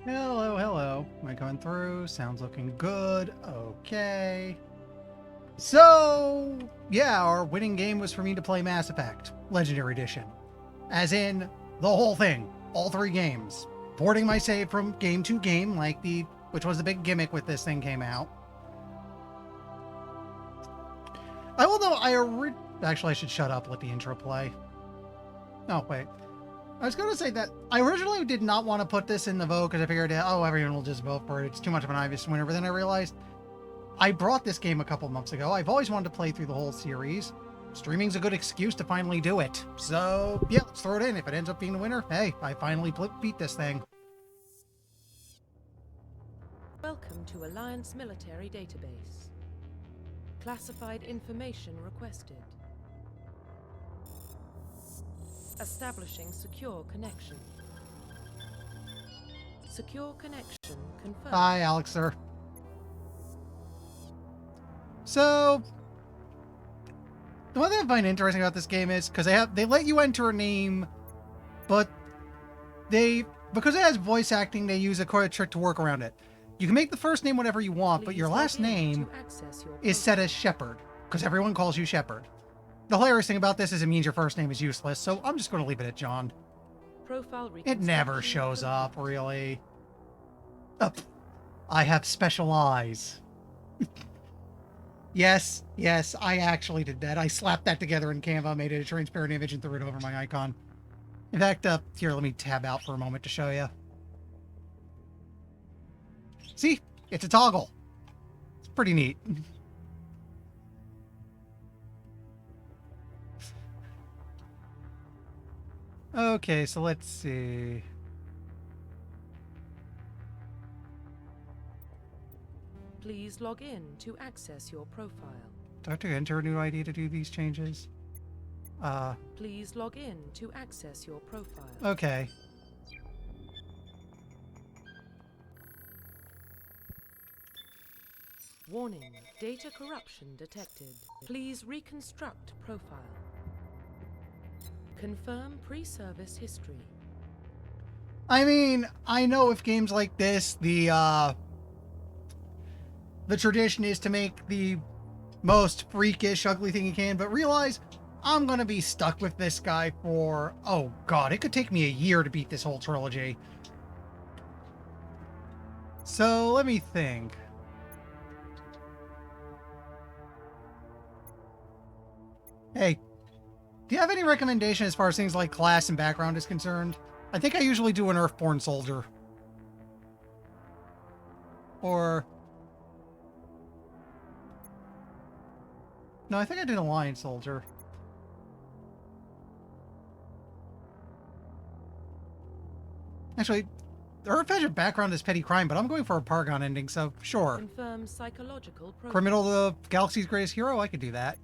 Hello, hello. Am I coming through? Sounds looking good. Okay. So, yeah, our winning game was for me to play Mass Effect Legendary Edition. As in, the whole thing. All three games. Porting my save from game to game, which was the big gimmick with this thing came out. I will know, actually, I should shut up, let the intro play. Oh, wait. I was going to say that I originally did not want to put this in the vote because I figured, oh, everyone will just vote for it. It's too much of an obvious winner. But then I realized I brought this game a couple months ago. I've always wanted to play through the whole series. Streaming's a good excuse to finally do it. So, yeah, let's throw it in. If it ends up being the winner, hey, I finally beat this thing. Welcome to Alliance Military Database. Classified information requested. Establishing secure connection. Secure connection confirmed. Hi, Alex, sir. So, the one thing I find interesting about this game is because they let you enter a name, but because it has voice acting, they use a trick to work around it. You can make the first name whatever you want, but your last name is set as Shepard because everyone calls you Shepard. The hilarious thing about this is it means your first name is useless, so I'm just going to leave it at John. It never shows up, really. I have special eyes. Yes, I actually did that. I slapped that together in Canva, made it a transparent image, and threw it over my icon. In fact, here, let me tab out for a moment to show you. See? It's a toggle. It's pretty neat. Okay, so let's see. Please log in to access your profile. Do I have to enter a new ID to do these changes? Please log in to access your profile. Okay. Warning, data corruption detected. Please reconstruct profile. Confirm pre-service history. I mean, I know with games like this, the tradition is to make the most freakish, ugly thing you can, but realize I'm going to be stuck with this guy for, oh god, it could take me a year to beat this whole trilogy. So, let me think. Hey, do you have any recommendation as far as things like class and background is concerned? I think I usually do an Earthborn soldier. Or... no, I think I did a Alliance soldier. Actually, the Earthedge background is petty crime, but I'm going for a Paragon ending, so sure. Confirm psychological profile. Criminal, the Galaxy's Greatest Hero, I could do that.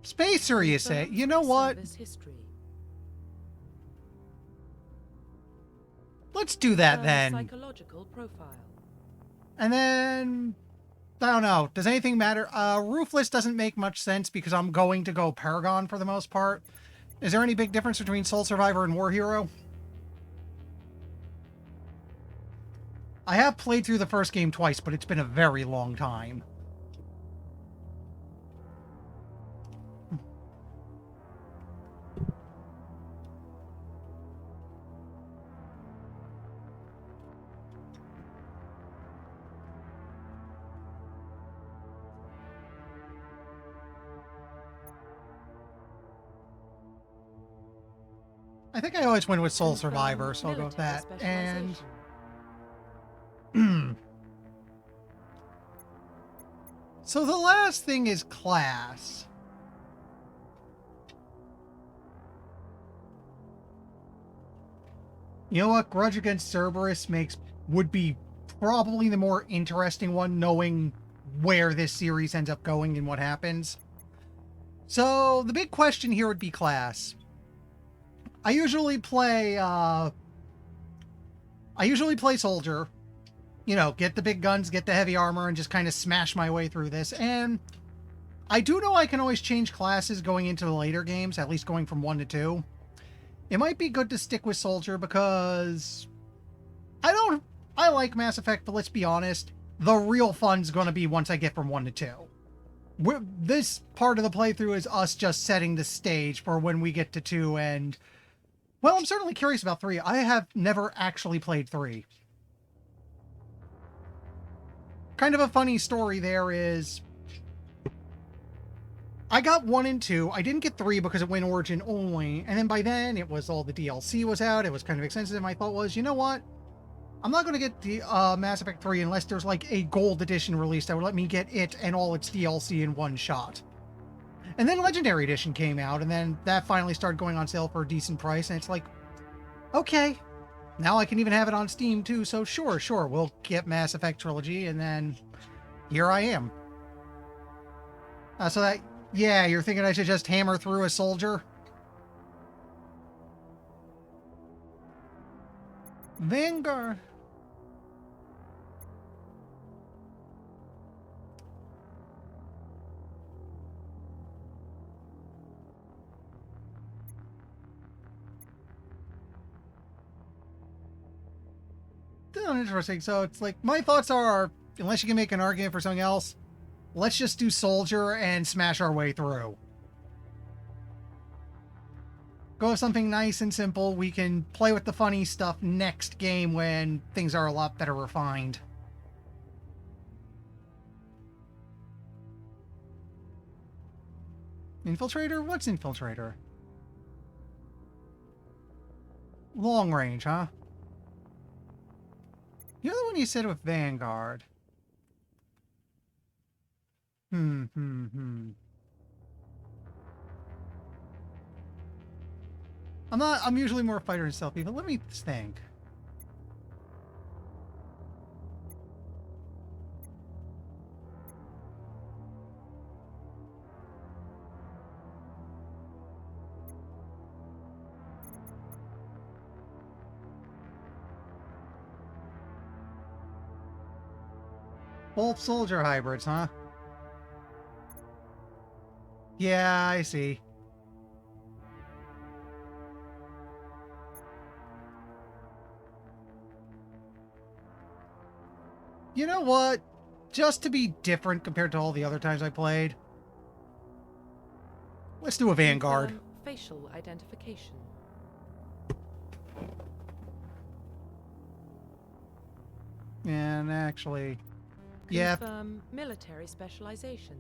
Spacer, you say? You know what? Let's do that then. Psychological profile. And then... I don't know. Does anything matter? Ruthless doesn't make much sense because I'm going to go Paragon for the most part. Is there any big difference between Soul Survivor and War Hero? I have played through the first game twice, but it's been a very long time. I think I always win with Soul Survivor, so I'll go with that. And... so the last thing is class. You know what? Grudge Against Cerberus would be probably the more interesting one, knowing where this series ends up going and what happens. So the big question here would be class. I usually play soldier. You know, get the big guns, get the heavy armor, and just kind of smash my way through this. And I do know I can always change classes going into the later games, at least going from 1 to 2. It might be good to stick with soldier because I like Mass Effect, but let's be honest, the real fun's going to be once I get from 1 to 2. This part of the playthrough is us just setting the stage for when we get to 2, and, well, I'm certainly curious about 3. I have never actually played 3. Kind of a funny story there is, I got 1 and 2. I didn't get 3 because it went Origin only, and then by then it was all the DLC was out. It was kind of expensive. My thought was, you know what? I'm not going to get the Mass Effect 3 unless there's like a gold edition release that would let me get it and all its DLC in one shot. And then Legendary Edition came out, and then that finally started going on sale for a decent price, and it's like, okay, now I can even have it on Steam too, so sure, we'll get Mass Effect Trilogy, and then here I am. So that, yeah, you're thinking I should just hammer through a soldier? Vanguard. Interesting. So it's like, my thoughts are, unless you can make an argument for something else, let's just do soldier and smash our way through. Go with something nice and simple. We can play with the funny stuff next game when things are a lot better refined. Infiltrator? What's Infiltrator? Long range, huh? You're the one you said with Vanguard. I'm usually more fighter and stealthy, but let me think. Both soldier hybrids, huh? Yeah, I see. You know what? Just to be different compared to all the other times I played, let's do a Vanguard. Confirm facial identification. And actually, yeah. Confirm military specialization.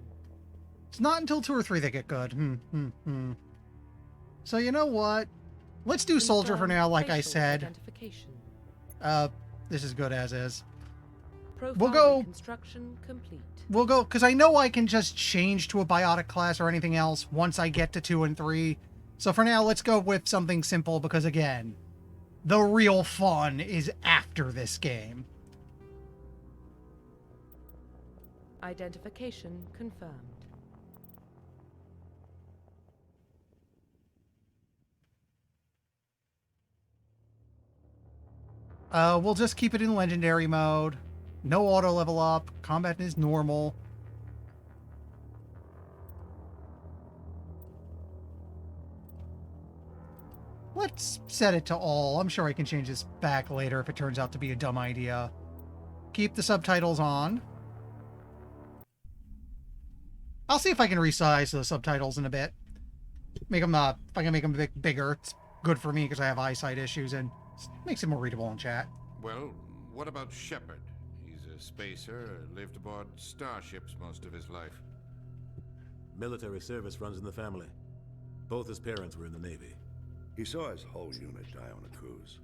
It's not until 2 or 3 they get good. So you know what? Let's do soldier for now, like I said. This is good as is. We'll go. Construction complete. We'll go, because I know I can just change to a biotic class or anything else once I get to 2 and 3. So for now, let's go with something simple, because again, the real fun is after this game. Identification confirmed. We'll just keep it in legendary mode. No auto level up. Combat is normal. Let's set it to all. I'm sure I can change this back later if it turns out to be a dumb idea. Keep the subtitles on. I'll see if I can resize the subtitles in a bit. Make them, if I can make them a bit bigger, it's good for me because I have eyesight issues and makes it more readable in chat. Well, what about Shepard? He's a spacer, lived aboard starships most of his life. Military service runs in the family. Both his parents were in the Navy. He saw his whole unit die on a cruise.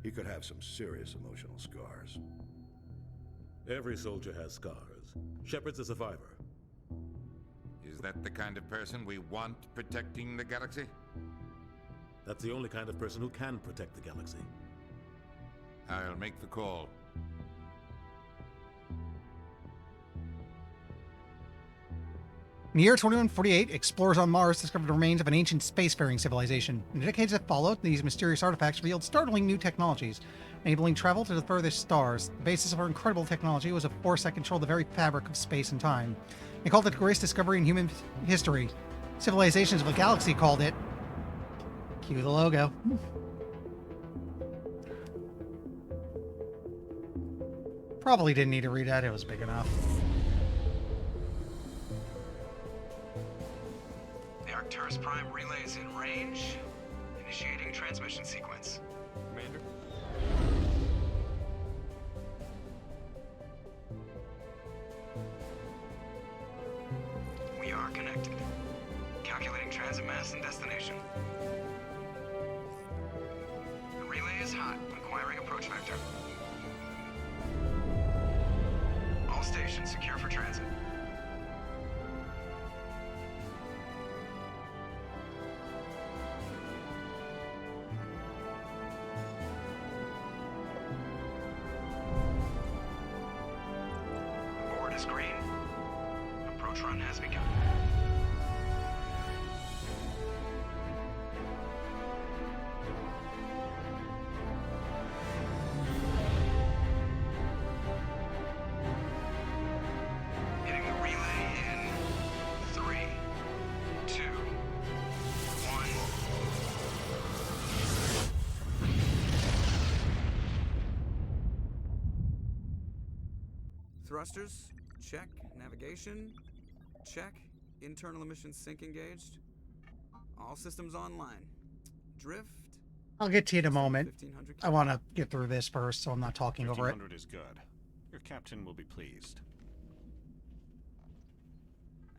He could have some serious emotional scars. Every soldier has scars. Shepard's a survivor. Is that the kind of person we want protecting the galaxy? That's the only kind of person who can protect the galaxy. I'll make the call. the year 2148, explorers on Mars discovered the remains of an ancient spacefaring civilization. In the decades that followed, these mysterious artifacts revealed startling new technologies, enabling travel to the furthest stars. The basis of our incredible technology was a force that controlled the very fabric of space and time. They called it the greatest discovery in human history. Civilizations of the galaxy called it... Cue the logo. Probably didn't need to read that, it was big enough. The Arcturus Prime relay is in range. Initiating transmission sequence. Commander? We are connected. Calculating transit mass and destination. The relay is hot. Acquiring approach vector. All stations secure for transit. Board is green. Approach run has begun. Hitting the relay in 3, 2, 1. Thrusters, check. Navigation, check. Internal emissions sync engaged. All systems online. Drift. I'll get to you in a moment. 1500. I want to get through this first, so I'm not talking over it. 1500 is good. Your captain will be pleased.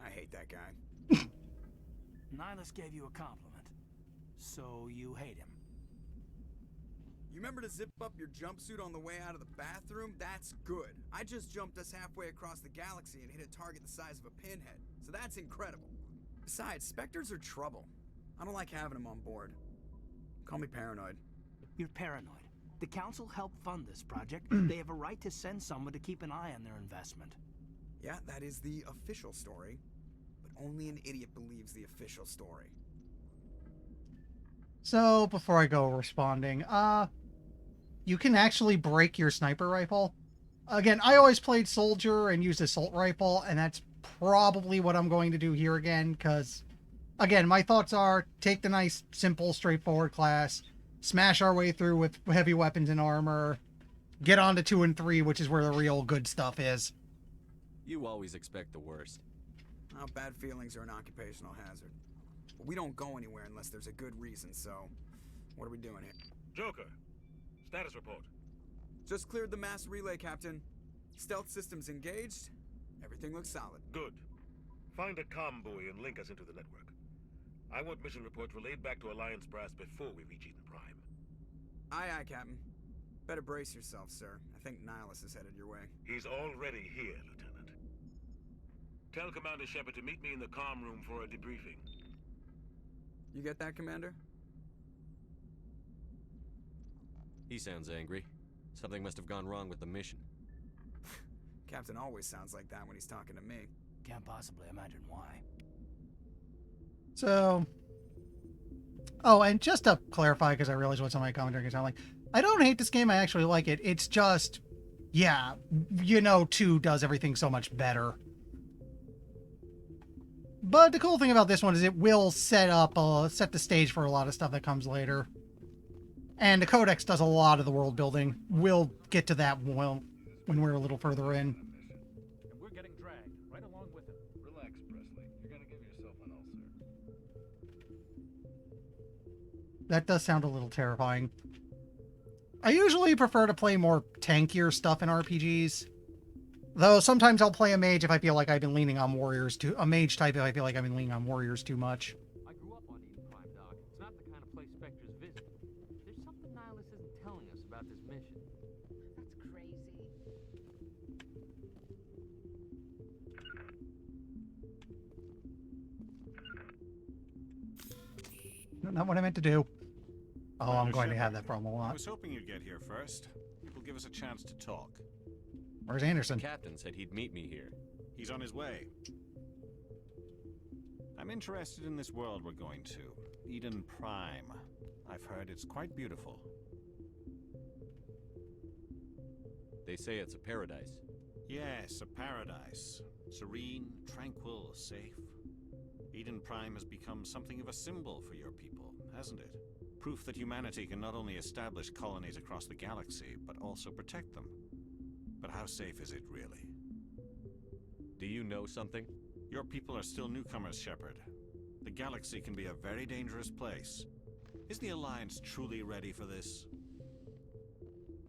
I hate that guy. Nihilus gave you a compliment, so you hate him. You remember to zip up your jumpsuit on the way out of the bathroom? That's good. I just jumped us halfway across the galaxy and hit a target the size of a pinhead, so that's incredible. Besides, Spectres are trouble. I don't like having them on board. Call me paranoid. You're paranoid. The Council helped fund this project. They have a right to send someone to keep an eye on their investment. Yeah, that is the official story, but only an idiot believes the official story. So, before I go responding, you can actually break your sniper rifle. Again, I always played soldier and used assault rifle, and that's probably what I'm going to do here again, because, again, my thoughts are take the nice, simple, straightforward class, smash our way through with heavy weapons and armor, get on to 2 and 3, which is where the real good stuff is. You always expect the worst. Well, bad feelings are an occupational hazard. But we don't go anywhere unless there's a good reason, so what are we doing here? Joker, status report. Just cleared the mass relay, Captain. Stealth systems engaged. Everything looks solid. Good. Find a comm buoy and link us into the network. I want mission reports relayed back to Alliance Brass before we reach Eden Prime. Aye, aye, Captain. Better brace yourself, sir. I think Nihilus is headed your way. He's already here, Lieutenant. Tell Commander Shepard to meet me in the comm room for a debriefing. You get that, Commander? He sounds angry. Something must have gone wrong with the mission. Captain always sounds like that when he's talking to me. Can't possibly imagine why. So... Oh, and just to clarify, because I realize what some of my commentary can sound like, I don't hate this game, I actually like it. It's just, yeah, you know 2 does everything so much better. But the cool thing about this one is it will set the stage for a lot of stuff that comes later. And the Codex does a lot of the world building. We'll get to that when we're a little further in. And we're getting dragged right along with it. Relax, Presley. You're gonna give yourself an ulcer. That does sound a little terrifying. I usually prefer to play more tankier stuff in RPGs. Though sometimes I'll play a mage if I feel like I've been leaning on warriors too... A mage type if I feel like I've been leaning on warriors too much. I grew up on Eden Prime, Doc. It's not the kind of place Spectres visit. There's something Nihilus isn't telling us about this mission. That's crazy. Not what I meant to do. Oh, I'm going to have that problem a I lot. was hoping you'd get here first. It will give us a chance to talk. Where's Anderson? The captain said he'd meet me here. He's on his way. I'm interested in this world we're going to, Eden Prime. I've heard it's quite beautiful. They say it's a paradise. Yes, a paradise. Serene, tranquil, safe. Eden Prime has become something of a symbol for your people, hasn't it? Proof that humanity can not only establish colonies across the galaxy, but also protect them. But how safe is it really? Do you know something? Your people are still newcomers, Shepard. The galaxy can be a very dangerous place. Is the Alliance truly ready for this?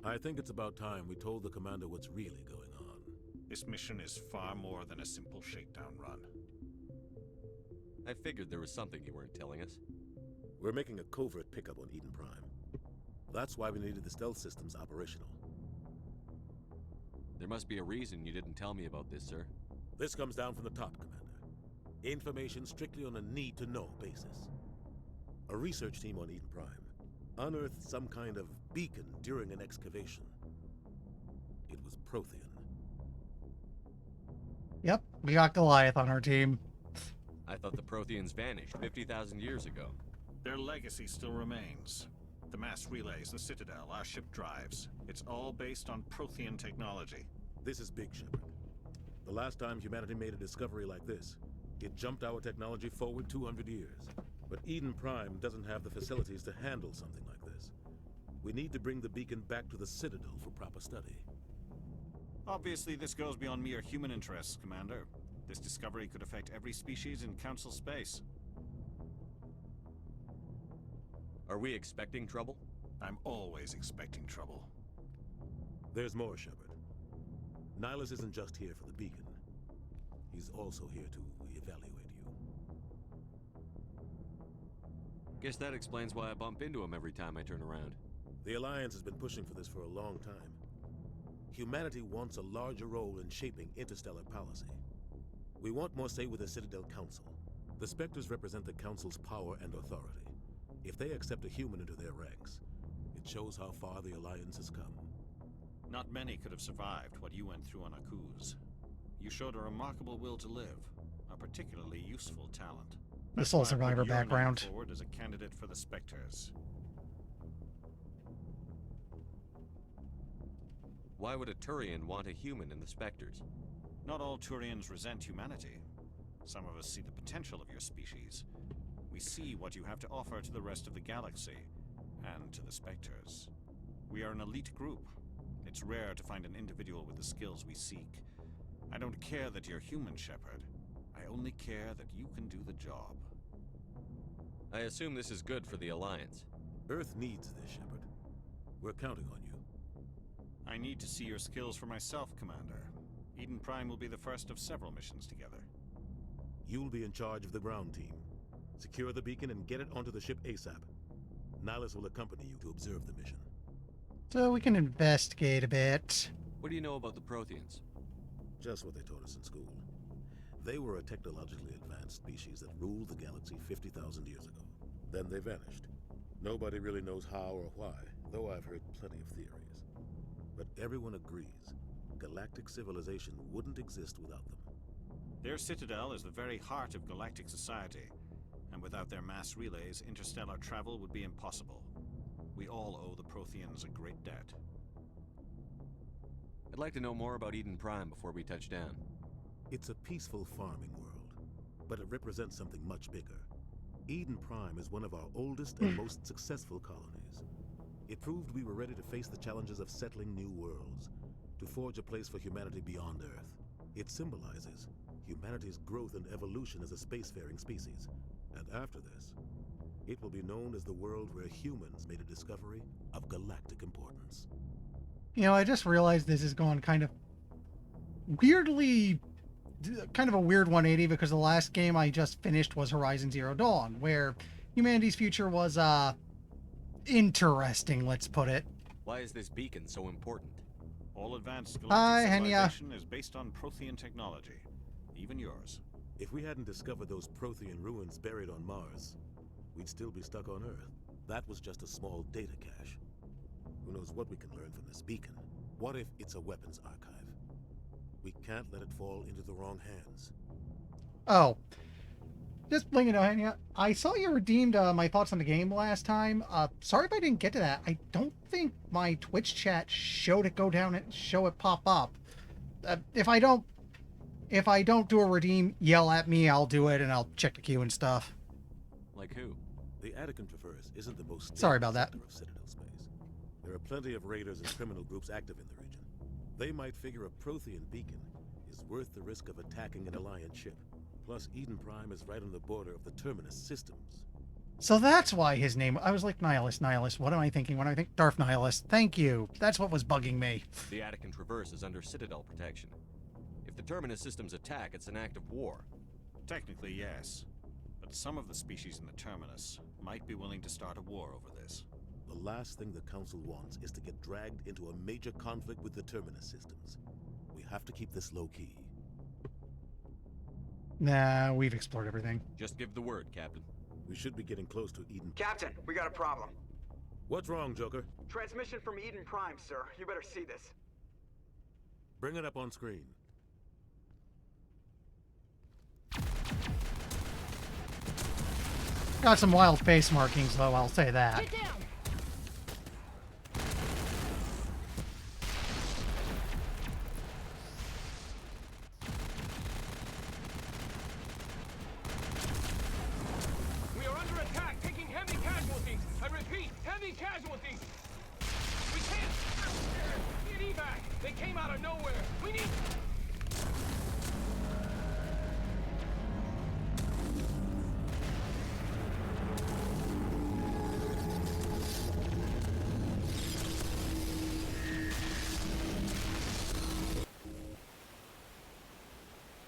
I think it's about time we told the commander what's really going on. This mission is far more than a simple shakedown run. I figured there was something you weren't telling us. We're making a covert pickup on Eden Prime. That's why we needed the stealth systems operational. There must be a reason you didn't tell me about this, sir. This comes down from the top, Commander. Information strictly on a need-to-know basis. A research team on Eden Prime unearthed some kind of beacon during an excavation. It was Prothean. Yep, we got Goliath on our team. I thought the Protheans vanished 50,000 years ago. Their legacy still remains. The mass relays, the Citadel, our ship drives. It's all based on Prothean technology. This is big, Shepard. The last time humanity made a discovery like this, it jumped our technology forward 200 years. But Eden Prime doesn't have the facilities to handle something like this. We need to bring the beacon back to the Citadel for proper study. Obviously, this goes beyond mere human interests, Commander. This discovery could affect every species in Council space. Are we expecting trouble? I'm always expecting trouble. There's more, Shepard. Nihilus isn't just here for the beacon. He's also here to evaluate you. Guess that explains why I bump into him every time I turn around. The Alliance has been pushing for this for a long time. Humanity wants a larger role in shaping interstellar policy. We want more say with the Citadel Council. The Spectres represent the Council's power and authority. If they accept a human into their ranks, it shows how far the Alliance has come. Not many could have survived what you went through on Akuz. You showed a remarkable will to live, a particularly useful talent. The Soul That's why I Survivor put your name background. forward as a candidate for the Spectres. Why would a Turian want a human in the Spectres? Not all Turians resent humanity. Some of us see the potential of your species. We see what you have to offer to the rest of the galaxy, and to the Spectres. We are an elite group. It's rare to find an individual with the skills we seek. I don't care that you're human, Shepard. I only care that you can do the job. I assume this is good for the Alliance. Earth needs this, Shepard. We're counting on you. I need to see your skills for myself, Commander. Eden Prime will be the first of several missions together. You'll be in charge of the ground team. Secure the beacon and get it onto the ship ASAP. Nihilus will accompany you to observe the mission. So we can investigate a bit. What do you know about the Protheans? Just what they taught us in school. They were a technologically advanced species that ruled the galaxy 50,000 years ago. Then they vanished. Nobody really knows how or why, though I've heard plenty of theories. But everyone agrees, galactic civilization wouldn't exist without them. Their citadel is the very heart of galactic society, and without their mass relays, interstellar travel would be impossible. We all owe the Protheans a great debt. I'd like to know more about Eden Prime before we touch down. It's a peaceful farming world, but it represents something much bigger. Eden Prime is one of our oldest and most successful colonies. It proved we were ready to face the challenges of settling new worlds, to forge a place for humanity beyond Earth. It symbolizes humanity's growth and evolution as a spacefaring species. And after this, it will be known as the world where humans made a discovery of galactic importance. You know, I just realized this has gone kind of weirdly, kind of a weird 180, because the last game I just finished was Horizon Zero Dawn, where humanity's future was, interesting, let's put it. Why is this beacon so important? All advanced Hi, galactic Henya. civilization is based on Prothean technology. Even yours. If we hadn't discovered those Prothean ruins buried on Mars, we'd still be stuck on Earth. That was just a small data cache. Who knows what we can learn from this beacon? What if it's a weapons archive? We can't let it fall into the wrong hands. Oh. just blinking out, Hanya. I saw you redeemed my thoughts on the game last time. Sorry if I didn't get to that. I don't think my Twitch chat showed it go down and show it pop up. If I don't do a redeem, yell at me. I'll do it, and I'll check the queue and stuff. Like who? The Attican Traverse isn't the most Sorry about that. sector of Citadel space. There are plenty of raiders and criminal groups active in the region. They might figure a Prothean beacon is worth the risk of attacking an Alliance ship. Plus, Eden Prime is right on the border of the Terminus systems. So that's why his name... I was like, Nihilus. What am I thinking when I think Darth Nihilus? Thank you. That's what was bugging me. The Attican Traverse is under Citadel protection. If the Terminus systems attack, it's an act of war. Technically, yes. But some of the species in the Terminus might be willing to start a war over this. The last thing the Council wants is to get dragged into a major conflict with the Terminus systems. We have to keep this low-key. Nah, we've explored everything. Just give the word, Captain. We should be getting close to Eden. Captain, we got a problem. What's wrong, Joker? Transmission from Eden Prime, sir. You better see this. Bring it up on screen. Got some wild face markings, though, I'll say that. Get down! We are under attack, taking heavy casualties. I repeat, heavy casualties. We can't. Get evac. They came out of nowhere. We need.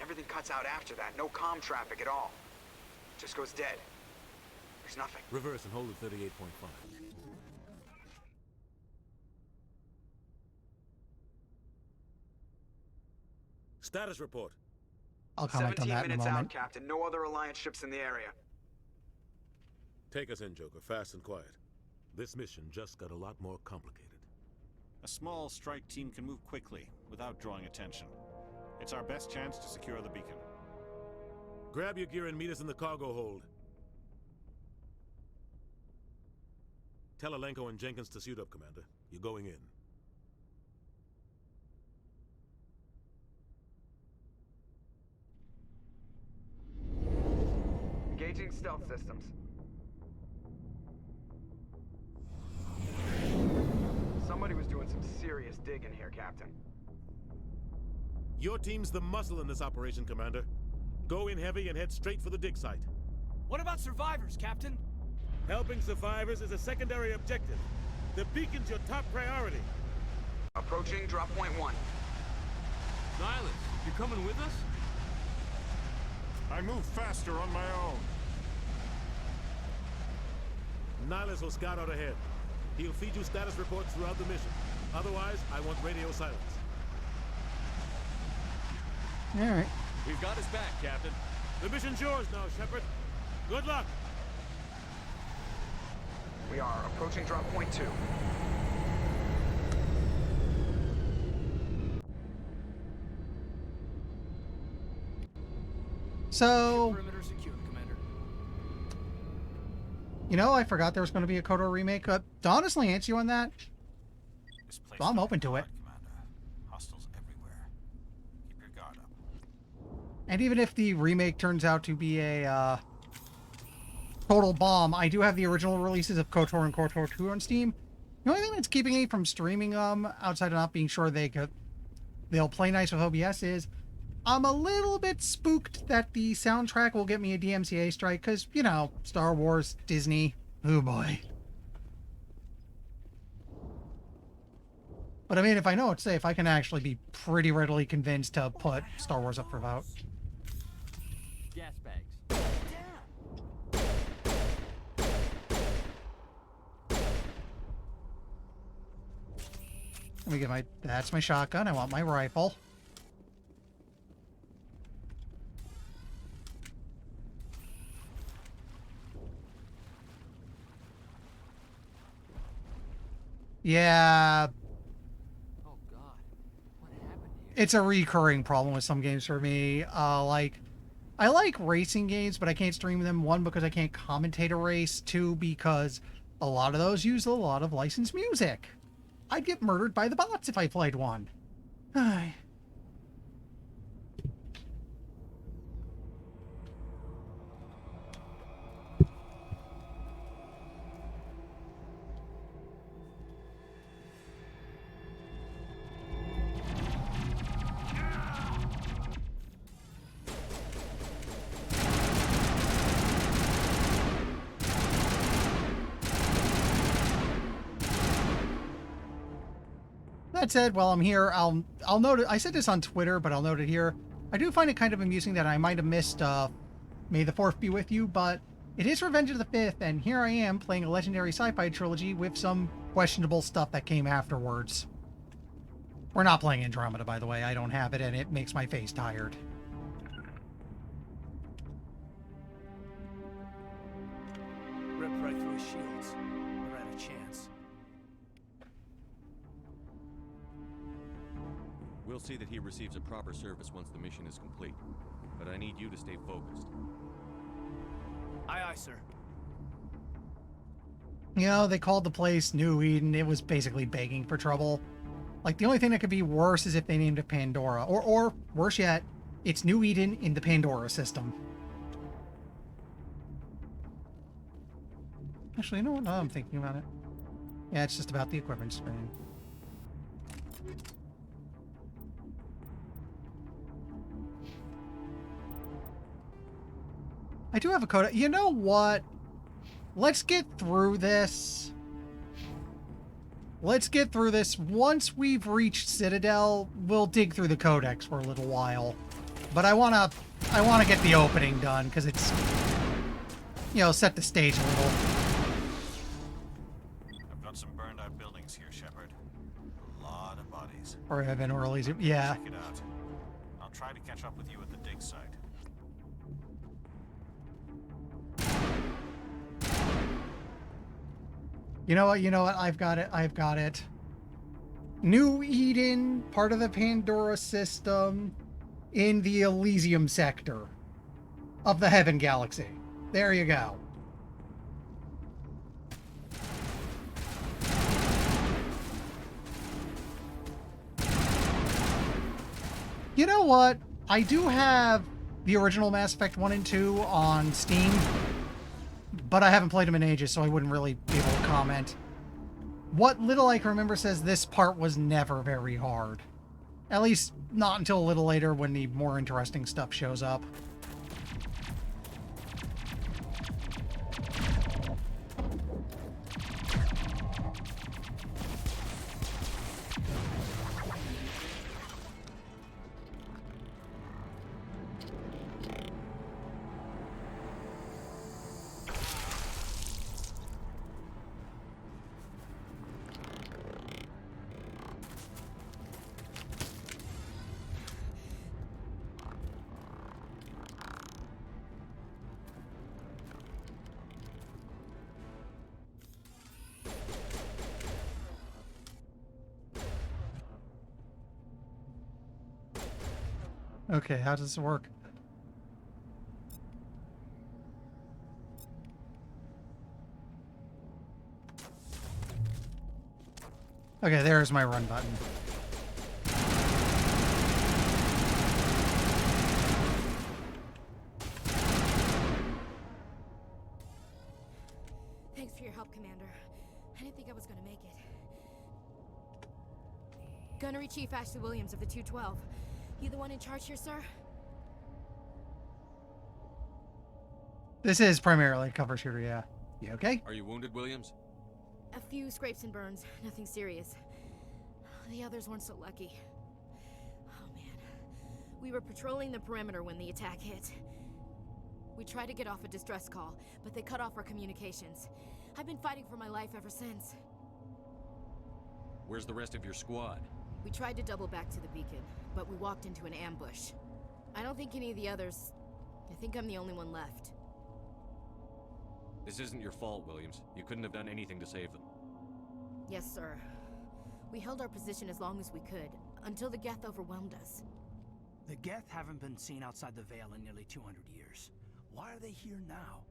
Everything cuts out after that. No comm traffic at all. Just goes dead. There's nothing. Reverse and hold at 38.5. Status report. I'll comment on 17 that in a minutes out, moment. Captain. No other Alliance ships in the area. Take us in, Joker, fast and quiet. This mission just got a lot more complicated. A small strike team can move quickly, without drawing attention. It's our best chance to secure the beacon. Grab your gear and meet us in the cargo hold. Tell Alenko and Jenkins to suit up, Commander. You're going in. Engaging stealth systems. Somebody was doing some serious digging here, Captain. Your team's the muscle in this operation, Commander. Go in heavy and head straight for the dig site. What about survivors, Captain? Helping survivors is a secondary objective. The beacon's your top priority. Approaching drop point 1. Nihilus, you coming with us? I move faster on my own. Nihilus will scout out ahead. He'll feed you status reports throughout the mission. Otherwise, I want radio silence. All right. We've got his back, Captain. The mission's yours now, Shepard. Good luck. We are approaching drop point 2. So, Perimeter secured, Commander. you know, I forgot there was going to be a KOTOR remake. To honestly answer you on that, This place I'm is open to it. Commander. Hostiles everywhere. Keep your guard up. And even if the remake turns out to be a total bomb, I do have the original releases of KOTOR and KOTOR 2 on Steam. The only thing that's keeping me from streaming them, outside of not being sure they'll play nice with OBS, is I'm a little bit spooked that the soundtrack will get me a DMCA strike, because, you know, Star Wars, Disney, oh boy. But I mean, if I know it's safe, I can actually be pretty readily convinced to put Star Wars up for vote. Gas bags. Let me get my... That's my shotgun. I want my rifle. Yeah, Oh God, what happened here? it's a recurring problem with some games for me. Like, I like racing games, but I can't stream them. One, because I can't commentate a race. Two, because a lot of those use a lot of licensed music. I'd get murdered by the bots if I played one. Ay. That said, while I'm here, I'll note it. I said this on Twitter, but I'll note it here. I do find it kind of amusing that I might have missed May the 4th be with you, but it is Revenge of the 5th, and here I am playing a legendary sci-fi trilogy with some questionable stuff that came afterwards. We're not playing Andromeda, by the way. I don't have it, and it makes my face tired. Ripped right through his shields. Never had a chance. We'll see that he receives a proper service once the mission is complete. But I need you to stay focused. Aye, aye, sir. You know, they called the place New Eden. It was basically begging for trouble. Like, the only thing that could be worse is if they named it Pandora. Or worse yet, it's New Eden in the Pandora system. Actually, you know what? Now I'm thinking about it. Yeah, it's just about the equipment screen. I do have a code. You know what? Let's get through this. Let's get through this. Once we've reached Citadel, we'll dig through the codex for a little while. But I wanna get the opening done because it's, you know, set the stage a little. I've got some burned out buildings here, Shepard. A lot of bodies. Or Evan or Elysium. Yeah. Check it out. I'll try to catch up with you at the dig site. You know what? You know what? I've got it. I've got it. New Eden, part of the Pandora system, in the Elysium sector of the Heaven Galaxy. There you go. You know what? I do have the original Mass Effect 1 and 2 on Steam, but I haven't played them in ages, so I wouldn't really be able to comment. What little I can remember says this part was never very hard. At least not until a little later when the more interesting stuff shows up. Okay, how does this work? Okay, there's my run button. Thanks for your help, Commander. I didn't think I was gonna make it. Gunnery Chief Ashley Williams of the 212. You the one in charge here, sir? This is primarily a cover shooter, yeah. You okay? Are you wounded, Williams? A few scrapes and burns, nothing serious. The others weren't so lucky. Oh man. We were patrolling the perimeter when the attack hit. We tried to get off a distress call, but they cut off our communications. I've been fighting for my life ever since. Where's the rest of your squad? We tried to double back to the beacon, but we walked into an ambush. I don't think any of the others... I think I'm the only one left. This isn't your fault, Williams. You couldn't have done anything to save them. Yes, sir. We held our position as long as we could, until the Geth overwhelmed us. The Geth haven't been seen outside the Veil in nearly 200 years. Why are they here now?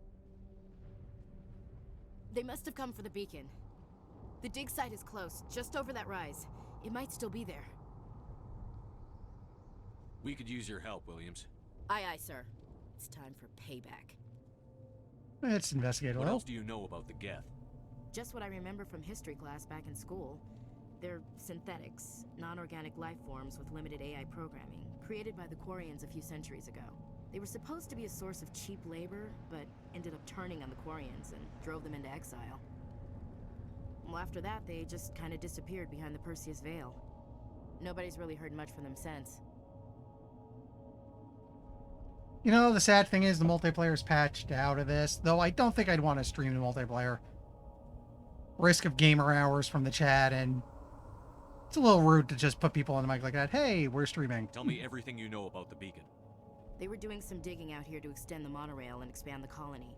They must have come for the beacon. The dig site is close, just over that rise. It might still be there. We could use your help, Williams. Aye, aye, sir. It's time for payback. Let's investigate a What little. else do you know about the Geth? Just what I remember from history class back in school. They're synthetics, non-organic life forms with limited AI programming, created by the Quarians a few centuries ago. They were supposed to be a source of cheap labor, but ended up turning on the Quarians and drove them into exile. Well, after that, they just kind of disappeared behind the Perseus Veil. Nobody's really heard much from them since. You know, the sad thing is the multiplayer is patched out of this, though I don't think I'd want to stream the multiplayer. Risk of gamer hours from the chat, and it's a little rude to just put people on the mic like that. Hey, we're streaming. Tell me everything you know about the beacon. They were doing some digging out here to extend the monorail and expand the colony.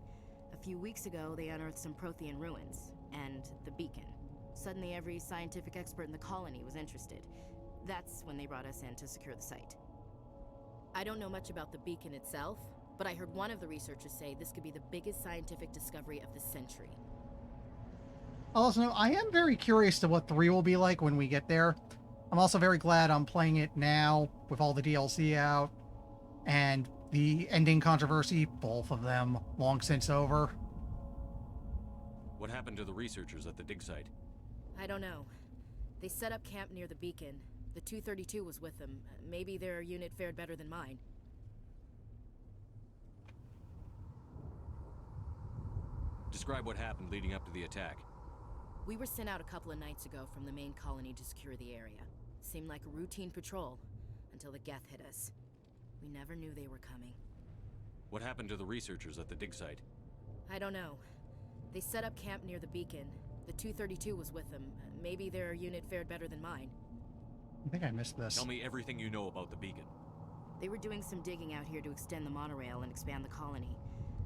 A few weeks ago, they unearthed some Prothean ruins, and the beacon. Suddenly, every scientific expert in the colony was interested. That's when they brought us in to secure the site. I don't know much about the beacon itself, but I heard one of the researchers say this could be the biggest scientific discovery of the century. Also, I am very curious to what 3 will be like when we get there. I'm also very glad I'm playing it now with all the DLC out and the ending controversy, both of them long since over. What happened to the researchers at the dig site? I don't know. They set up camp near the beacon. The 232 was with them. Maybe their unit fared better than mine. Describe what happened leading up to the attack. We were sent out a couple of nights ago from the main colony to secure the area. Seemed like a routine patrol, until the Geth hit us. We never knew they were coming. What happened to the researchers at the dig site? I don't know. They set up camp near the beacon. The 232 was with them. Maybe their unit fared better than mine. I think I missed this. Tell me everything you know about the beacon. They were doing some digging out here to extend the monorail and expand the colony.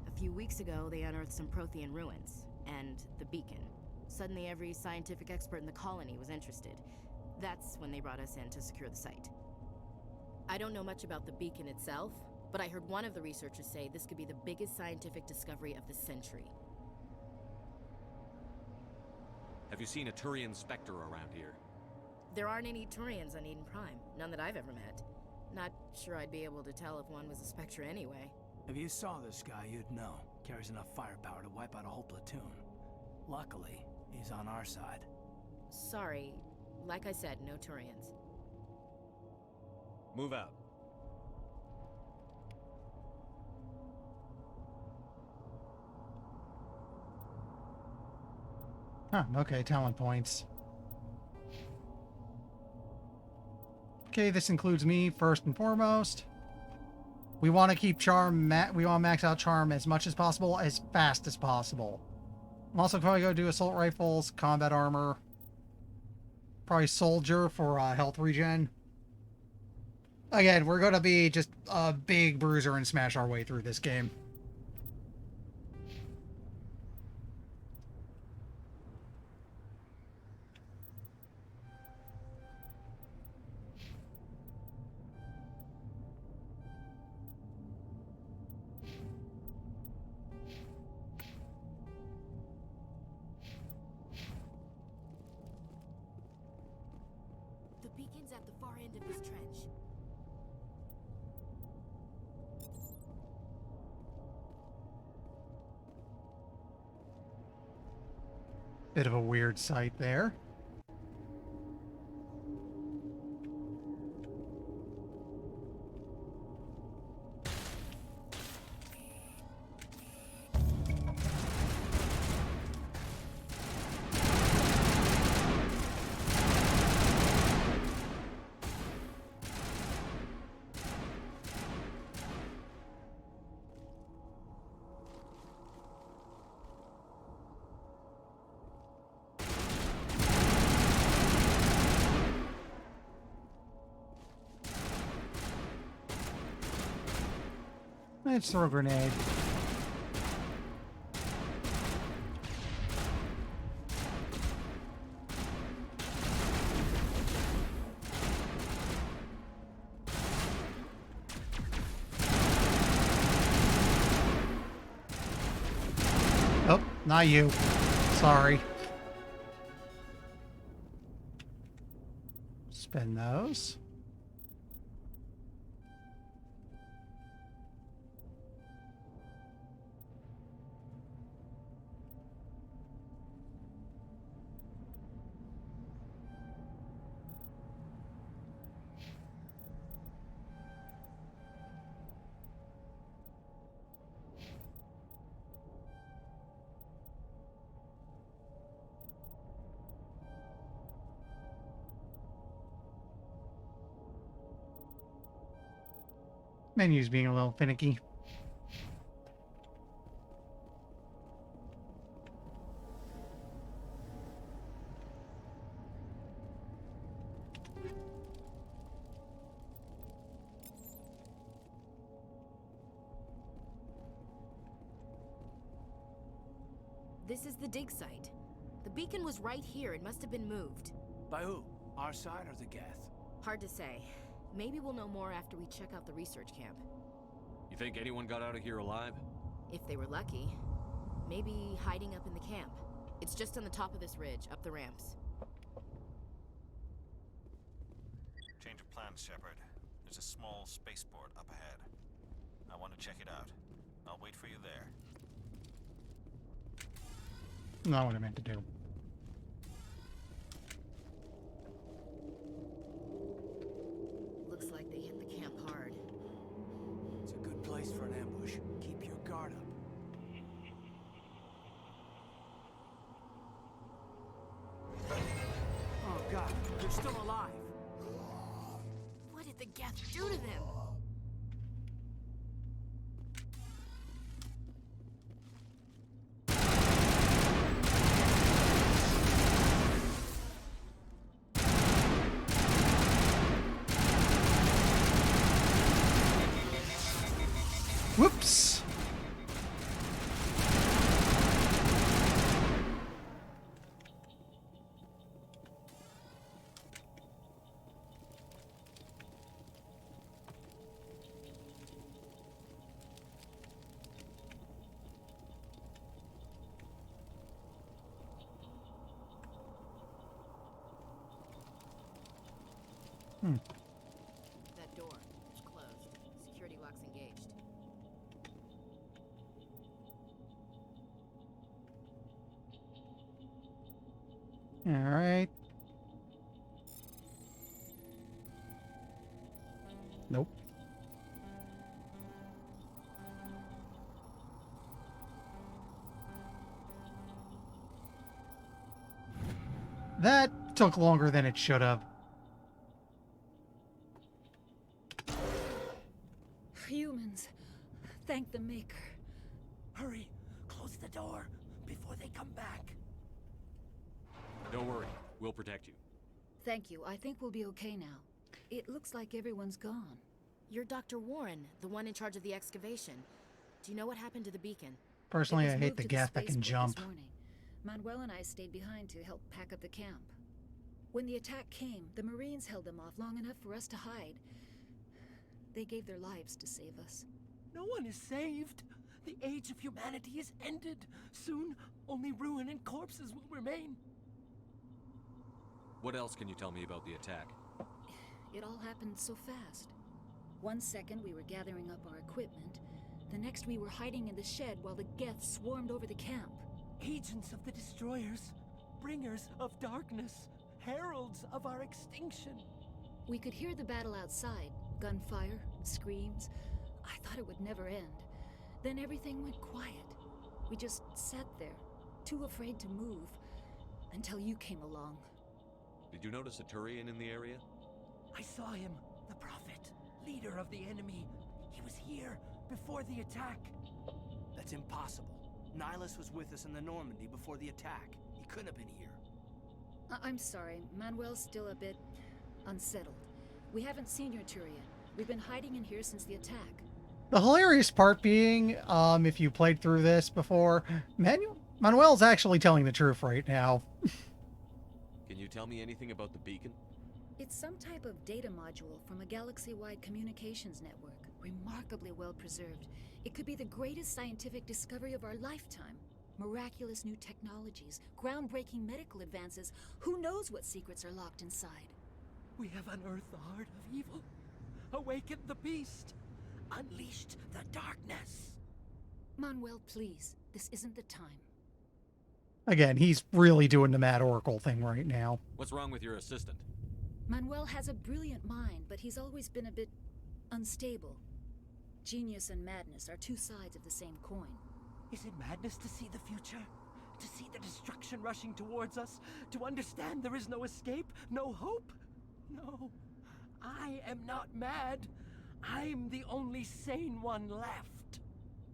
A few weeks ago, they unearthed some Prothean ruins, and the beacon. Suddenly, every scientific expert in the colony was interested. That's when they brought us in to secure the site. I don't know much about the beacon itself, but I heard one of the researchers say this could be the biggest scientific discovery of the century. Have you seen a Turian Spectre around here? There aren't any Turians on Eden Prime, none that I've ever met. Not sure I'd be able to tell if one was a Spectre anyway. If you saw this guy, you'd know. Carries enough firepower to wipe out a whole platoon. Luckily, he's on our side. Sorry, like I said, no Turians. Move out. Huh, okay, talent points. Okay, this includes me first and foremost. We want to keep Charm, we want to max out Charm as much as possible, as fast as possible. I'm also probably going to do Assault Rifles, Combat Armor, probably Soldier for health regen. Again, we're going to be just a big bruiser and smash our way through this game. The beacon's at the far end of this trench. Bit of a weird sight there. Let's throw a grenade. Not you. Sorry. Spin those. Menu's being a little finicky. This is the dig site. The beacon was right here. It must have been moved. By who? Our side or the Geth? Hard to say. Maybe we'll know more after we check out the research camp. You think anyone got out of here alive? If they were lucky. Maybe hiding up in the camp. It's just on the top of this ridge, up the ramps. Change of plans, Shepard. There's a small spaceport up ahead. I want to check it out. I'll wait for you there. Not what I meant to do. Looks like they hit the camp hard. It's a good place for an ambush. Keep your guard up. Oh god, they're still alive. What did the Geth do to them? Whoops. That door is closed. Security lock's engaged. All right. Nope. That took longer than it should have. Humans. Thank the Maker. Hurry, close the door before they come back. Don't worry. We'll protect you. Thank you. I think we'll be okay now. It looks like everyone's gone. You're Dr. Warren, the one in charge of the excavation. Do you know what happened to the beacon? Personally, It was I hate moved the to Geth that can spaceport jump. this morning. Manuel and I stayed behind to help pack up the camp. When the attack came, the Marines held them off long enough for us to hide. They gave their lives to save us. No one is saved. The age of humanity is ended. Soon, only ruin and corpses will remain. What else can you tell me about the attack? It all happened so fast. 1 second we were gathering up our equipment. The next we were hiding in the shed while the Geth swarmed over the camp. Agents of the Destroyers, bringers of darkness, heralds of our extinction. We could hear the battle outside. Gunfire, screams. I thought it would never end. Then everything went quiet. We just sat there, too afraid to move, until you came along. Did you notice a Turian in the area? I saw him, the Prophet, leader of the enemy. He was here before the attack. That's impossible. Nihilus was with us in the Normandy before the attack. He couldn't have been here. I'm sorry, Manuel's still a bit unsettled. We haven't seen your Turian. We've been hiding in here since the attack. The hilarious part being, if you played through this before, Manuel's actually telling the truth right now. Can you tell me anything about the beacon? It's some type of data module from a galaxy-wide communications network. Remarkably well preserved. It could be the greatest scientific discovery of our lifetime. Miraculous new technologies, groundbreaking medical advances. Who knows what secrets are locked inside? We have unearthed the heart of evil, awakened the beast, unleashed the darkness. Manuel, please. This isn't the time. Again, he's really doing the Mad Oracle thing right now. What's wrong with your assistant? Manuel has a brilliant mind, but he's always been a bit unstable. Genius and madness are two sides of the same coin. Is it madness to see the future? To see the destruction rushing towards us? To understand there is no escape? No hope? No. I am not mad. I'm the only sane one left.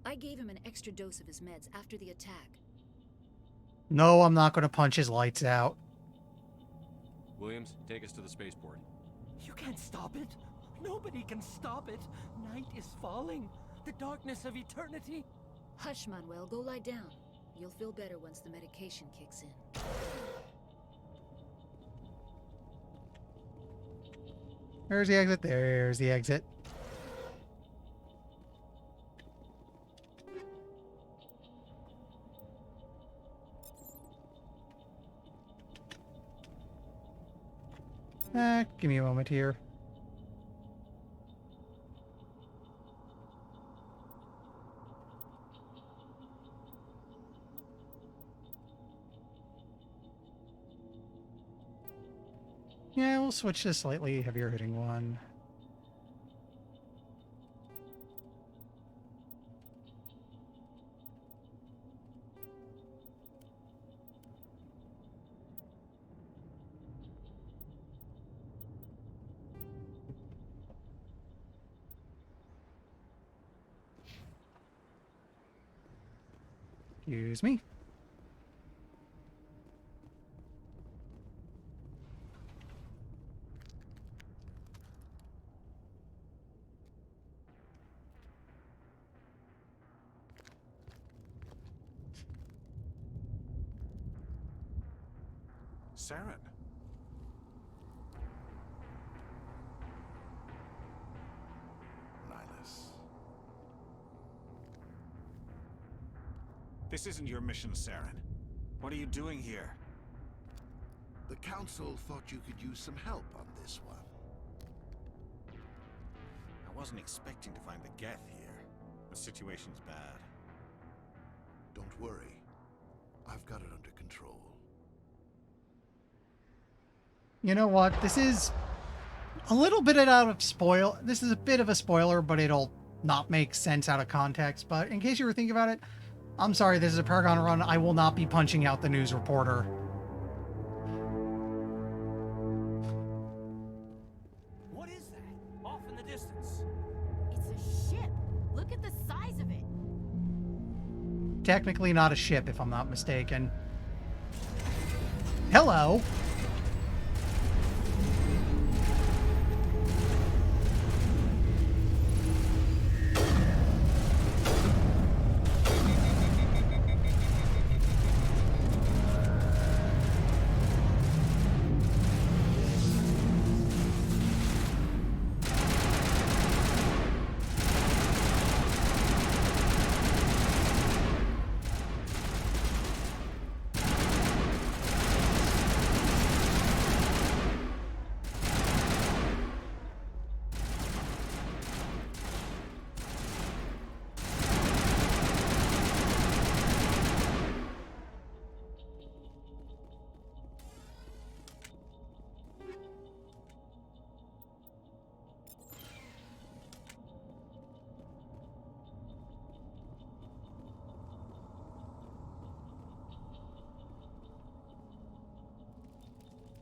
I gave him an extra dose of his meds after the attack. No, I'm not going to punch his lights out. Williams, take us to the spaceport. You can't stop it. Nobody can stop it. Night is falling. The darkness of eternity. Hush, Manuel. Go lie down. You'll feel better once the medication kicks in. There's the exit. There's the exit. Give me a moment here. Yeah, we'll switch to a slightly heavier hitting one. Excuse me. Saren. Nihilus. This isn't your mission, Saren. What are you doing here? The Council thought you could use some help on this one. I wasn't expecting to find the Geth here. The situation's bad. Don't worry. I've got it under control. You know what? This is a little bit out of spoil. This is a bit of a spoiler, but it'll not make sense out of context. But in case you were thinking about it, I'm sorry, this is a Paragon run. I will not be punching out the news reporter. What is that? Off in the distance. It's a ship. Look at the size of it. Technically not a ship, if I'm not mistaken. Hello.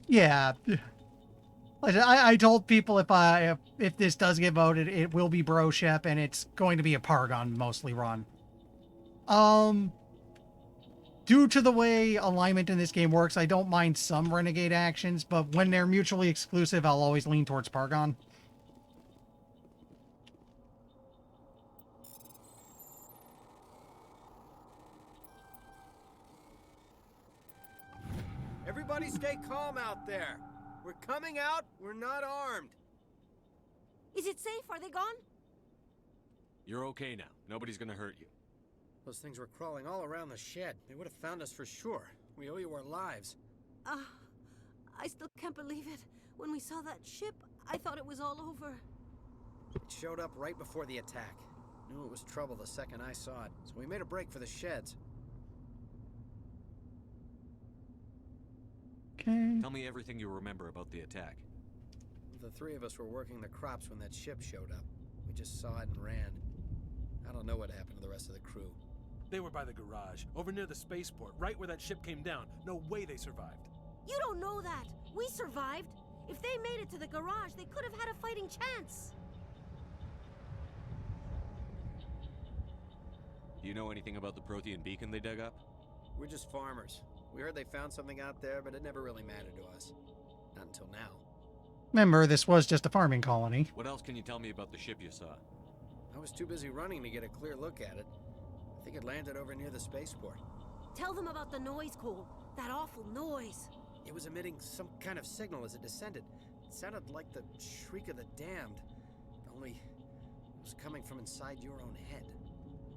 Yeah. I told people if this does get voted, it will be Bro Shep, and it's going to be a Paragon mostly run. Due to the way alignment in this game works, I don't mind some Renegade actions, but when they're mutually exclusive, I'll always lean towards Paragon. Everybody stay calm out there. We're coming out, we're not armed. Is it safe? Are they gone? You're okay now. Nobody's gonna hurt you. Those things were crawling all around the shed. They would have found us for sure. We owe you our lives. I still can't believe it. When we saw that ship, I thought it was all over. It showed up right before the attack. Knew it was trouble the second I saw it, so we made a break for the sheds. Okay. Tell me everything you remember about the attack. The three of us were working the crops when that ship showed up. We just saw it and ran. I don't know what happened to the rest of the crew. They were by the garage, over near the spaceport, right where that ship came down. No way they survived. You don't know that. We survived. If they made it to the garage, they could have had a fighting chance. Do you know anything about the Prothean beacon they dug up? We're just farmers. We heard they found something out there, but it never really mattered to us. Not until now. Remember, this was just a farming colony. What else can you tell me about the ship you saw? I was too busy running to get a clear look at it. I think it landed over near the spaceport. Tell them about the noise, Cole. That awful noise. It was emitting some kind of signal as it descended. It sounded like the shriek of the damned. Only it was coming from inside your own head.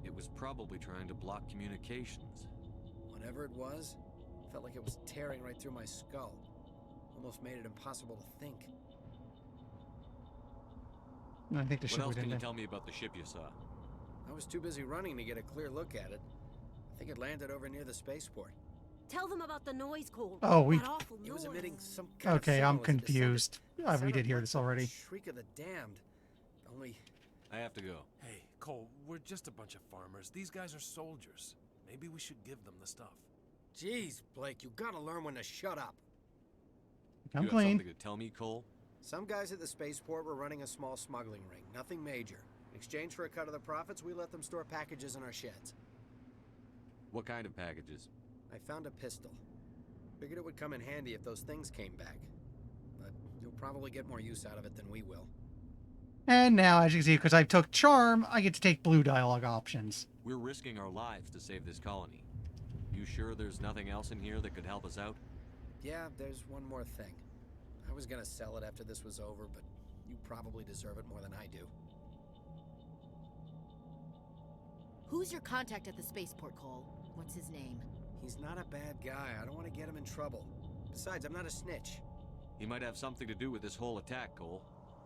It was probably trying to block communications. Whatever it was, felt like it was tearing right through my skull. Almost made it impossible to think. I think the ship. What else can you tell me about the ship you saw? I was too busy running to get a clear look at it. I think it landed over near the spaceport. Tell them about the noise, Cole. Oh, we. That awful noise. It was emitting some kind of Okay, signal I'm as it confused. descended. We did hear Sounded this like the already. Shriek of the damned. Only I have to go. Hey, Cole, we're just a bunch of farmers. These guys are soldiers. Maybe we should give them the stuff. Jeez, Blake, you gotta learn when to shut up. I'm you have clean. something to tell me, Cole? Some guys at the spaceport were running a small smuggling ring, nothing major. In exchange for a cut of the profits, we let them store packages in our sheds. What kind of packages? I found a pistol. Figured it would come in handy if those things came back. But you'll probably get more use out of it than we will. And now, as you can see, because I took Charm, I get to take blue dialogue options. We're risking our lives to save this colony. You sure there's nothing else in here that could help us out? Yeah, there's one more thing. I was gonna sell it after this was over, but you probably deserve it more than I do. Who's your contact at the spaceport, Cole? What's his name? He's not a bad guy. I don't want to get him in trouble. Besides, I'm not a snitch. He might have something to do with this whole attack, Cole.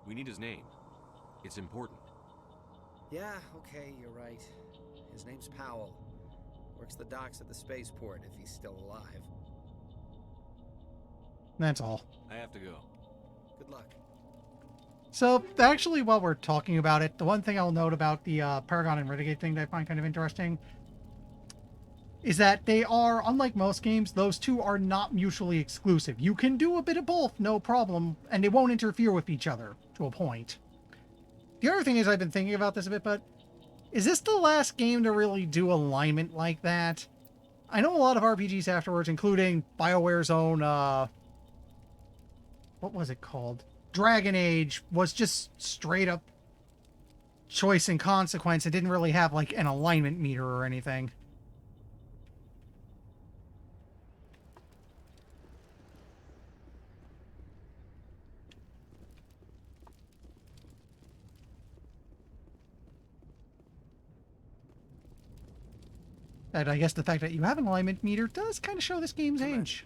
We need his name. It's important. Yeah, okay, you're right. His name's Powell. Works the docks at the spaceport, if he's still alive. That's all. I have to go. Good luck. So, actually, while we're talking about it, the one thing I'll note about the Paragon and Renegade thing that I find kind of interesting is that they are, unlike most games, those two are not mutually exclusive. You can do a bit of both, no problem, and they won't interfere with each other, to a point. The other thing is, I've been thinking about this a bit, but is this the last game to really do alignment like that? I know a lot of RPGs afterwards, including BioWare's own, what was it called? Dragon Age, was just straight up choice and consequence. It didn't really have, like, an alignment meter or anything. And I guess the fact that you have an alignment meter does kind of show this game's age.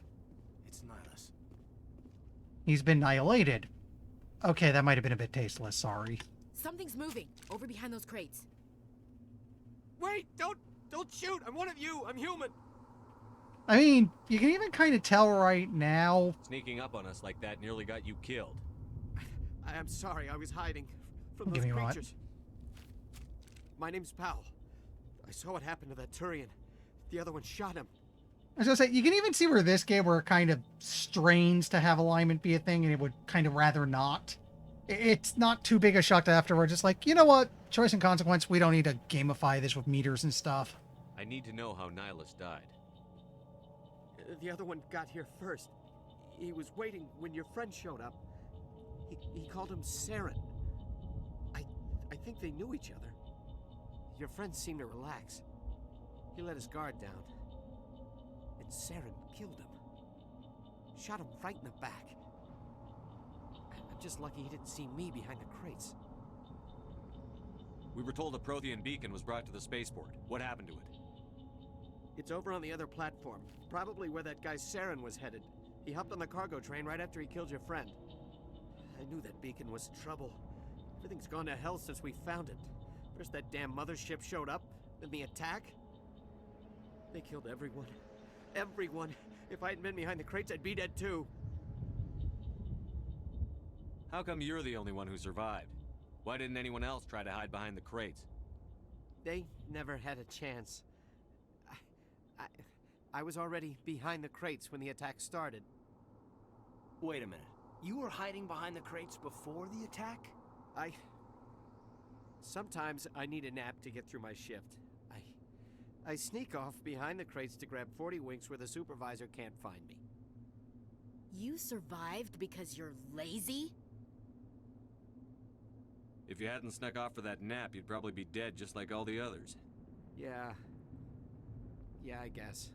It's Nihilus. He's been annihilated. Okay, that might have been a bit tasteless, sorry. Something's moving over behind those crates. Wait, don't shoot. I'm one of you. I'm human. I mean, you can even kind of tell right now. Sneaking up on us like that nearly got you killed. I'm sorry. I was hiding from Give those me a moment. creatures. My name's Powell. I saw what happened to that Turian. The other one shot him. I was gonna say, you can even see where this game where it kind of strains to have alignment be a thing, and it would kind of rather not. It's not too big a shock to afterwards. It's like, you know what? Choice and consequence, we don't need to gamify this with meters and stuff. I need to know how Nihilus died. The other one got here first. He was waiting when your friend showed up. He called him Saren. I think they knew each other. Your friend seemed to relax. He let his guard down. And Saren killed him. Shot him right in the back. I'm just lucky he didn't see me behind the crates. We were told a Prothean beacon was brought to the spaceport. What happened to it? It's over on the other platform. Probably where that guy Saren was headed. He hopped on the cargo train right after he killed your friend. I knew that beacon was trouble. Everything's gone to hell since we found it. First that damn mothership showed up, then the attack. They killed everyone. Everyone. If I hadn't been behind the crates, I'd be dead too. How come you're the only one who survived? Why didn't anyone else try to hide behind the crates? They never had a chance. I was already behind the crates when the attack started. Wait a minute. You were hiding behind the crates before the attack? Sometimes I need a nap to get through my shift. I sneak off behind the crates to grab 40 winks where the supervisor can't find me. You survived because you're lazy? If you hadn't snuck off for that nap, you'd probably be dead just like all the others. Yeah, I guess.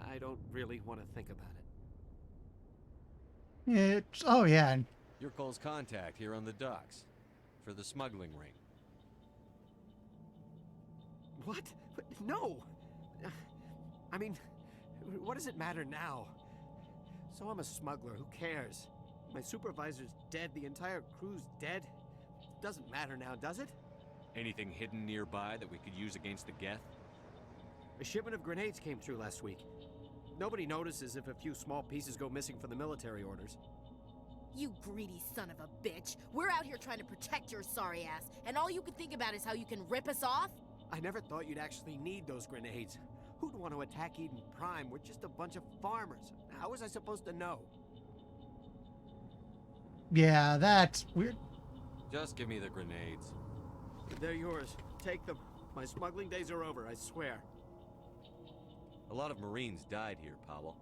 I don't really want to think about it. Oh yeah. You're Cole's contact here on the docks for the smuggling ring. What? No! I mean, what does it matter now? So I'm a smuggler, who cares? My supervisor's dead, the entire crew's dead. Doesn't matter now, does it? Anything hidden nearby that we could use against the Geth? A shipment of grenades came through last week. Nobody notices if a few small pieces go missing from the military orders. You greedy son of a bitch. We're out here trying to protect your sorry ass, and all you can think about is how you can rip us off? I never thought you'd actually need those grenades. Who'd want to attack Eden Prime? We're just a bunch of farmers. How was I supposed to know? Yeah, that's weird. Just give me the grenades. They're yours. Take them. My smuggling days are over, I swear. A lot of Marines died here, Powell.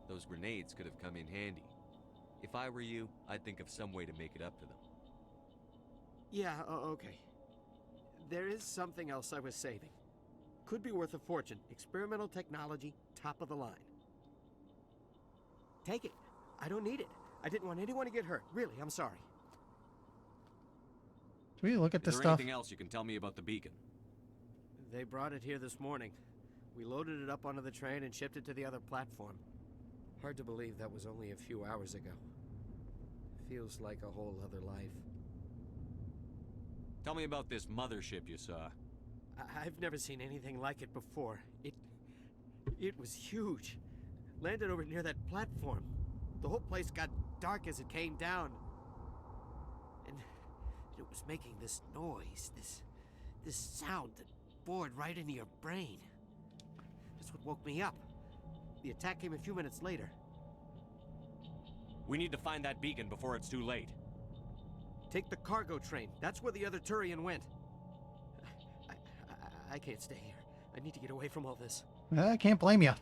Those grenades could have come in handy. If I were you, I'd think of some way to make it up to them. Yeah, okay. There is something else I was saving. Could be worth a fortune. Experimental technology, top of the line. Take it. I don't need it. I didn't want anyone to get hurt. Really, I'm sorry. Can we look at this Is there stuff? anything else you can tell me about the beacon? They brought it here this morning. We loaded it up onto the train and shipped it to the other platform. Hard to believe that was only a few hours ago. Feels like a whole other life. Tell me about this mothership you saw. I've never seen anything like it before. It was huge. Landed over near that platform. The whole place got dark as it came down. And it was making this noise, this sound that bored right into your brain. That's what woke me up. The attack came a few minutes later. We need to find that beacon before it's too late. Take the cargo train. That's where the other Turian went. I can't stay here. I need to get away from all this. I can't blame you.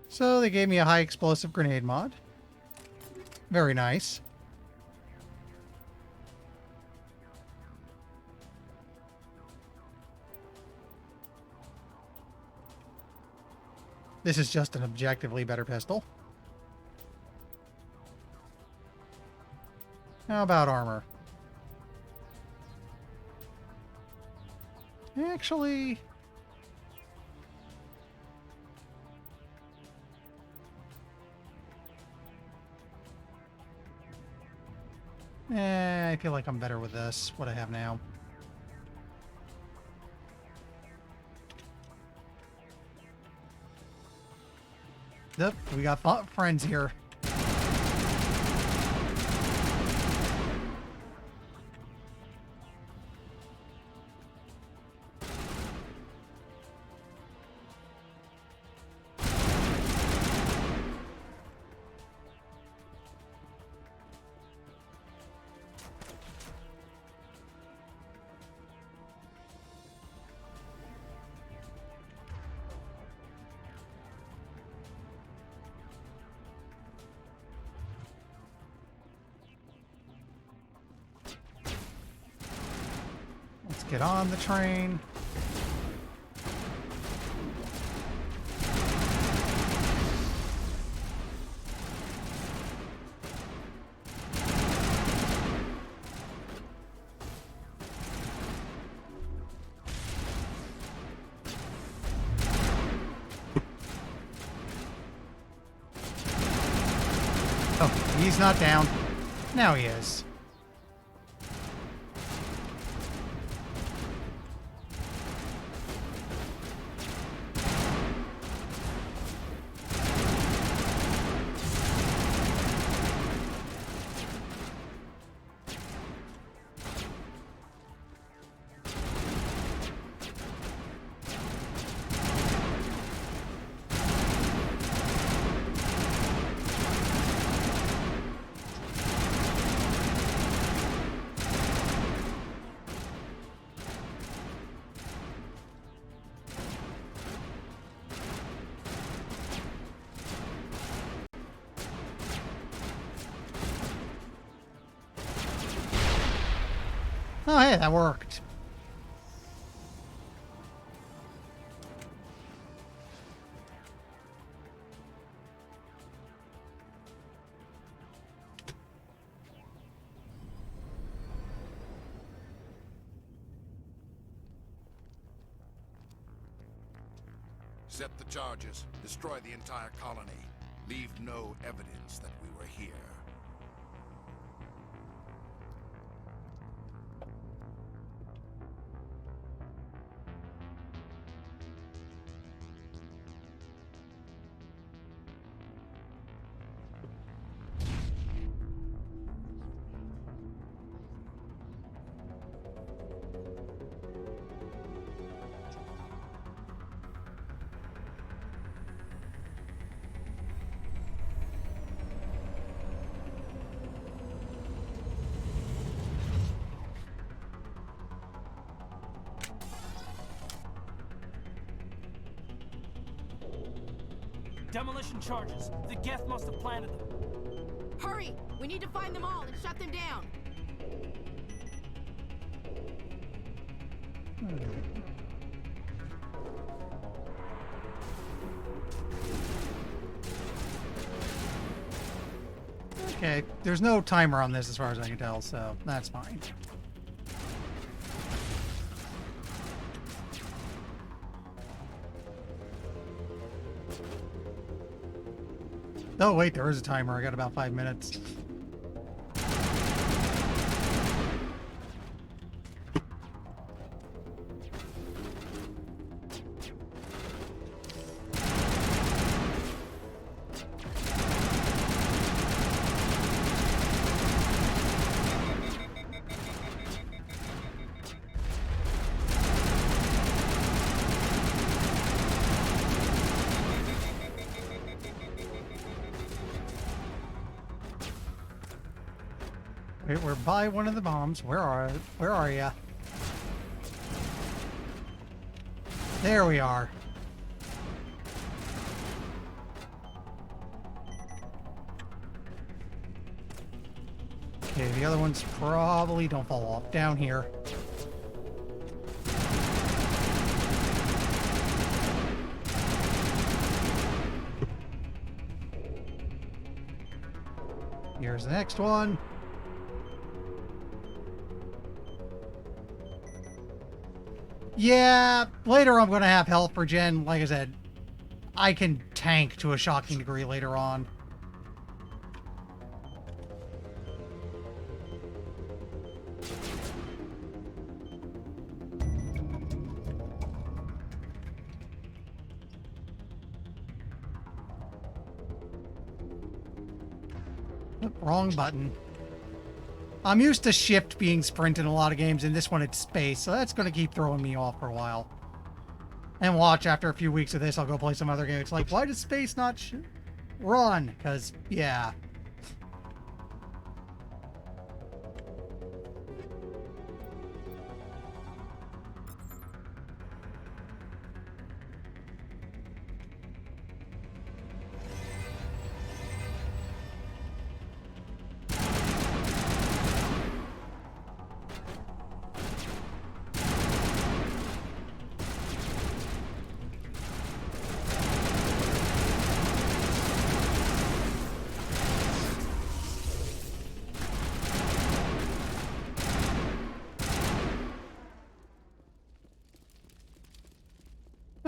So they gave me a high explosive grenade mod. Very nice. This is just an objectively better pistol. How about armor? Actually... I feel like I'm better with this, what I have now. Yep, we got friends here. Let's get on the train. Oh, he's not down. Now he is. Oh, hey, that worked. Set the charges. Destroy the entire colony. Leave no evidence that we were here. Demolition charges. The Geth must have planted them. Hurry! We need to find them all and shut them down. Okay, there's no timer on this as far as I can tell, so that's fine. Oh, wait, there is a timer. I got about 5 minutes. Wait, we're by one of the bombs. Where are ya? There we are. Okay, the other ones probably don't fall off. Down here. Here's the next one. Yeah, later I'm going to have health for Jen. Like I said, I can tank to a shocking degree later on. Wrong button. I'm used to shift being sprint in a lot of games, and this one it's space, so that's going to keep throwing me off for a while. And watch, after a few weeks of this, I'll go play some other game. It's like, why does space not run? Because, yeah.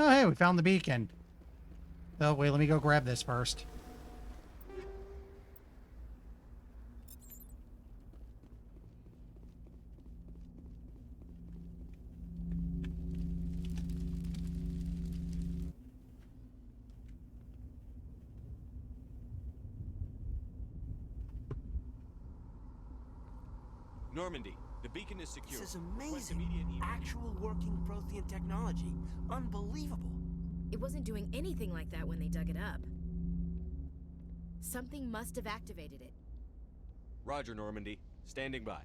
Oh, hey, we found the beacon. Oh, wait, let me go grab this first. Normandy, the beacon is secure. This is Request amazing. immediate evac. Actual working Prothean technology. Unbelievable. It wasn't doing anything like that when they dug it up. Something must have activated it. Roger, Normandy. Standing by.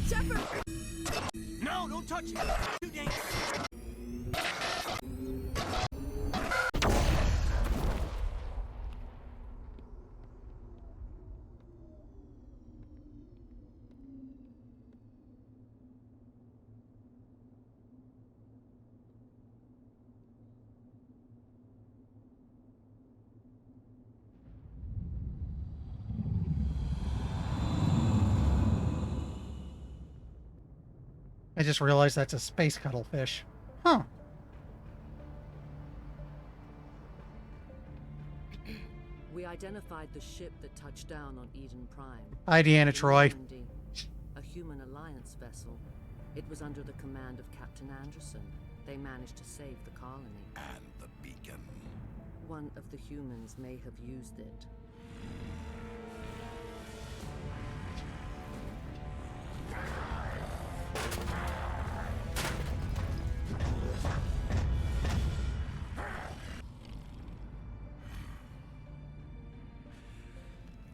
Shepard! No, don't touch it! Too dangerous! I just realized that's a space cuttlefish. Huh. We identified the ship that touched down on Eden Prime. Hi, Deanna Troy. Normandy, a human alliance vessel. It was under the command of Captain Anderson. They managed to save the colony. And the beacon. One of the humans may have used it.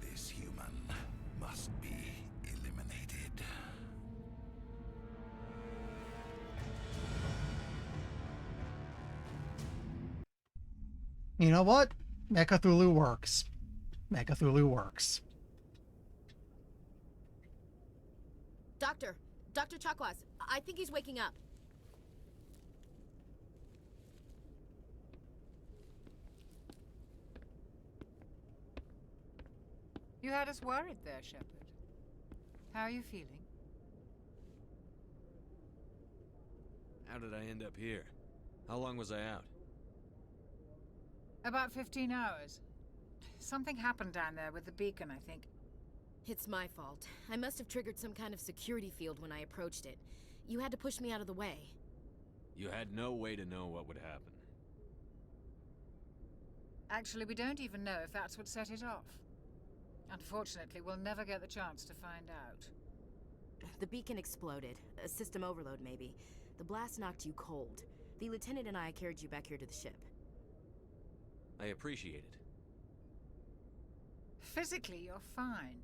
This human must be eliminated. You know what? Mechathulu works. Mechathulu works. Dr. Chakwas, I think he's waking up. You had us worried there, Shepard. How are you feeling? How did I end up here? How long was I out? About 15 hours. Something happened down there with the beacon, I think. It's my fault. I must have triggered some kind of security field when I approached it. You had to push me out of the way. You had no way to know what would happen. Actually, we don't even know if that's what set it off. Unfortunately, we'll never get the chance to find out. The beacon exploded. A system overload, maybe. The blast knocked you cold. The lieutenant and I carried you back here to the ship. I appreciate it. Physically, you're fine.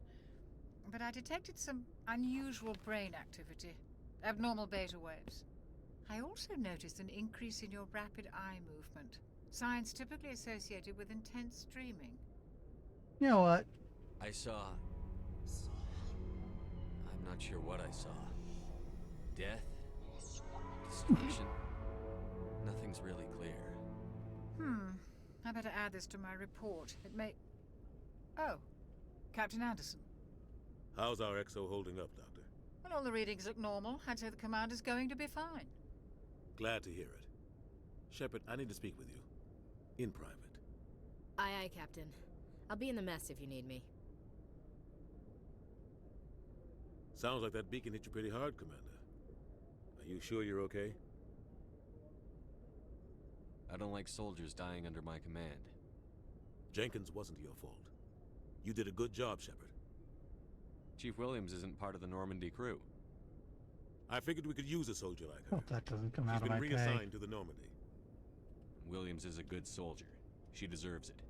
But I detected some unusual brain activity. Abnormal beta waves. I also noticed an increase in your rapid eye movement. Signs typically associated with intense dreaming. You know what? I saw... I'm not sure what I saw. Death? Destruction? Nothing's really clear. I better add this to my report. It may... Oh, Captain Anderson. How's our XO holding up, Doctor? Well, all the readings look normal. I'd say the commander's going to be fine. Glad to hear it. Shepard, I need to speak with you. In private. Aye, aye, Captain. I'll be in the mess if you need me. Sounds like that beacon hit you pretty hard, Commander. Are you sure you're okay? I don't like soldiers dying under my command. Jenkins wasn't your fault. You did a good job, Shepard. Chief Williams isn't part of the Normandy crew. I figured we could use a soldier like her. Hope that doesn't come out She's of my been pay. reassigned to the Normandy. Williams is a good soldier. She deserves it.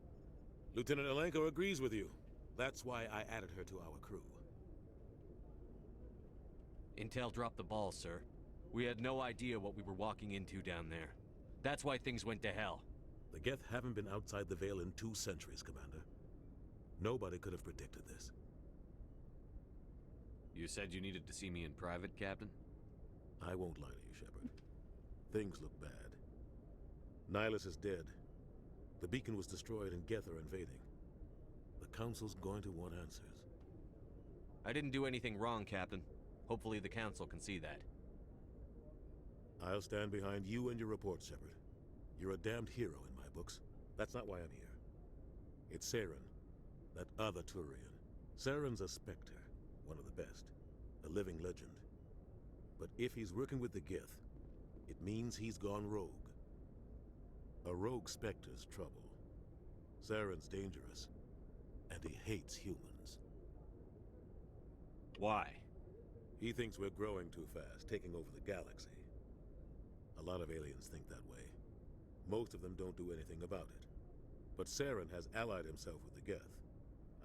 Lieutenant Alenko agrees with you. That's why I added her to our crew. Intel dropped the ball, sir. We had no idea what we were walking into down there. That's why things went to hell. The Geth haven't been outside the Veil in 2 centuries, Commander. Nobody could have predicted this. You said you needed to see me in private, Captain? I won't lie to you, Shepard. Things look bad. Nihilus is dead. The beacon was destroyed and Geth are invading. The Council's going to want answers. I didn't do anything wrong, Captain. Hopefully the Council can see that. I'll stand behind you and your report, Shepard. You're a damned hero in my books. That's not why I'm here. It's Saren, that other Turian. Saren's a Spectre, one of the best, a living legend. But if he's working with the Geth, it means he's gone rogue. A rogue Spectre's trouble. Saren's dangerous, and he hates humans. Why? He thinks we're growing too fast, taking over the galaxy. A lot of aliens think that way. Most of them don't do anything about it. But Saren has allied himself with the Geth.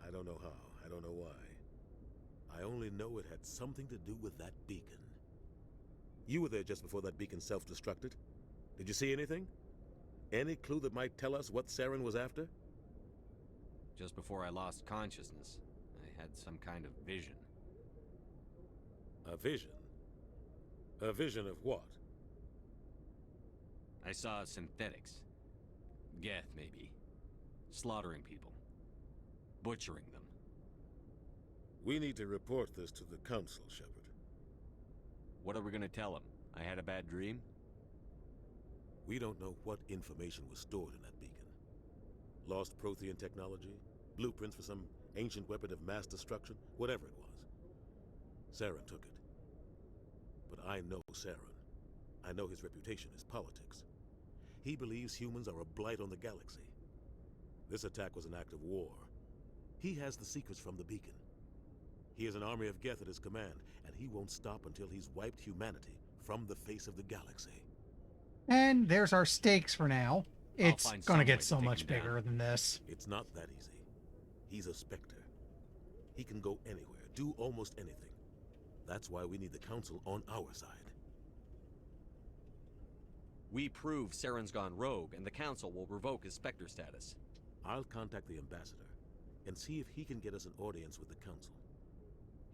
I don't know how, I don't know why. I only know it had something to do with that beacon. You were there just before that beacon self-destructed. Did you see anything? Any clue that might tell us what Saren was after? Just before I lost consciousness, I had some kind of vision. A vision? A vision of what? I saw synthetics. Geth, maybe. Slaughtering people. Butchering them. We need to report this to the Council, Shepard. What are we gonna tell them? I had a bad dream? We don't know what information was stored in that beacon. Lost Prothean technology? Blueprints for some ancient weapon of mass destruction? Whatever it was. Saren took it. But I know Saren. I know his reputation is politics. He believes humans are a blight on the galaxy. This attack was an act of war. He has the secrets from the beacon. He has an army of Geth at his command, and he won't stop until he's wiped humanity from the face of the galaxy. And there's our stakes for now. It's find gonna some get way so to take much him down. bigger than this. It's not that easy. He's a Spectre. He can go anywhere, do almost anything. That's why we need the Council on our side. We prove Saren's gone rogue, and the Council will revoke his Spectre status. I'll contact the Ambassador and see if he can get us an audience with the Council.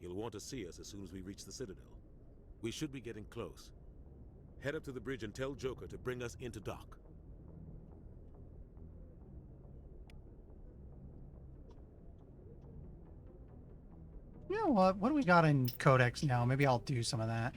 He'll want to see us as soon as we reach the Citadel. We should be getting close. Head up to the bridge and tell Joker to bring us into dock. You know what? What do we got in Codex now? Maybe I'll do some of that.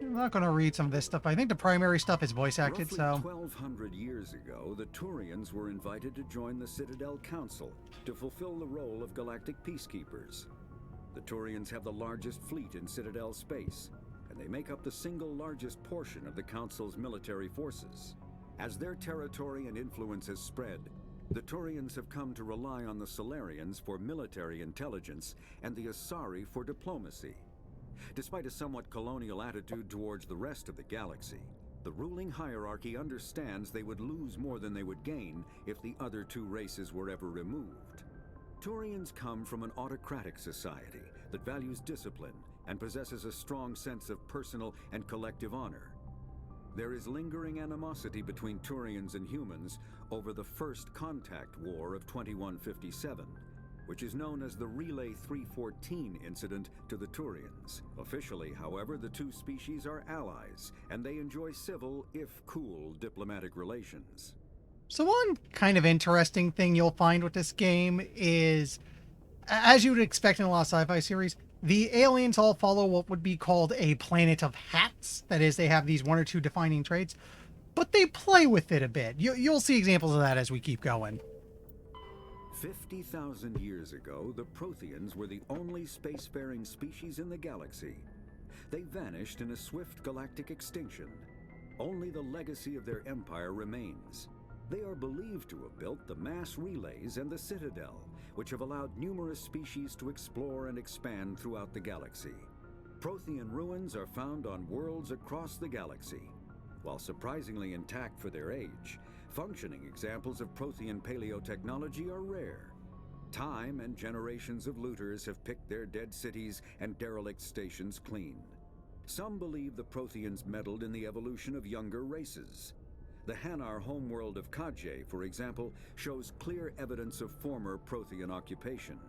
I'm not going to read some of this stuff. I think the primary stuff is voice acted, Roughly so... 1,200 years ago, the Turians were invited to join the Citadel Council to fulfill the role of galactic peacekeepers. The Turians have the largest fleet in Citadel space, and they make up the single largest portion of the Council's military forces. As their territory and influence has spread, the Turians have come to rely on the Solarians for military intelligence and the Asari for diplomacy. Despite a somewhat colonial attitude towards the rest of the galaxy, the ruling hierarchy understands they would lose more than they would gain if the other two races were ever removed. Turians come from an autocratic society that values discipline and possesses a strong sense of personal and collective honor. There is lingering animosity between Turians and humans over the First Contact War of 2157, which is known as the Relay 314 incident to the Turians. Officially, however, the two species are allies, and they enjoy civil, if cool, diplomatic relations. So one kind of interesting thing you'll find with this game is, as you would expect in a lot of sci-fi series, the aliens all follow what would be called a planet of hats. That is, they have these one or two defining traits, but they play with it a bit. You'll see examples of that as we keep going. 50,000 years ago, the Protheans were the only spacefaring species in the galaxy. They vanished in a swift galactic extinction. Only the legacy of their empire remains. They are believed to have built the mass relays and the Citadel, which have allowed numerous species to explore and expand throughout the galaxy. Prothean ruins are found on worlds across the galaxy. While surprisingly intact for their age, functioning examples of Prothean paleotechnology are rare. Time and generations of looters have picked their dead cities and derelict stations clean. Some believe the Protheans meddled in the evolution of younger races. The Hanar homeworld of Kaje, for example, shows clear evidence of former Prothean occupation.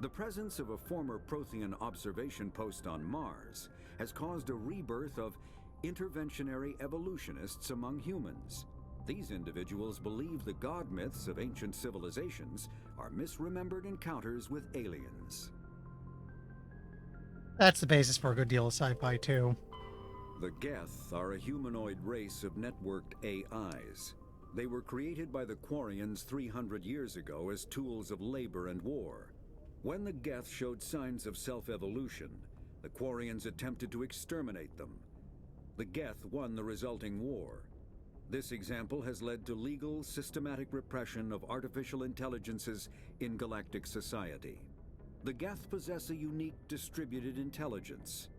The presence of a former Prothean observation post on Mars has caused a rebirth of interventionary evolutionists among humans. These individuals believe the god myths of ancient civilizations are misremembered encounters with aliens. That's the basis for a good deal of sci-fi, too. The Geth are a humanoid race of networked AIs. They were created by the Quarians 300 years ago as tools of labor and war. When the Geth showed signs of self-evolution, the Quarians attempted to exterminate them. The Geth won the resulting war. This example has led to legal, systematic repression of artificial intelligences in galactic society. The Geth possess a unique distributed intelligence.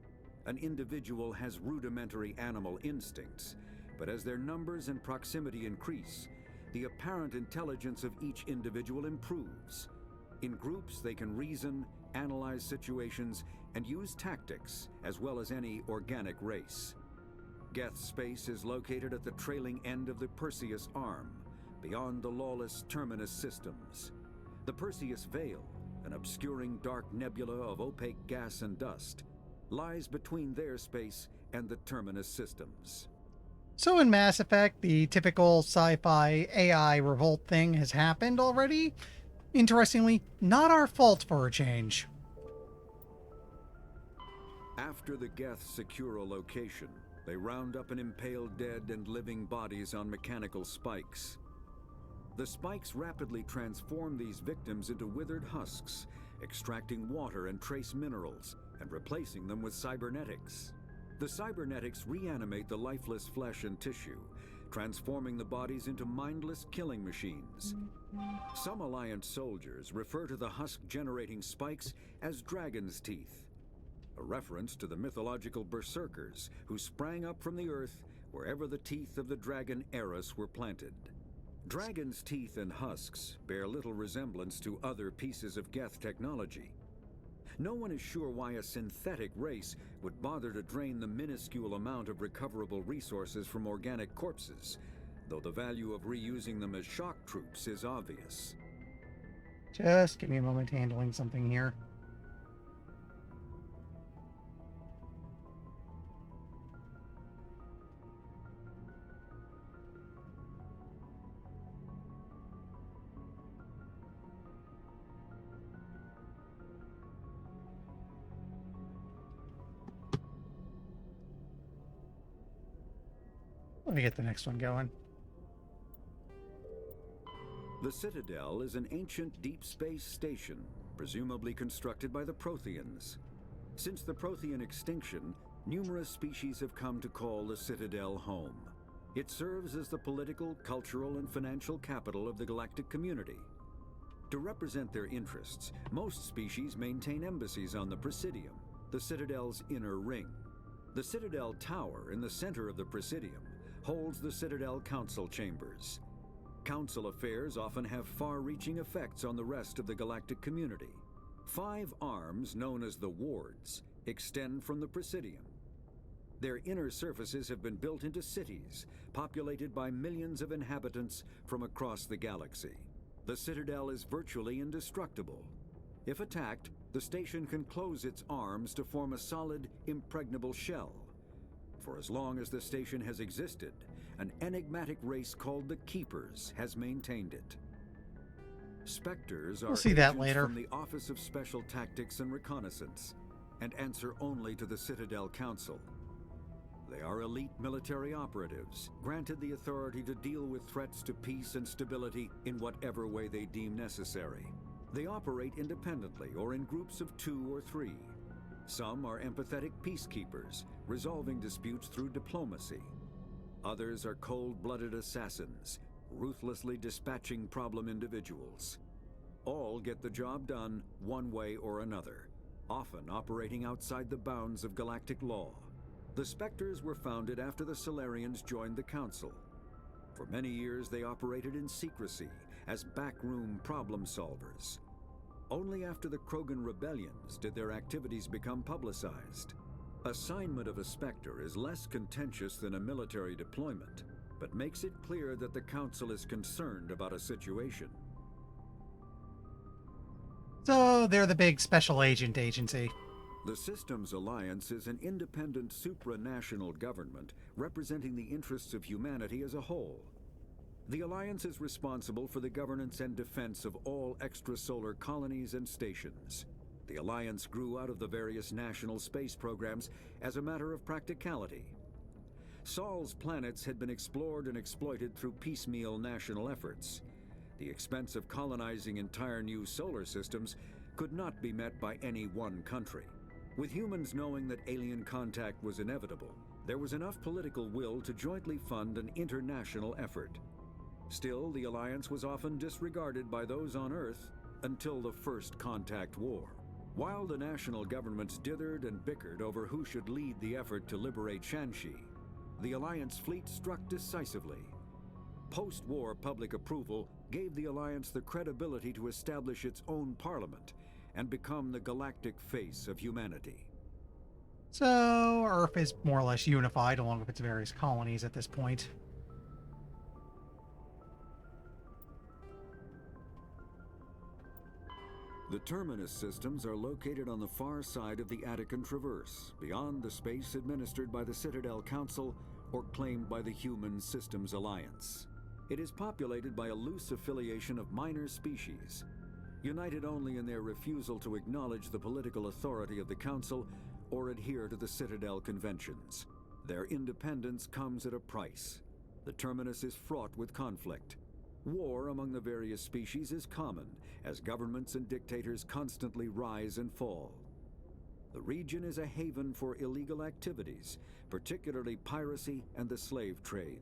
An individual has rudimentary animal instincts, but as their numbers and proximity increase, the apparent intelligence of each individual improves. In groups, they can reason, analyze situations, and use tactics, as well as any organic race. Geth space is located at the trailing end of the Perseus Arm, beyond the lawless Terminus systems. The Perseus Veil, an obscuring dark nebula of opaque gas and dust, lies between their space and the Terminus systems. So in Mass Effect, the typical sci-fi AI revolt thing has happened already. Interestingly, not our fault for a change. After the Geth secure a location, they round up and impale dead and living bodies on mechanical spikes. The spikes rapidly transform these victims into withered husks, extracting water and trace minerals, and replacing them with cybernetics. The cybernetics reanimate the lifeless flesh and tissue, transforming the bodies into mindless killing machines. Some Alliance soldiers refer to the husk-generating spikes as dragon's teeth, a reference to the mythological berserkers who sprang up from the earth wherever the teeth of the dragon Eris were planted. Dragon's teeth and husks bear little resemblance to other pieces of Geth technology. No one is sure why a synthetic race would bother to drain the minuscule amount of recoverable resources from organic corpses, though the value of reusing them as shock troops is obvious. Just give me a moment handling something here. Let me get the next one going. The Citadel is an ancient deep space station, presumably constructed by the Protheans. Since the Prothean extinction, numerous species have come to call the Citadel home. It serves as the political, cultural, and financial capital of the galactic community. To represent their interests, most species maintain embassies on the Presidium, the Citadel's inner ring. The Citadel Tower in the center of the Presidium holds the Citadel Council chambers. Council affairs often have far-reaching effects on the rest of the galactic community. 5 arms, known as the Wards, extend from the Presidium. Their inner surfaces have been built into cities, populated by millions of inhabitants from across the galaxy. The Citadel is virtually indestructible. If attacked, the station can close its arms to form a solid, impregnable shell. For as long as the station has existed, an enigmatic race called the Keepers has maintained it. Spectres are We'll see that agents later. from the Office of Special Tactics and Reconnaissance, and answer only to the Citadel Council. They are elite military operatives, granted the authority to deal with threats to peace and stability in whatever way they deem necessary. They operate independently or in groups of 2 or 3. Some are empathetic peacekeepers, resolving disputes through diplomacy. Others are cold-blooded assassins, ruthlessly dispatching problem individuals. All get the job done one way or another, often operating outside the bounds of galactic law. The Spectres were founded after the Solarians joined the Council. For many years they operated in secrecy as backroom problem solvers. Only after the Krogan rebellions did their activities become publicized. Assignment of a Spectre is less contentious than a military deployment, but makes it clear that the Council is concerned about a situation. So they're the big special agent agency. The Systems Alliance is an independent supranational government representing the interests of humanity as a whole. The Alliance is responsible for the governance and defense of all extrasolar colonies and stations. The Alliance grew out of the various national space programs as a matter of practicality. Sol's planets had been explored and exploited through piecemeal national efforts. The expense of colonizing entire new solar systems could not be met by any one country. With humans knowing that alien contact was inevitable, there was enough political will to jointly fund an international effort. Still, the Alliance was often disregarded by those on Earth until the First Contact War. While the national governments dithered and bickered over who should lead the effort to liberate Shanxi, the Alliance fleet struck decisively. Post-war public approval gave the Alliance the credibility to establish its own parliament and become the galactic face of humanity. So, Earth is more or less unified along with its various colonies at this point. The Terminus systems are located on the far side of the Attican Traverse, beyond the space administered by the Citadel Council or claimed by the Human Systems Alliance. It is populated by a loose affiliation of minor species, united only in their refusal to acknowledge the political authority of the Council or adhere to the Citadel Conventions. Their independence comes at a price. The Terminus is fraught with conflict. War among the various species is common, as governments and dictators constantly rise and fall. The region is a haven for illegal activities, particularly piracy and the slave trade.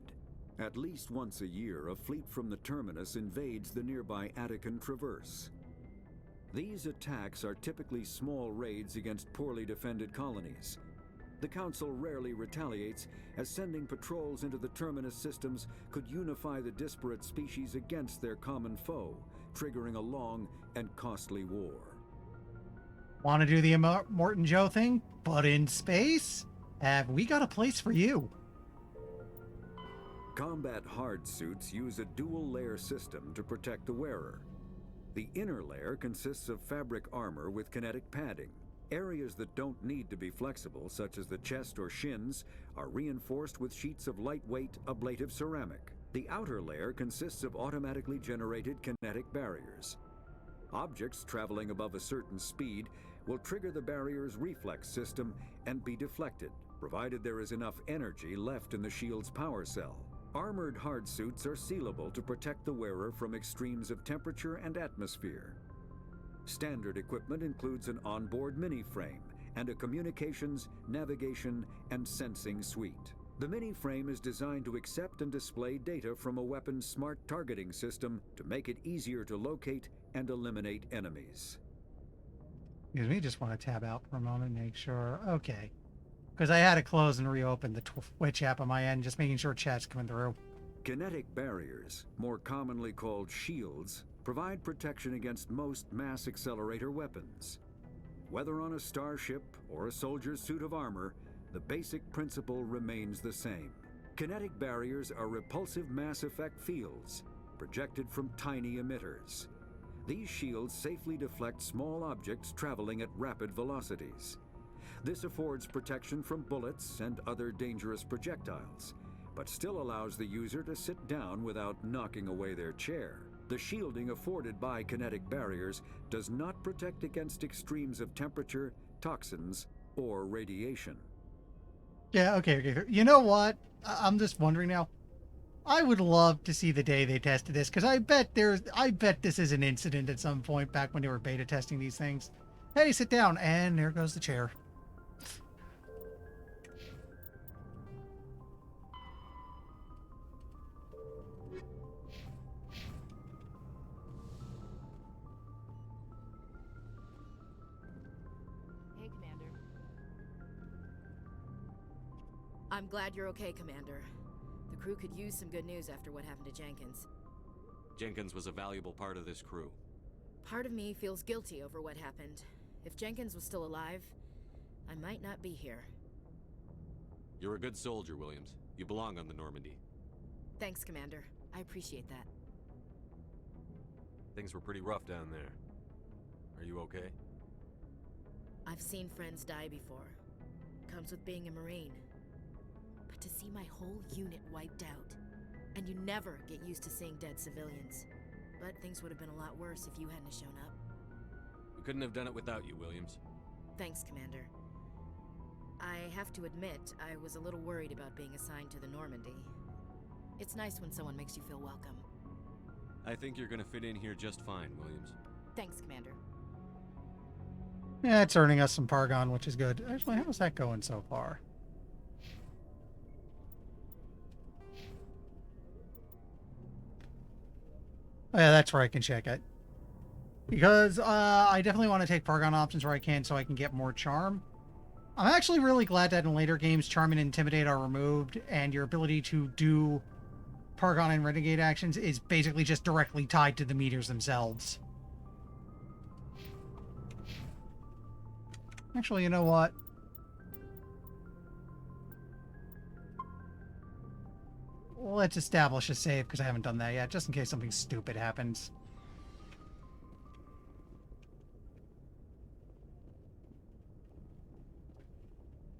At least once a year, a fleet from the Terminus invades the nearby Attican Traverse. These attacks are typically small raids against poorly defended colonies. The Council rarely retaliates, as sending patrols into the Terminus systems could unify the disparate species against their common foe, triggering a long and costly war. Want to do the Morton Joe thing, but in space? Have we got a place for you? Combat hard suits use a dual-layer system to protect the wearer. The inner layer consists of fabric armor with kinetic padding. Areas that don't need to be flexible, such as the chest or shins, are reinforced with sheets of lightweight, ablative ceramic. The outer layer consists of automatically generated kinetic barriers. Objects traveling above a certain speed will trigger the barrier's reflex system and be deflected, provided there is enough energy left in the shield's power cell. Armored hard suits are sealable to protect the wearer from extremes of temperature and atmosphere. Standard equipment includes an onboard mini-frame and a communications, navigation, and sensing suite. The mini-frame is designed to accept and display data from a weapon's smart targeting system to make it easier to locate and eliminate enemies. Excuse me, just want to tab out for a moment, make sure. Okay. Because I had to close and reopen the Twitch app on my end, just making sure chat's coming through. Kinetic barriers, more commonly called shields, provide protection against most mass accelerator weapons. Whether on a starship or a soldier's suit of armor, the basic principle remains the same. Kinetic barriers are repulsive mass effect fields, projected from tiny emitters. These shields safely deflect small objects traveling at rapid velocities. This affords protection from bullets and other dangerous projectiles, but still allows the user to sit down without knocking away their chair. The shielding afforded by kinetic barriers does not protect against extremes of temperature, toxins, or radiation. Yeah, okay. You know what? I'm just wondering now. I would love to see the day they tested this, because I bet this is an incident at some point back when they were beta testing these things. Hey, sit down, and there goes the chair. I'm glad you're okay, Commander. The crew could use some good news after what happened to Jenkins. Jenkins was a valuable part of this crew. Part of me feels guilty over what happened. If Jenkins was still alive, I might not be here. You're a good soldier, Williams. You belong on the Normandy. Thanks, Commander. I appreciate that. Things were pretty rough down there. Are you okay? I've seen friends die before. Comes with being a Marine. But to see my whole unit wiped out, And you never get used to seeing dead civilians. But things would have been a lot worse if you hadn't shown up. We couldn't have done it without you, Williams. Thanks, Commander. I have to admit, I was a little worried about being assigned to the Normandy. It's nice when someone makes you feel welcome. I think you're gonna fit in here just fine, Williams. Thanks, Commander. Yeah, it's earning us some Paragon, which is good. Actually, how's that going so far? Oh, yeah, that's where I can check it. Because I definitely want to take Paragon options where I can so I can get more Charm. I'm actually really glad that in later games, Charm and Intimidate are removed, and your ability to do Paragon and Renegade actions is basically just directly tied to the meters themselves. Actually, you know what? Let's establish a save, because I haven't done that yet, just in case something stupid happens.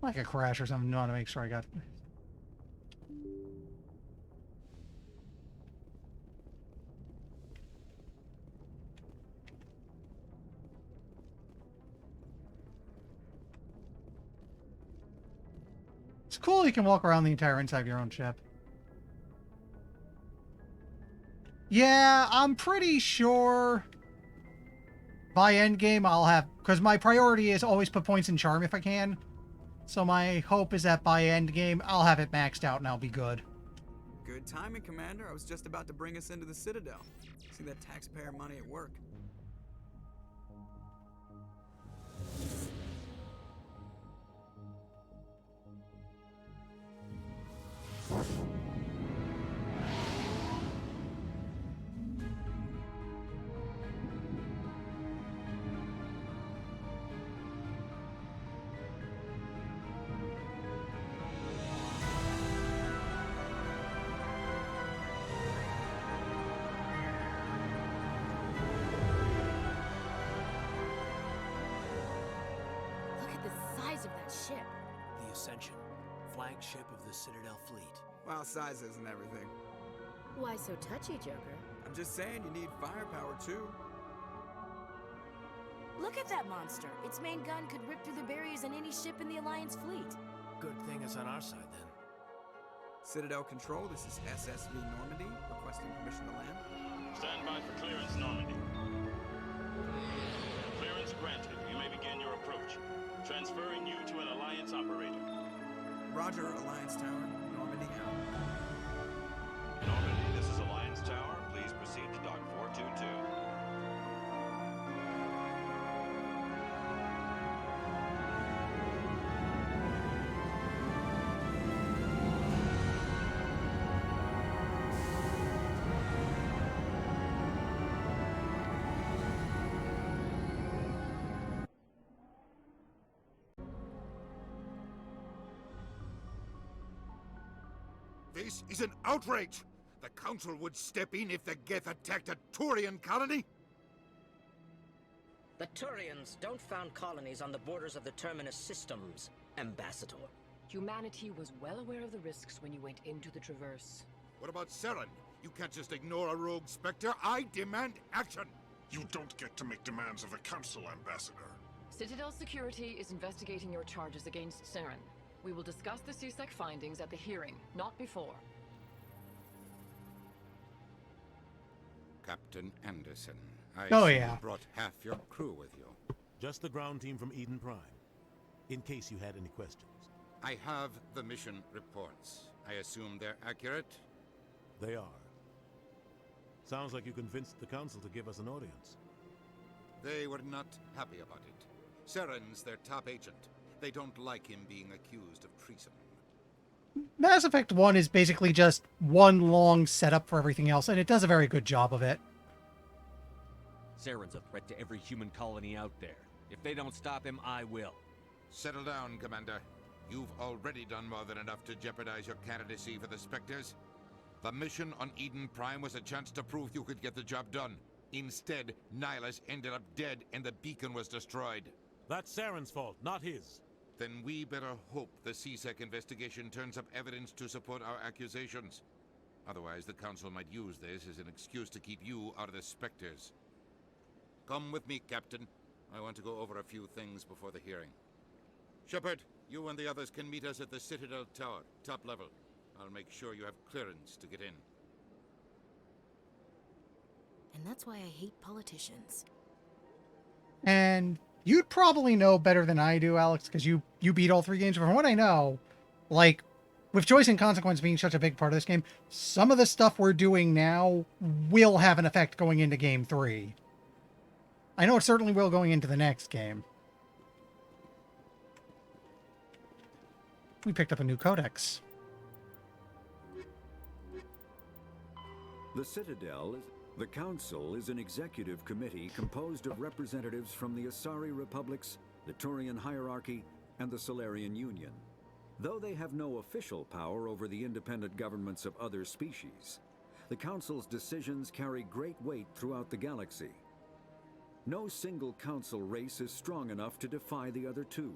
Like a crash or something. I want to make sure I got... It's cool you can walk around the entire inside of your own ship. Yeah, I'm pretty sure by endgame I'll have... Because my priority is always put points in Charm if I can. So my hope is that by endgame I'll have it maxed out and I'll be good. Good timing, Commander. I was just about to bring us into the Citadel. See that taxpayer money at work. Ship. The Ascension, flagship of the Citadel fleet. Well, size isn't everything. Why so touchy, Joker? I'm just saying you need firepower, too. Look at that monster. Its main gun could rip through the barriers in any ship in the Alliance fleet. Good thing it's on our side, then. Citadel Control, this is SSV Normandy, requesting permission to land. Stand by for clearance, Normandy. Clearance granted. You may begin your approach. Transferring you to an Alliance operator. Roger, Alliance Tower. Normandy out. Normandy, this is Alliance Tower. Please proceed to Dock 422. This is an outrage! The Council would step in if the Geth attacked a Turian colony? The Turians don't found colonies on the borders of the Terminus systems, Ambassador. Humanity was well aware of the risks when you went into the Traverse. What about Saren? You can't just ignore a rogue Spectre. I demand action! You don't get to make demands of the Council, Ambassador. Citadel Security is investigating your charges against Saren. We will discuss the CSEC findings at the hearing, not before. Captain Anderson, I see you brought half your crew with you. Just the ground team from Eden Prime, in case you had any questions. I have the mission reports. I assume they're accurate? They are. Sounds like you convinced the Council to give us an audience. They were not happy about it. Saren's their top agent. They don't like him being accused of treason. Mass Effect 1 is basically just one long setup for everything else, and it does a very good job of it. Saren's a threat to every human colony out there. If they don't stop him, I will. Settle down, Commander. You've already done more than enough to jeopardize your candidacy for the Spectres. The mission on Eden Prime was a chance to prove you could get the job done. Instead, Nihilus ended up dead and the beacon was destroyed. That's Saren's fault, not his. Then we better hope the CSEC investigation turns up evidence to support our accusations. Otherwise, the Council might use this as an excuse to keep you out of the Spectres. Come with me, Captain. I want to go over a few things before the hearing. Shepard, you and the others can meet us at the Citadel Tower, top level. I'll make sure you have clearance to get in. And that's why I hate politicians. And you'd probably know better than I do, Alex, because you beat all 3 games. But from what I know, like, with choice and consequence being such a big part of this game, some of the stuff we're doing now will have an effect going into Game 3. I know it certainly will going into the next game. We picked up a new codex. The Citadel, the Council, is an executive committee composed of representatives from the Asari Republics, the Turian Hierarchy, and the Solarian Union. Though they have no official power over the independent governments of other species, the Council's decisions carry great weight throughout the galaxy. No single Council race is strong enough to defy the other 2,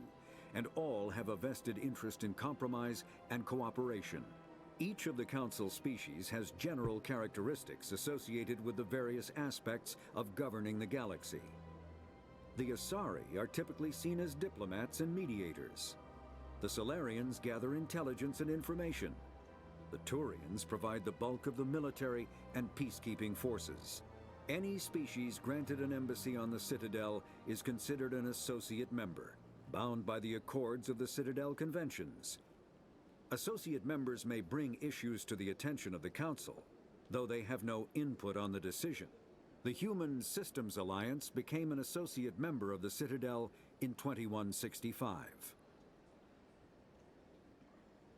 and all have a vested interest in compromise and cooperation. Each of the Council species has general characteristics associated with the various aspects of governing the galaxy. The Asari are typically seen as diplomats and mediators. The Solarians gather intelligence and information. The Turians provide the bulk of the military and peacekeeping forces. Any species granted an embassy on the Citadel is considered an associate member, bound by the accords of the Citadel Conventions. Associate members may bring issues to the attention of the Council, though they have no input on the decision. The Human Systems Alliance became an associate member of the Citadel in 2165.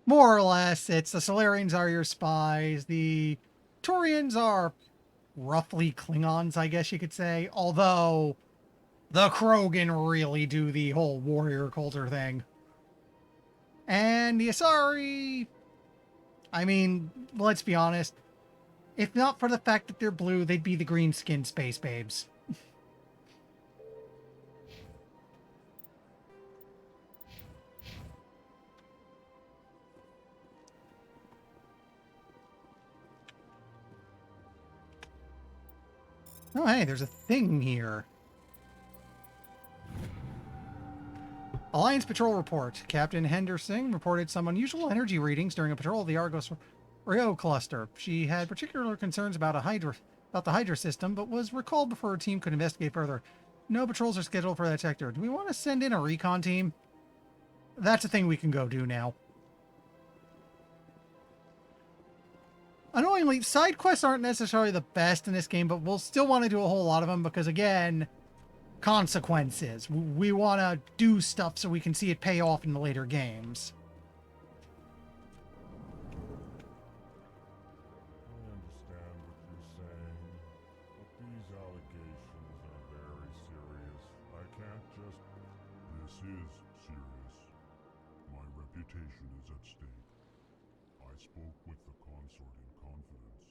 More or less, it's the Solarians are your spies, the Turians are roughly Klingons, I guess you could say, although the Krogan really do the whole warrior culture thing. And the Asari, I mean, let's be honest, if not for the fact that they're blue, they'd be the green-skinned space babes. Oh, hey, there's a thing here. Alliance Patrol Report. Captain Henderson reported some unusual energy readings during a patrol of the Argos Rio cluster. She had particular concerns about the Hydra system, but was recalled before her team could investigate further. No patrols are scheduled for that sector. Do we want to send in a recon team? That's a thing we can go do now. Annoyingly, side quests aren't necessarily the best in this game, but we'll still want to do a whole lot of them because, again, consequences. We want to do stuff so we can see it pay off in the later games. I understand what you're saying, but these allegations are very serious. I can't just... This is serious. My reputation is at stake. I spoke with the consort in confidence,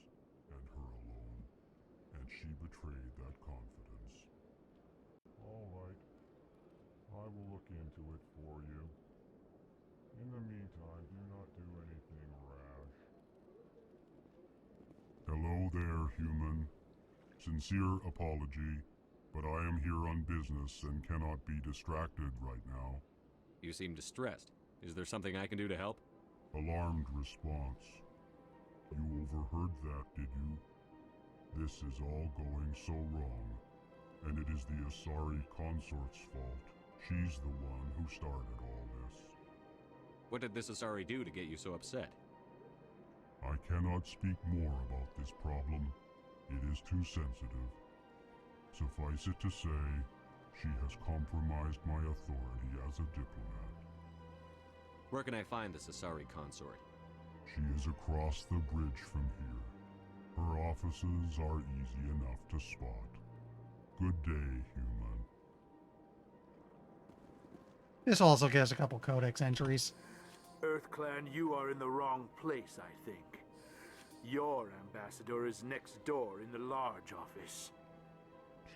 and her alone, and she betrayed that confidence. All right. I will look into it for you. In the meantime, do not do anything rash. Hello there, human. Sincere apology, but I am here on business and cannot be distracted right now. You seem distressed. Is there something I can do to help? Alarmed response. You overheard that, did you? This is all going so wrong. And it is the Asari consort's fault. She's the one who started all this. What did this Asari do to get you so upset? I cannot speak more about this problem. It is too sensitive. Suffice it to say, she has compromised my authority as a diplomat. Where can I find this Asari consort? She is across the bridge from here. Her offices are easy enough to spot. Good day, human. This also gives a couple codex entries. EarthClan, you are in the wrong place, I think. Your ambassador is next door in the large office.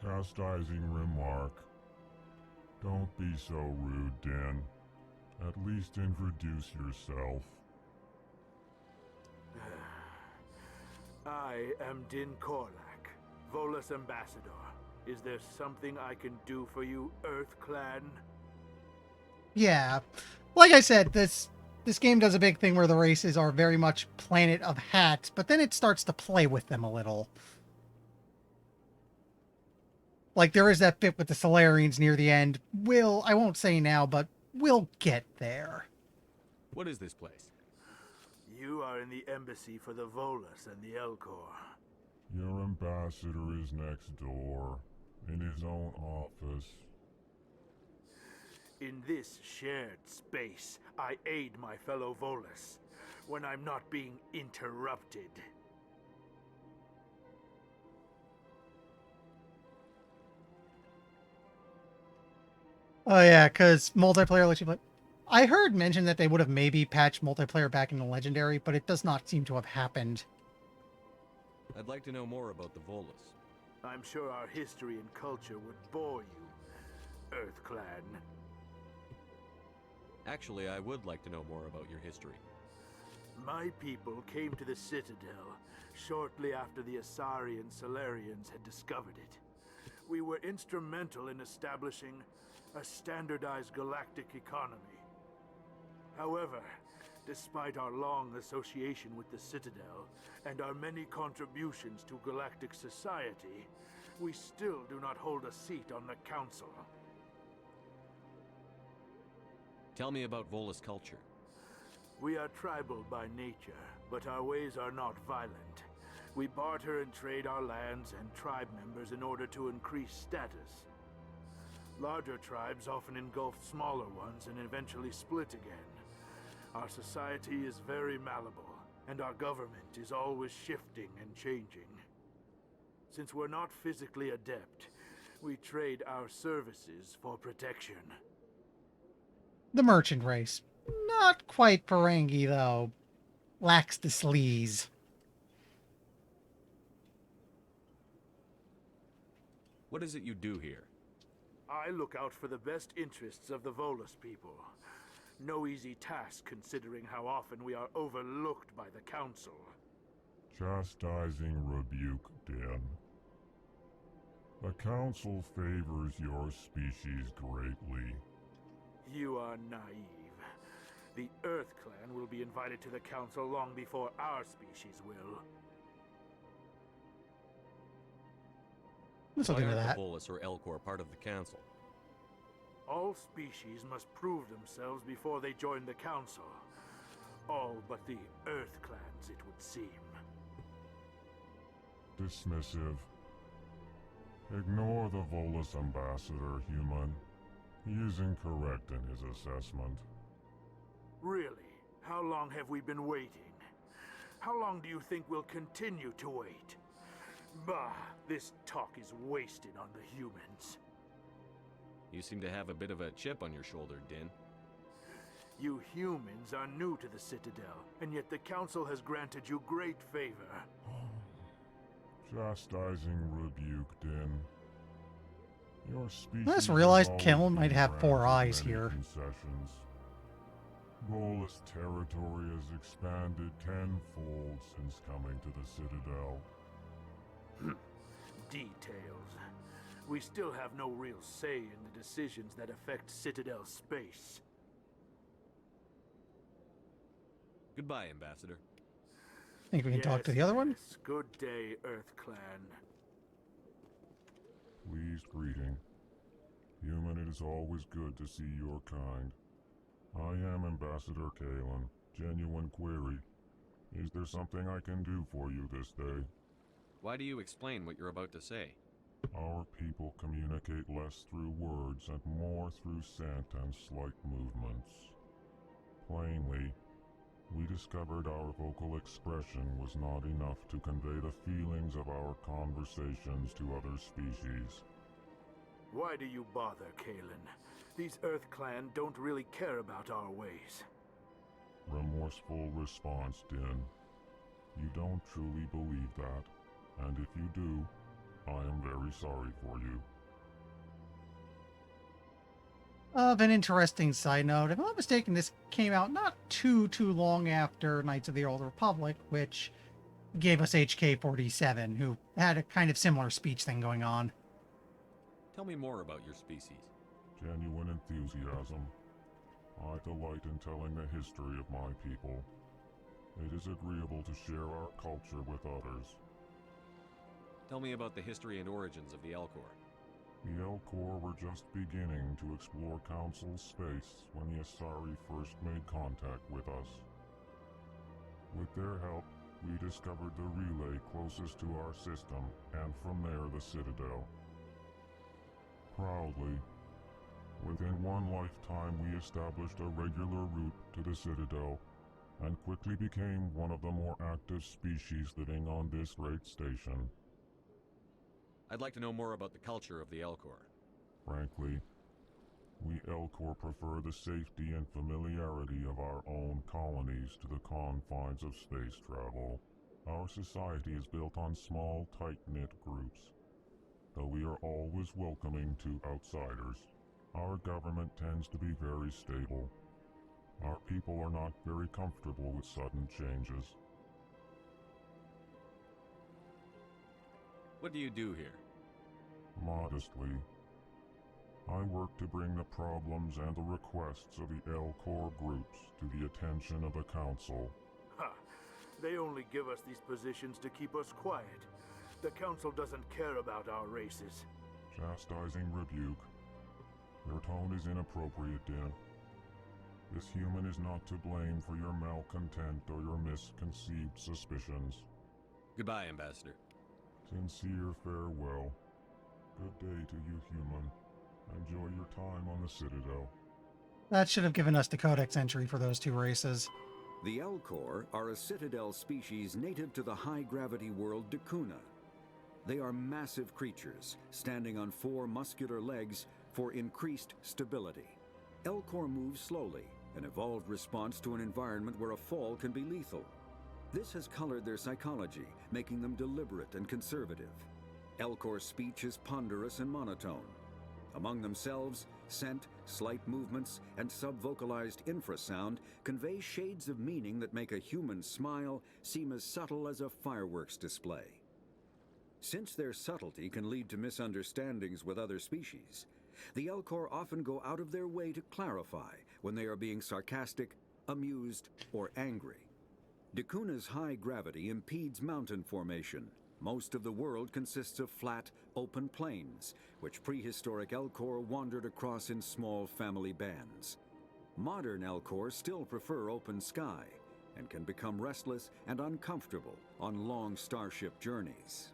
Chastising remark. Don't be so rude, Den. At least introduce yourself. I am Din Korlak, Volus Ambassador. Is there something I can do for you, Earth Clan? Yeah. Like I said, this game does a big thing where the races are very much Planet of Hats, but then it starts to play with them a little. Like, there is that bit with the Solarians near the end. I won't say now, but we'll get there. What is this place? You are in the embassy for the Volus and the Elcor. Your ambassador is next door, in his own office. In this shared space, I aid my fellow Volus when I'm not being interrupted. Oh yeah, because multiplayer lets you play. I heard mention that they would have maybe patched multiplayer back into Legendary, but it does not seem to have happened. I'd like to know more about the Volus. I'm sure our history and culture would bore you, Earth Clan. Actually, I would like to know more about your history. My people came to the Citadel shortly after the Asarian Solarians had discovered it. We were instrumental in establishing a standardized galactic economy. However, despite our long association with the Citadel and our many contributions to galactic society, we still do not hold a seat on the Council. Tell me about Volus culture. We are tribal by nature, but our ways are not violent. We barter and trade our lands and tribe members in order to increase status. Larger tribes often engulf smaller ones and eventually split again. Our society is very malleable, and our government is always shifting and changing. Since we're not physically adept, we trade our services for protection. The merchant race. Not quite Ferengi, though. Lacks the sleaze. What is it you do here? I look out for the best interests of the Volus people. No easy task considering how often we are overlooked by the Council. Chastising rebuke, Din. The Council favors your species greatly. You are naive. The Earth Clan will be invited to the Council long before our species will. Let's look Why into aren't that. the Volus or Elcor part of the Council? All species must prove themselves before they join the Council. All but the Earth Clans, it would seem. Dismissive. Ignore the Volus ambassador, human. He is incorrect in his assessment. Really? How long have we been waiting? How long do you think we'll continue to wait? Bah, this talk is wasted on the humans. You seem to have a bit of a chip on your shoulder, Din. You humans are new to the Citadel, and yet the Council has granted you great favor. Chastising rebuke, Din. Your species I just realized has Kellen always might been have 4 granted eyes many here. Concessions. Volus territory has expanded tenfold since coming to the Citadel. Details. We still have no real say in the decisions that affect Citadel space. Goodbye, Ambassador. Think we can talk to the other one? Yes. Good day, Earth Clan. Pleased greeting. Human, it is always good to see your kind. I am Ambassador Kalen. Genuine query. Is there something I can do for you this day? Why do you explain what you're about to say? Our people communicate less through words and more through scent and slight movements. Plainly, we discovered our vocal expression was not enough to convey the feelings of our conversations to other species. Why do you bother, Kalen? These Earth Clan don't really care about our ways. Remorseful response, Din. You don't truly believe that, and if you do, I am very sorry for you. Of an interesting side note, if I'm not mistaken, this came out not too long after Knights of the Old Republic, which gave us HK-47, who had a kind of similar speech thing going on. Tell me more about your species. Genuine enthusiasm. I delight in telling the history of my people. It is agreeable to share our culture with others. Tell me about the history and origins of the Elcor. The Elcor were just beginning to explore Council space when the Asari first made contact with us. With their help, we discovered the relay closest to our system, and from there the Citadel. Proudly, within one lifetime we established a regular route to the Citadel, and quickly became one of the more active species living on this great station. I'd like to know more about the culture of the Elcor. Frankly, we Elcor prefer the safety and familiarity of our own colonies to the confines of space travel. Our society is built on small, tight-knit groups. Though we are always welcoming to outsiders, our government tends to be very stable. Our people are not very comfortable with sudden changes. What do you do here? Modestly, I work to bring the problems and the requests of the Elcor groups to the attention of the Council. Ha! They only give us these positions to keep us quiet. The Council doesn't care about our races. Chastising rebuke. Your tone is inappropriate, Din. This human is not to blame for your malcontent or your misconceived suspicions. Goodbye, Ambassador. Sincere farewell. Good day to you, human. Enjoy your time on the Citadel. That should have given us the codex entry for those two races. The Elcor are a Citadel species native to the high-gravity world Dakuna. They are massive creatures, standing on 4 muscular legs for increased stability. Elcor move slowly, an evolved response to an environment where a fall can be lethal. This has colored their psychology, making them deliberate and conservative. Elcor's speech is ponderous and monotone. Among themselves, scent, slight movements, and subvocalized infrasound convey shades of meaning that make a human smile seem as subtle as a fireworks display. Since their subtlety can lead to misunderstandings with other species, the Elcor often go out of their way to clarify when they are being sarcastic, amused, or angry. Dakuna's high gravity impedes mountain formation. Most of the world consists of flat, open plains, which prehistoric Elcor wandered across in small family bands. Modern Elcor still prefer open sky, and can become restless and uncomfortable on long starship journeys.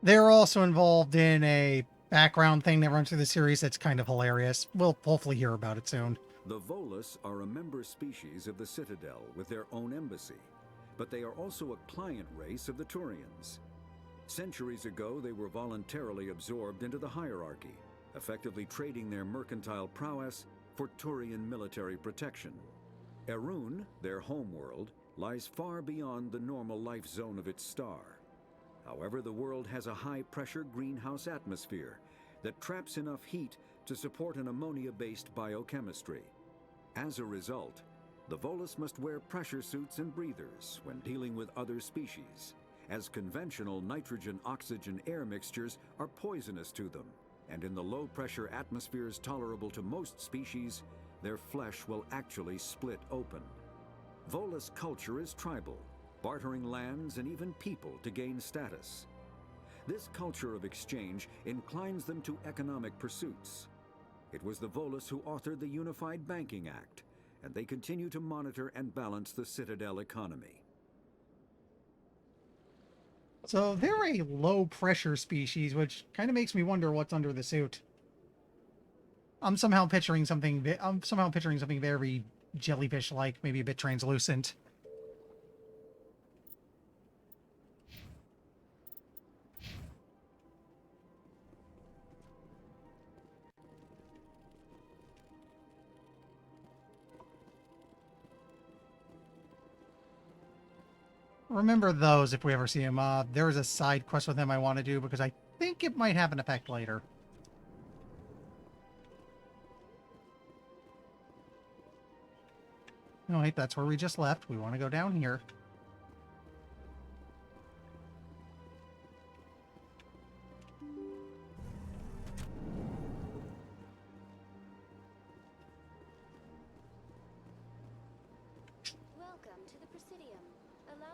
They're also involved in a background thing that runs through the series that's kind of hilarious. We'll hopefully hear about it soon. The Volus are a member species of the Citadel with their own embassy, but they are also a client race of the Turians. Centuries ago, they were voluntarily absorbed into the hierarchy, effectively trading their mercantile prowess for Turian military protection. Erun, their homeworld, lies far beyond the normal life zone of its star. However, the world has a high-pressure greenhouse atmosphere that traps enough heat to support an ammonia-based biochemistry. As a result, the Volus must wear pressure suits and breathers when dealing with other species, as conventional nitrogen-oxygen air mixtures are poisonous to them, and in the low-pressure atmospheres tolerable to most species, their flesh will actually split open. Volus culture is tribal, bartering lands and even people to gain status. This culture of exchange inclines them to economic pursuits. It was the Volus who authored the Unified Banking Act, and they continue to monitor and balance the Citadel economy. So they're a low-pressure species, which kind of makes me wonder what's under the suit. I'm somehow picturing something very jellyfish-like, maybe a bit translucent. Remember those if we ever see him. There's a side quest with him I want to do because I think it might have an effect later. No, wait, that's where we just left. We want to go down here.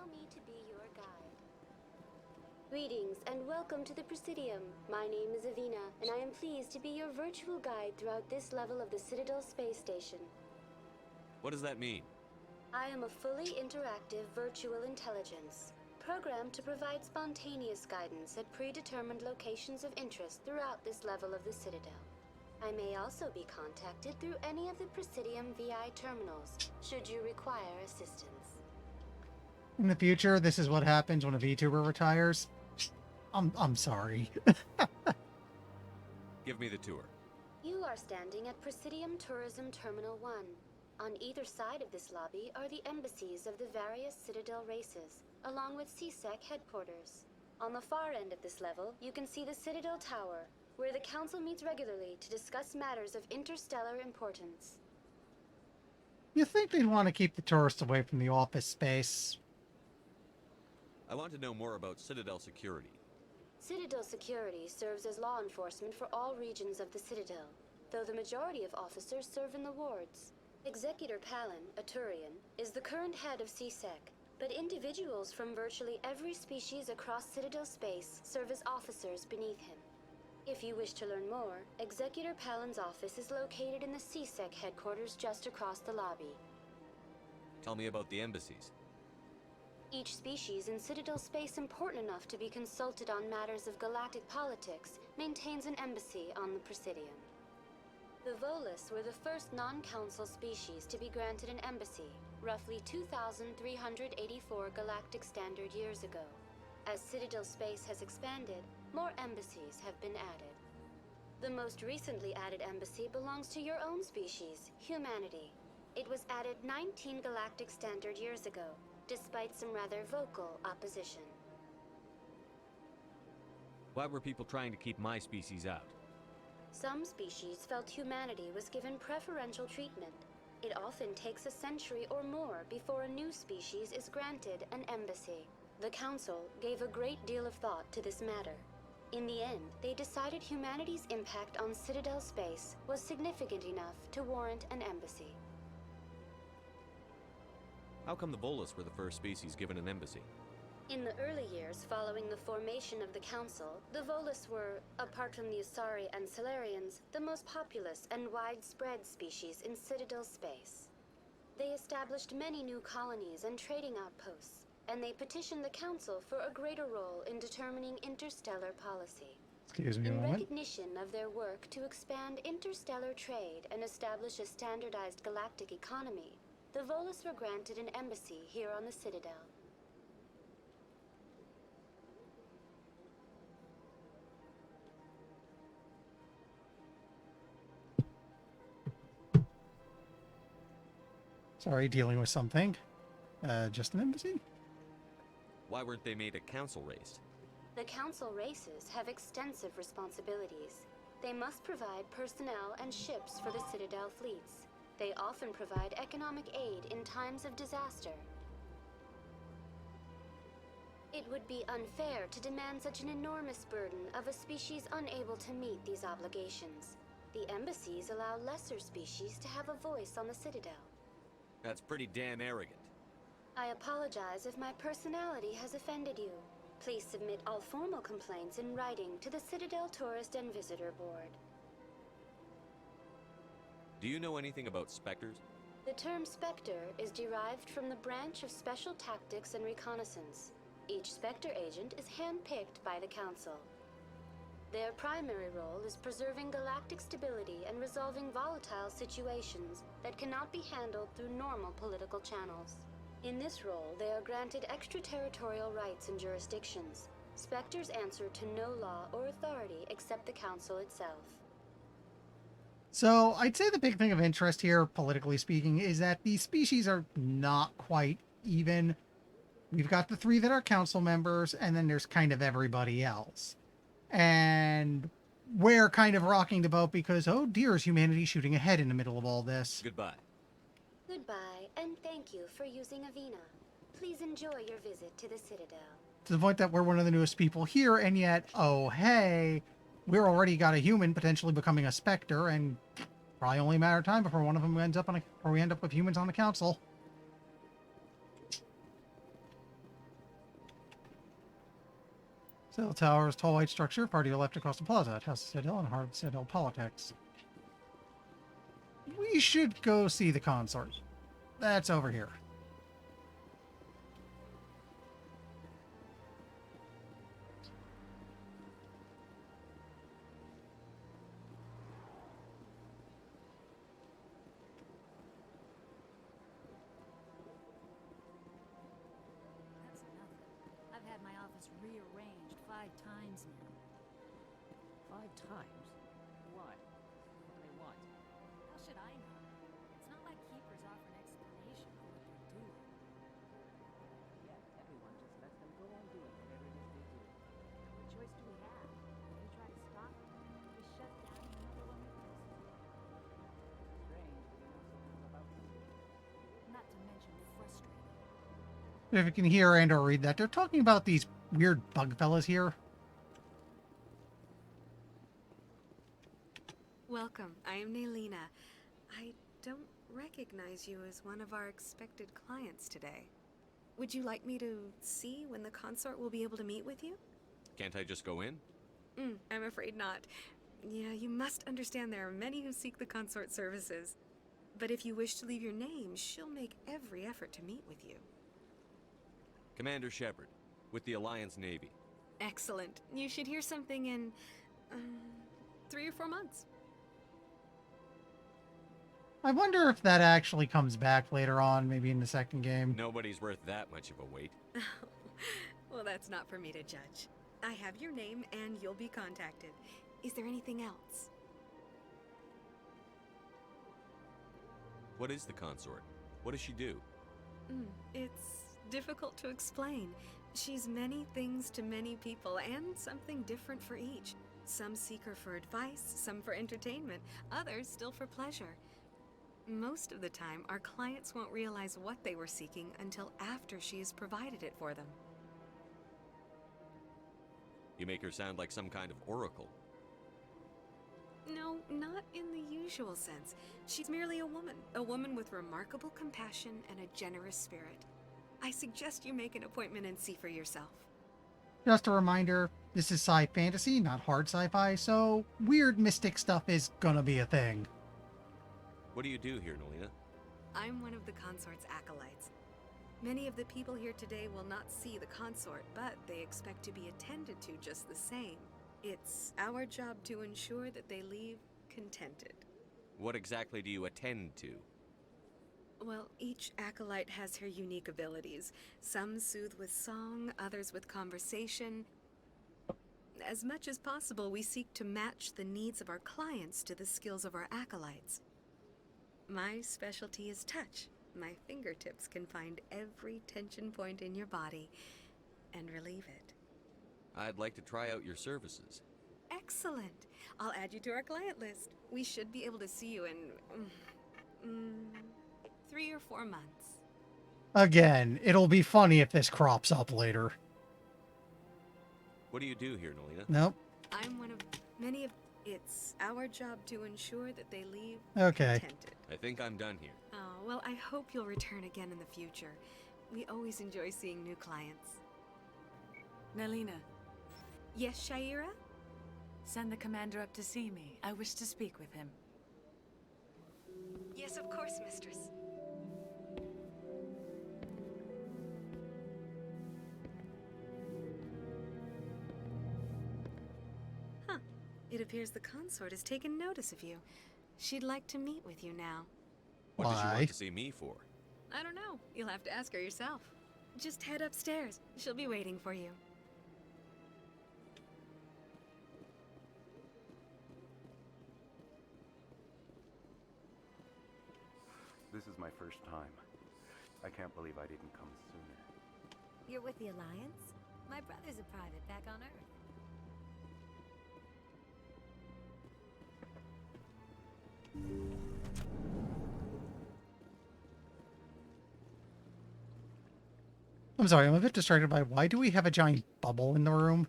allow me to be your guide. Greetings and welcome to the Presidium. My name is Avina, and I am pleased to be your virtual guide throughout this level of the Citadel Space Station. What does that mean? I am a fully interactive virtual intelligence, programmed to provide spontaneous guidance at predetermined locations of interest throughout this level of the Citadel. I may also be contacted through any of the Presidium VI terminals, should you require assistance. In the future, this is what happens when a VTuber retires. I'm sorry. Give me the tour. You are standing at Presidium Tourism Terminal 1. On either side of this lobby are the embassies of the various Citadel races, along with CSEC headquarters. On the far end of this level, you can see the Citadel Tower, where the Council meets regularly to discuss matters of interstellar importance. You think they'd want to keep the tourists away from the office space? I want to know more about Citadel security. Citadel security serves as law enforcement for all regions of the Citadel, though the majority of officers serve in the wards. Executor Palin, a Turian, is the current head of CSEC, but individuals from virtually every species across Citadel space serve as officers beneath him. If you wish to learn more, Executor Palin's office is located in the CSEC headquarters just across the lobby. Tell me about the embassies. Each species in Citadel space important enough to be consulted on matters of galactic politics maintains an embassy on the Presidium. The Volus were the first non-council species to be granted an embassy, roughly 2,384 galactic standard years ago. As Citadel space has expanded, more embassies have been added. The most recently added embassy belongs to your own species, humanity. It was added 19 galactic standard years ago, despite some rather vocal opposition. Why were people trying to keep my species out? Some species felt humanity was given preferential treatment. It often takes a century or more before a new species is granted an embassy. The Council gave a great deal of thought to this matter. In the end, they decided humanity's impact on Citadel space was significant enough to warrant an embassy. How come the Volus were the first species given an embassy? In the early years following the formation of the Council, the Volus were, apart from the Usari and Solarians, the most populous and widespread species in Citadel space. They established many new colonies and trading outposts, and they petitioned the Council for a greater role in determining interstellar policy. Excuse me a In moment. recognition of their work to expand interstellar trade and establish a standardized galactic economy, the Volus were granted an embassy here on the Citadel. Sorry, dealing with something. Just an embassy? Why weren't they made a council race? The Council races have extensive responsibilities. They must provide personnel and ships for the Citadel fleets. They often provide economic aid in times of disaster. It would be unfair to demand such an enormous burden of a species unable to meet these obligations. The embassies allow lesser species to have a voice on the Citadel. That's pretty damn arrogant. I apologize if my personality has offended you. Please submit all formal complaints in writing to the Citadel Tourist and Visitor Board. Do you know anything about Spectres? The term Spectre is derived from the branch of Special Tactics and Reconnaissance. Each Spectre agent is handpicked by the Council. Their primary role is preserving galactic stability and resolving volatile situations that cannot be handled through normal political channels. In this role, they are granted extraterritorial rights and jurisdictions. Spectres answer to no law or authority except the Council itself. So I'd say the big thing of interest here, politically speaking, is that these species are not quite even. We've got the three that are council members, and then there's kind of everybody else. And we're kind of rocking the boat because, oh dear, is humanity shooting ahead in the middle of all this? Goodbye. Goodbye, and thank you for using Avina. Please enjoy your visit to the Citadel. To the point that we're one of the newest people here, and yet, oh hey, we're already got a human potentially becoming a Spectre, and probably only a matter of time before one of them ends up on or we end up with humans on the council. Citadel Tower's tall white structure, far to your left across the plaza. It houses Citadel and heart of Citadel politics. We should go see the consort. That's over here. That's nothing. I've had my office rearranged 5 times now. 5 times? Why? What do they want? How should I know? It's not like keepers offer an explanation for what they're doing. Yet everyone just lets them go on doing whatever it is they do. What choice do we have? If we try to stop them, we shut down another one replaces it. Strange that you know so little about them. Not to mention frustrating. If you can hear and or read that, they're talking about these weird bug fellas here. Welcome. I am Nelina. I don't recognize you as one of our expected clients today. Would you like me to see when the consort will be able to meet with you? Can't I just go in? I'm afraid not. Yeah, you must understand there are many who seek the consort services. But if you wish to leave your name, she'll make every effort to meet with you. Commander Shepard, with the Alliance Navy. Excellent. You should hear something in 3 or 4 months. I wonder if that actually comes back later on, maybe in the second game. Nobody's worth that much of a wait. Well, that's not for me to judge. I have your name and you'll be contacted. Is there anything else? What is the consort? What does she do? It's difficult to explain. She's many things to many people and something different for each. Some seek her for advice, some for entertainment, others still for pleasure. Most of the time, our clients won't realize what they were seeking until after she has provided it for them. You make her sound like some kind of oracle. No, not in the usual sense. She's merely a woman with remarkable compassion and a generous spirit. I suggest you make an appointment and see for yourself. Just a reminder, this is sci fantasy, not hard sci-fi, so weird mystic stuff is gonna be a thing. What do you do here, Nelina? I'm one of the consort's acolytes. Many of the people here today will not see the consort, but they expect to be attended to just the same. It's our job to ensure that they leave contented. What exactly do you attend to? Well, each acolyte has her unique abilities. Some soothe with song, others with conversation. As much as possible, we seek to match the needs of our clients to the skills of our acolytes. My specialty is touch. My fingertips can find every tension point in your body and relieve it. I'd like to try out your services. Excellent. I'll add you to our client list. We should be able to see you in 3 or 4 months. Again, it'll be funny if this crops up later. What do you do here, Nelina? Nope. I'm one of many of... It's our job to ensure that they leave Okay. contented. I think I'm done here. Oh, well, I hope you'll return again in the future. We always enjoy seeing new clients. Nelina. Yes, Shaira? Send the commander up to see me. I wish to speak with him. Yes, of course, mistress. Huh. It appears the consort has taken notice of you. She'd like to meet with you now. What does she want to see me for? I don't know. You'll have to ask her yourself. Just head upstairs. She'll be waiting for you. This is my first time. I can't believe I didn't come sooner. You're with the Alliance? My brother's a private back on Earth. I'm sorry, I'm a bit distracted by why do we have a giant bubble in the room?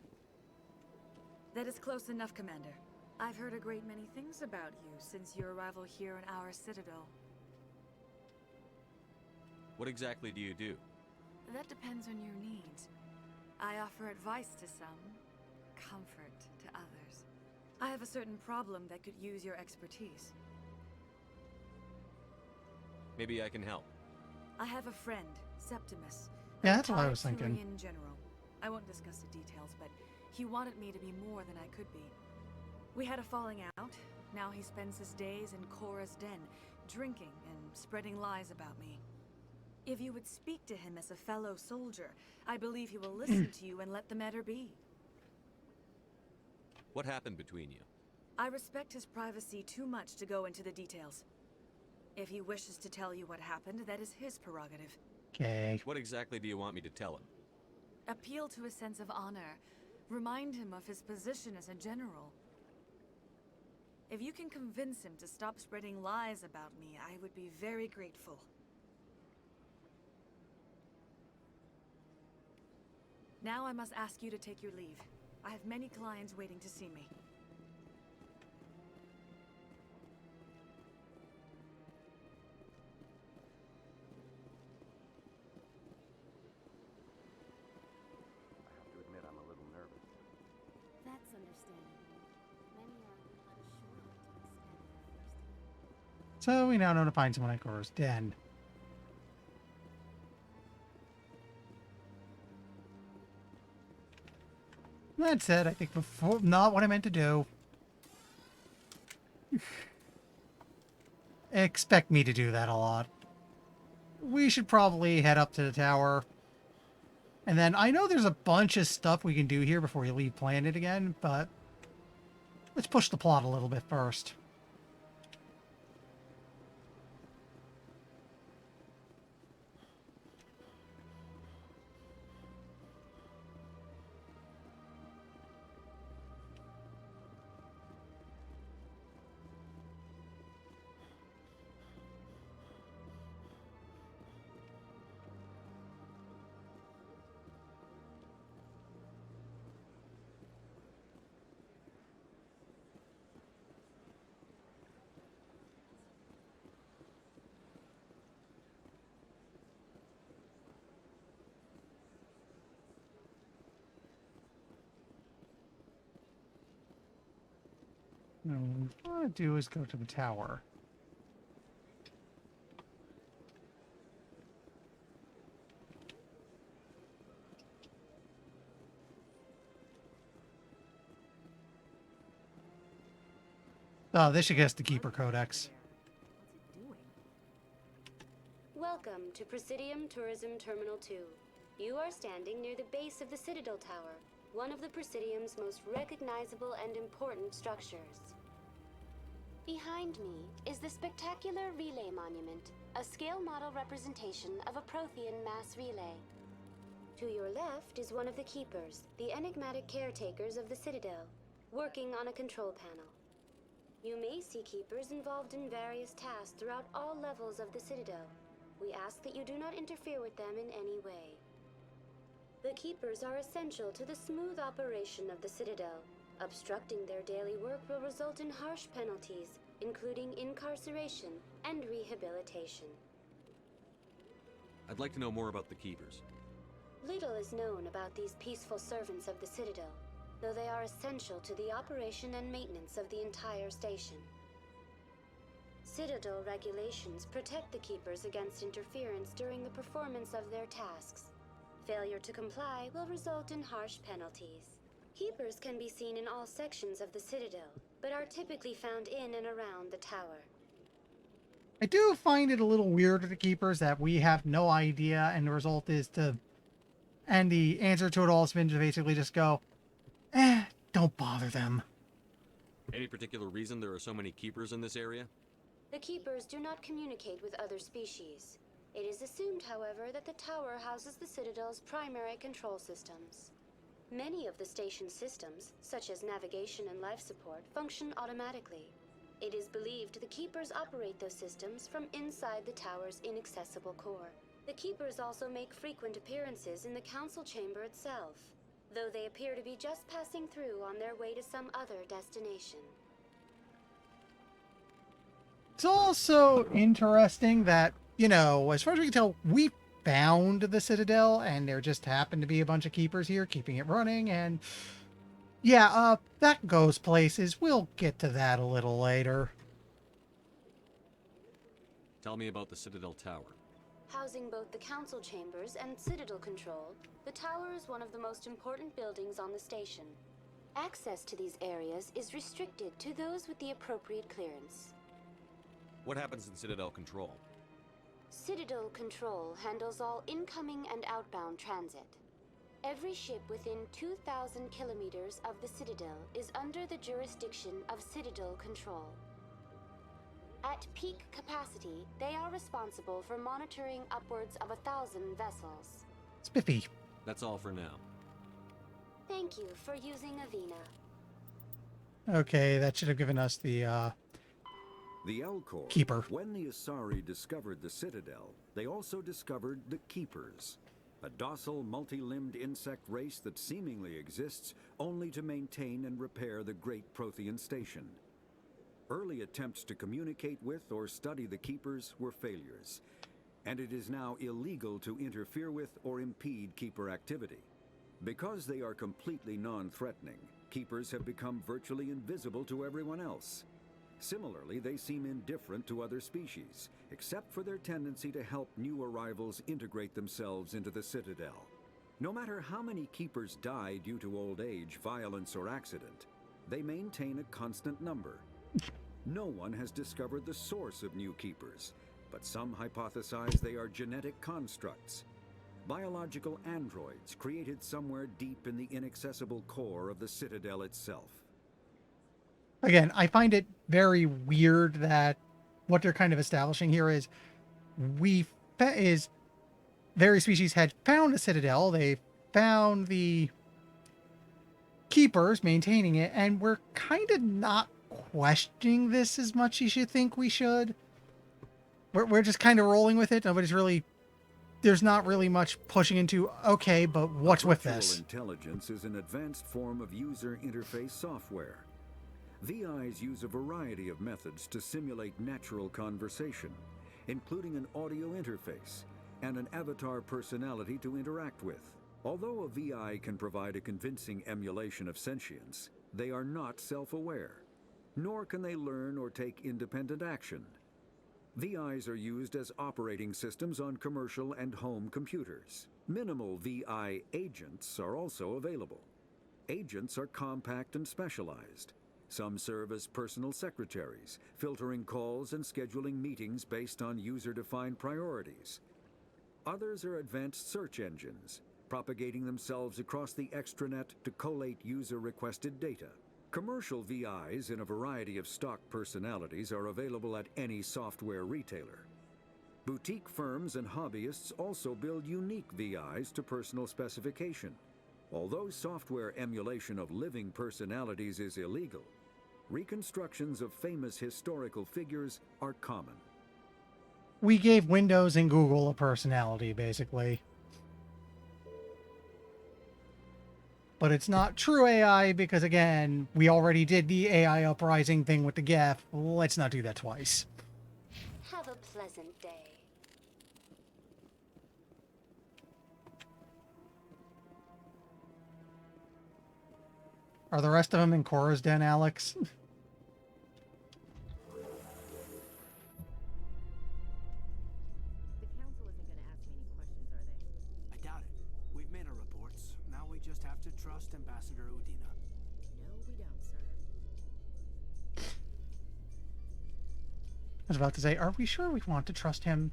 That is close enough, Commander. I've heard a great many things about you since your arrival here in our Citadel. What exactly do you do? That depends on your needs. I offer advice to some, comfort to others. I have a certain problem that could use your expertise. Maybe I can help. I have a friend, Septimus. Yeah, that's what I was thinking. In general. I won't discuss the details, but he wanted me to be more than I could be. We had a falling out. Now he spends his days in Korra's den, drinking and spreading lies about me. If you would speak to him as a fellow soldier, I believe he will listen to you and let the matter be. What happened between you? I respect his privacy too much to go into the details. If he wishes to tell you what happened, that is his prerogative. Okay. What exactly do you want me to tell him? Appeal to his sense of honor. Remind him of his position as a general. If you can convince him to stop spreading lies about me, I would be very grateful. Now I must ask you to take your leave. I have many clients waiting to see me. I have to admit I'm a little nervous. That's understandable. Many are let ashore until they stand for the first time. So we now know to find someone at Korra's den. That said, I think before, not what I meant to do. Expect me to do that a lot. We should probably head up to the tower. And then I know there's a bunch of stuff we can do here before we leave planet again, but let's push the plot a little bit first. No, what I want to do is go to the tower. Oh, this should get us the Keeper Codex. Welcome to Presidium Tourism Terminal 2. You are standing near the base of the Citadel Tower, one of the Presidium's most recognizable and important structures. Behind me is the spectacular Relay Monument, a scale model representation of a Prothean mass relay. To your left is one of the Keepers, the enigmatic caretakers of the Citadel, working on a control panel. You may see Keepers involved in various tasks throughout all levels of the Citadel. We ask that you do not interfere with them in any way. The Keepers are essential to the smooth operation of the Citadel. Obstructing their daily work will result in harsh penalties, including incarceration and rehabilitation. I'd like to know more about the Keepers. Little is known about these peaceful servants of the Citadel, though they are essential to the operation and maintenance of the entire station. Citadel regulations protect the Keepers against interference during the performance of their tasks. Failure to comply will result in harsh penalties. Keepers can be seen in all sections of the Citadel, but are typically found in and around the tower. I do find it a little weird with the Keepers that we have no idea, and the result is to... And the answer to it all has been to basically just go, don't bother them. Any particular reason there are so many Keepers in this area? The Keepers do not communicate with other species. It is assumed, however, that the tower houses the Citadel's primary control systems. Many of the station's systems, such as navigation and life support, function automatically. It is believed the Keepers operate those systems from inside the tower's inaccessible core. The Keepers also make frequent appearances in the council chamber itself, though they appear to be just passing through on their way to some other destination. It's also interesting that, you know, as far as we can tell, we found the Citadel, and there just happened to be a bunch of keepers here keeping it running, and yeah, that goes places. We'll get to that a little later. Tell me about the Citadel Tower. Housing both the council chambers and Citadel control, the tower is one of the most important buildings on the station. Access to these areas is restricted to those with the appropriate clearance. What happens in Citadel Control? Citadel Control handles all incoming and outbound transit. Every ship within 2,000 kilometers of the Citadel is under the jurisdiction of Citadel Control. At peak capacity, they are responsible for monitoring upwards of 1,000 vessels. Spiffy. That's all for now. Thank you for using Avina. Okay, that should have given us the Elcor. Keeper. When the Asari discovered the Citadel, they also discovered the Keepers, a docile, multi-limbed insect race that seemingly exists only to maintain and repair the Great Prothean Station. Early attempts to communicate with or study the Keepers were failures, and it is now illegal to interfere with or impede Keeper activity. Because they are completely non-threatening, Keepers have become virtually invisible to everyone else. Similarly, they seem indifferent to other species, except for their tendency to help new arrivals integrate themselves into the Citadel. No matter how many Keepers die due to old age, violence, or accident, they maintain a constant number. No one has discovered the source of new Keepers, but some hypothesize they are genetic constructs. Biological androids created somewhere deep in the inaccessible core of the Citadel itself. Again, I find it very weird that what they're kind of establishing here is various species had found a Citadel, they found the Keepers maintaining it, and we're kind of not questioning this as much as you think we should. We're just kind of rolling with it. There's not really much pushing into, okay, but what's with this? Intelligence is an advanced form of user interface software. VIs use a variety of methods to simulate natural conversation, including an audio interface and an avatar personality to interact with. Although a VI can provide a convincing emulation of sentience, they are not self-aware, nor can they learn or take independent action. VIs are used as operating systems on commercial and home computers. Minimal VI agents are also available. Agents are compact and specialized. Some serve as personal secretaries, filtering calls and scheduling meetings based on user-defined priorities. Others are advanced search engines, propagating themselves across the extranet to collate user-requested data. Commercial VIs in a variety of stock personalities are available at any software retailer. Boutique firms and hobbyists also build unique VIs to personal specification. Although software emulation of living personalities is illegal, reconstructions of famous historical figures are common. We gave Windows and Google a personality, basically. But it's not true AI because, again, we already did the AI uprising thing with the Geth. Let's not do that twice. Have a pleasant day. Are the rest of them in Cora's den, Alex? I doubt it. We've made our reports. Now we just have to trust Ambassador Udina. No, we don't, sir. I was about to say, are we sure we want to trust him?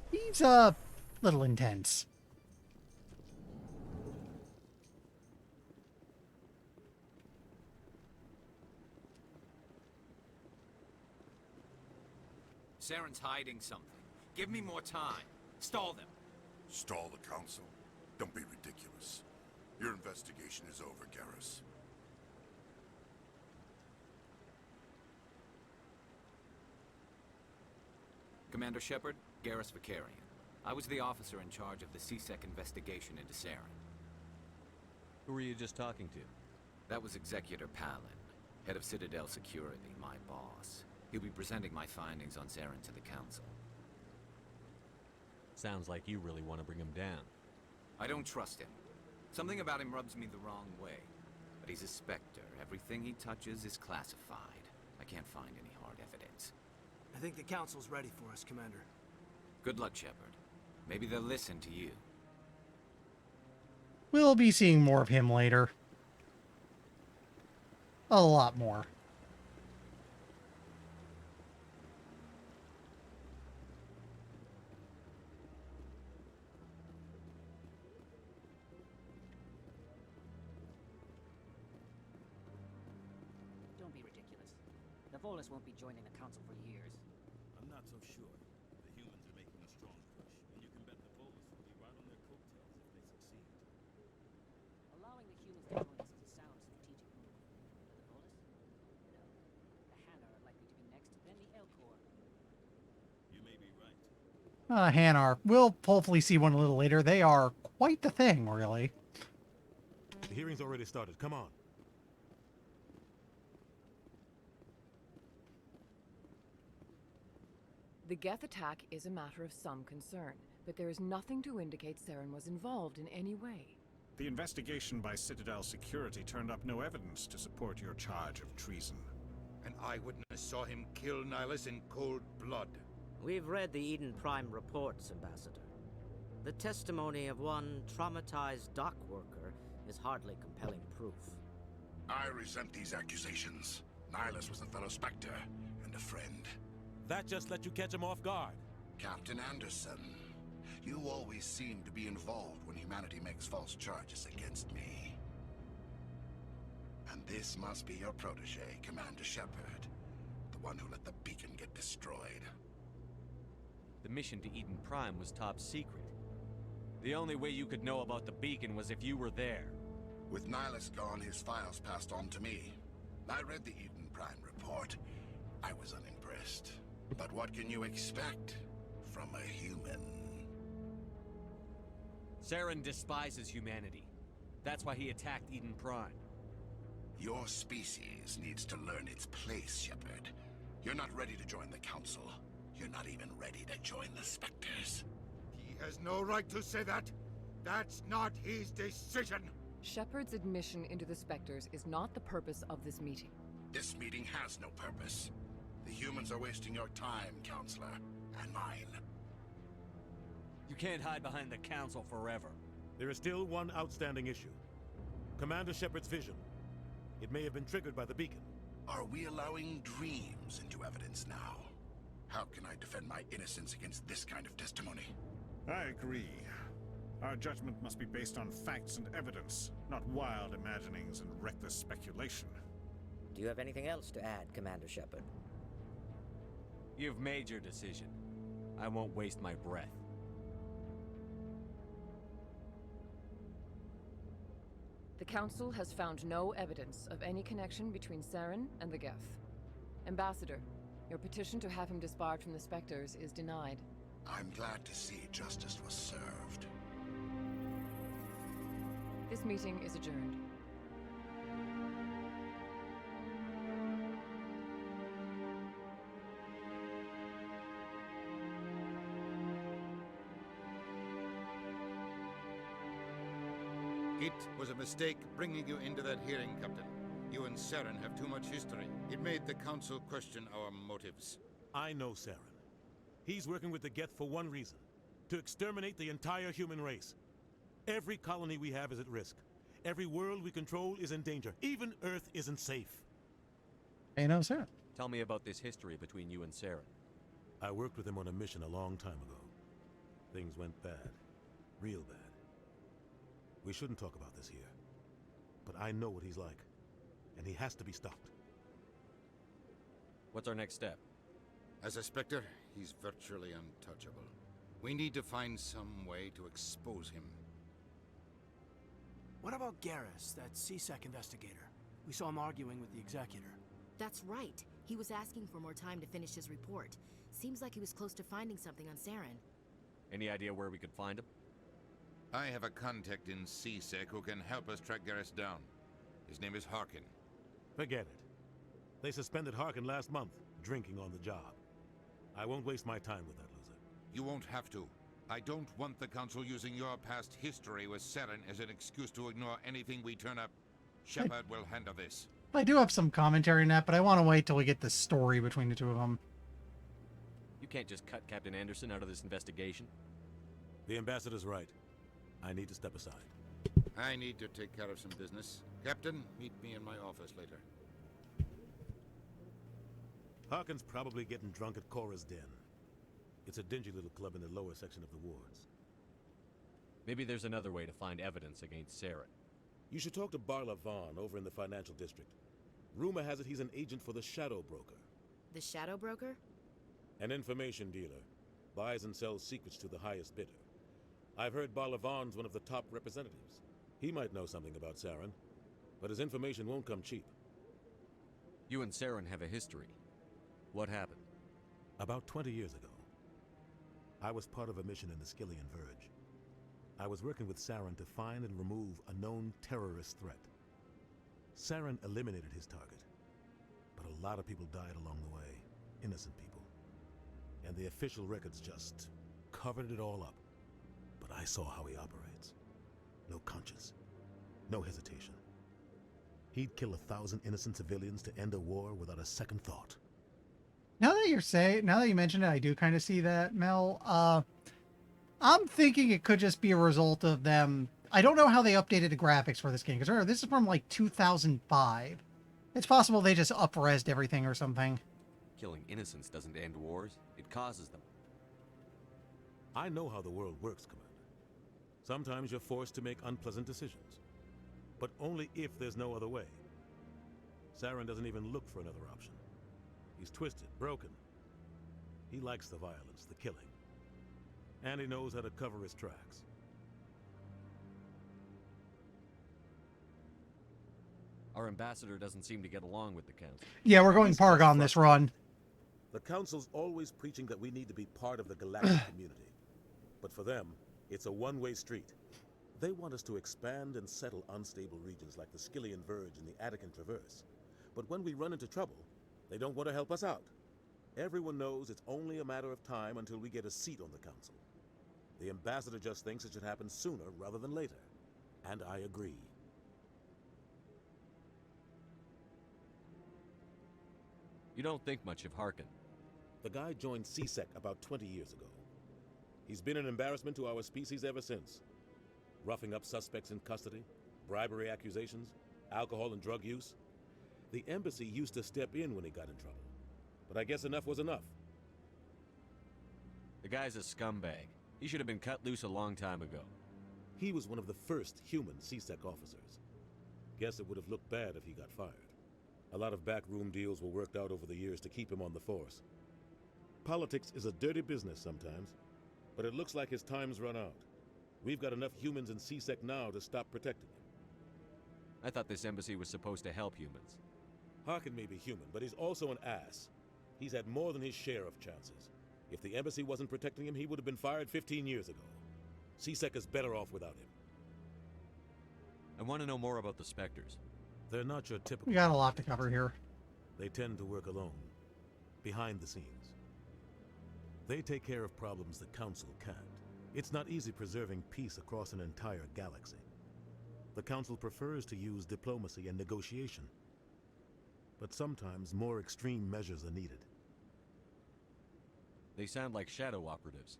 He's a little intense. Saren's hiding something. Give me more time. Stall them. Stall the council? Don't be ridiculous. Your investigation is over, Garrus. Commander Shepard, Garrus Vakarian. I was the officer in charge of the CSEC investigation into Saren. Who were you just talking to? That was Executor Palin, head of Citadel Security, my boss. He'll be presenting my findings on Saren to the Council. Sounds like you really want to bring him down. I don't trust him. Something about him rubs me the wrong way. But he's a Spectre. Everything he touches is classified. I can't find any hard evidence. I think the Council's ready for us, Commander. Good luck, Shepard. Maybe they'll listen to you. We'll be seeing more of him later. A lot more. Don't be ridiculous. The Volus won't be joining the Council for years. I'm not so sure. The humans are making a strong push, and you can bet the Volus will be right on their coattails if they succeed. Allowing the humans to join us is a sound strategic move. But the Volus? No. The Hanar are likely to be next, then the Elcor. You may be right. Hanar. We'll hopefully see one a little later. They are quite the thing, really. The hearing's already started. Come on. The Geth attack is a matter of some concern, but there is nothing to indicate Saren was involved in any way. The investigation by Citadel Security turned up no evidence to support your charge of treason. An eyewitness saw him kill Nihilus in cold blood. We've read the Eden Prime reports, Ambassador. The testimony of one traumatized dock worker is hardly compelling proof. I resent these accusations. Nihilus was a fellow Spectre and a friend. That just let you catch him off guard. Captain Anderson, you always seem to be involved when humanity makes false charges against me. And this must be your protege, Commander Shepard, the one who let the beacon get destroyed. The mission to Eden Prime was top secret. The only way you could know about the beacon was if you were there. With Nihilus gone, his files passed on to me. I read the Eden Prime report. I was unimpressed. But what can you expect from a human? Saren despises humanity. That's why he attacked Eden Prime. Your species needs to learn its place, Shepard. You're not ready to join the Council. You're not even ready to join the Spectres. He has no right to say that. That's not his decision. Shepard's admission into the Spectres is not the purpose of this meeting. This meeting has no purpose. The humans are wasting your time, Counselor, and mine. You can't hide behind the Council forever. There is still one outstanding issue. Commander Shepard's vision. It may have been triggered by the beacon. Are we allowing dreams into evidence now? How can I defend my innocence against this kind of testimony? I agree. Our judgment must be based on facts and evidence, not wild imaginings and reckless speculation. Do you have anything else to add, Commander Shepard? You've made your decision. I won't waste my breath. The Council has found no evidence of any connection between Saren and the Geth. Ambassador, your petition to have him disbarred from the Spectres is denied. I'm glad to see justice was served. This meeting is adjourned. It was a mistake bringing you into that hearing, Captain. You and Saren have too much history. It made the Council question our motives. I know Saren. He's working with the Geth for one reason. To exterminate the entire human race. Every colony we have is at risk. Every world we control is in danger. Even Earth isn't safe. I know Saren. Tell me about this history between you and Saren. I worked with him on a mission a long time ago. Things went bad. Real bad. We shouldn't talk about this here. But I know what he's like. And he has to be stopped. What's our next step? As a Spectre, he's virtually untouchable. We need to find some way to expose him. What about Garrus, that CSEC investigator? We saw him arguing with the Executor. That's right. He was asking for more time to finish his report. Seems like he was close to finding something on Saren. Any idea where we could find him? I have a contact in CSEC who can help us track Garrus down. His name is Harkin. Forget it. They suspended Harkin last month, drinking on the job. I won't waste my time with that loser. You won't have to. I don't want the Council using your past history with Saren as an excuse to ignore anything we turn up. Shepard will handle this. I do have some commentary on that, but I want to wait till we get the story between the two of them. You can't just cut Captain Anderson out of this investigation. The ambassador's right. I need to step aside. I need to take care of some business. Captain, meet me in my office later. Harkin's probably getting drunk at Cora's Den. It's a dingy little club in the lower section of the wards. Maybe there's another way to find evidence against Saren. You should talk to Barla Vaughn over in the financial district. Rumor has it he's an agent for the Shadow Broker. The Shadow Broker? An information dealer. Buys and sells secrets to the highest bidder. I've heard Barla Vaughn's one of the top representatives. He might know something about Saren, but his information won't come cheap. You and Saren have a history. What happened? About 20 years ago, I was part of a mission in the Skillian Verge. I was working with Saren to find and remove a known terrorist threat. Saren eliminated his target, but a lot of people died along the way, innocent people. And the official records just covered it all up. But I saw how he operates. No conscience, no hesitation. He'd kill 1,000 innocent civilians to end a war without a second thought. Now that you mention it, I do kind of see that, Mel. I'm thinking it could just be a result of them. I don't know how they updated the graphics for this game, because remember, this is from like 2005. It's possible they just up-resed everything or something. Killing innocents doesn't end wars, it causes them. I know how the world works, Commander. Sometimes you're forced to make unpleasant decisions. But only if there's no other way. Saren doesn't even look for another option. He's twisted, broken. He likes the violence, the killing. And he knows how to cover his tracks. Our ambassador doesn't seem to get along with the council. Yeah, we're going Paragon this run. The Council's always preaching that we need to be part of the galactic community. But for them, it's a one-way street. They want us to expand and settle unstable regions like the Skillian Verge and the Attican Traverse. But when we run into trouble, they don't want to help us out. Everyone knows it's only a matter of time until we get a seat on the Council. The ambassador just thinks it should happen sooner rather than later. And I agree. You don't think much of Harkin. The guy joined C-Sec about 20 years ago. He's been an embarrassment to our species ever since. Roughing up suspects in custody, bribery accusations, alcohol and drug use. The embassy used to step in when he got in trouble. But I guess enough was enough. The guy's a scumbag. He should have been cut loose a long time ago. He was one of the first human C-Sec officers. Guess it would have looked bad if he got fired. A lot of backroom deals were worked out over the years to keep him on the force. Politics is a dirty business sometimes, but it looks like his time's run out. We've got enough humans in C-Sec now to stop protecting him. I thought this embassy was supposed to help humans. Harkin may be human, but he's also an ass. He's had more than his share of chances. If the embassy wasn't protecting him, he would have been fired 15 years ago. C-Sec is better off without him. I want to know more about the Spectres. They're not your typical... We got a lot to cover here. They tend to work alone, behind the scenes. They take care of problems the Council can't. It's not easy preserving peace across an entire galaxy. The Council prefers to use diplomacy and negotiation. But sometimes more extreme measures are needed. They sound like shadow operatives.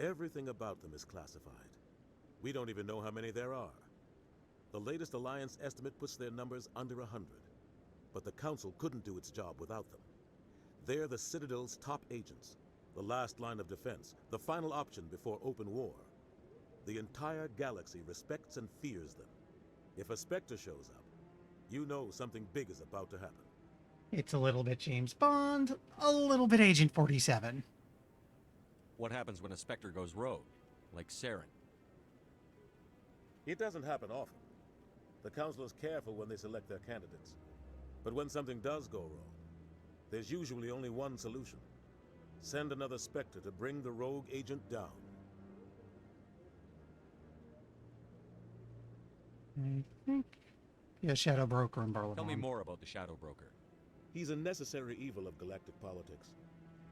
Everything about them is classified. We don't even know how many there are. The latest Alliance estimate puts their numbers under 100. But the Council couldn't do its job without them. They're the Citadel's top agents, the last line of defense, the final option before open war. The entire galaxy respects and fears them. If a Spectre shows up, you know something big is about to happen. It's a little bit James Bond, a little bit Agent 47. What happens when a Spectre goes rogue, like Saren? It doesn't happen often. The Council is careful when they select their candidates. But when something does go wrong, there's usually only one solution. Send another Spectre to bring the rogue agent down. I think... Yeah, Shadow Broker and Barla. Tell me more about the Shadow Broker. He's a necessary evil of galactic politics.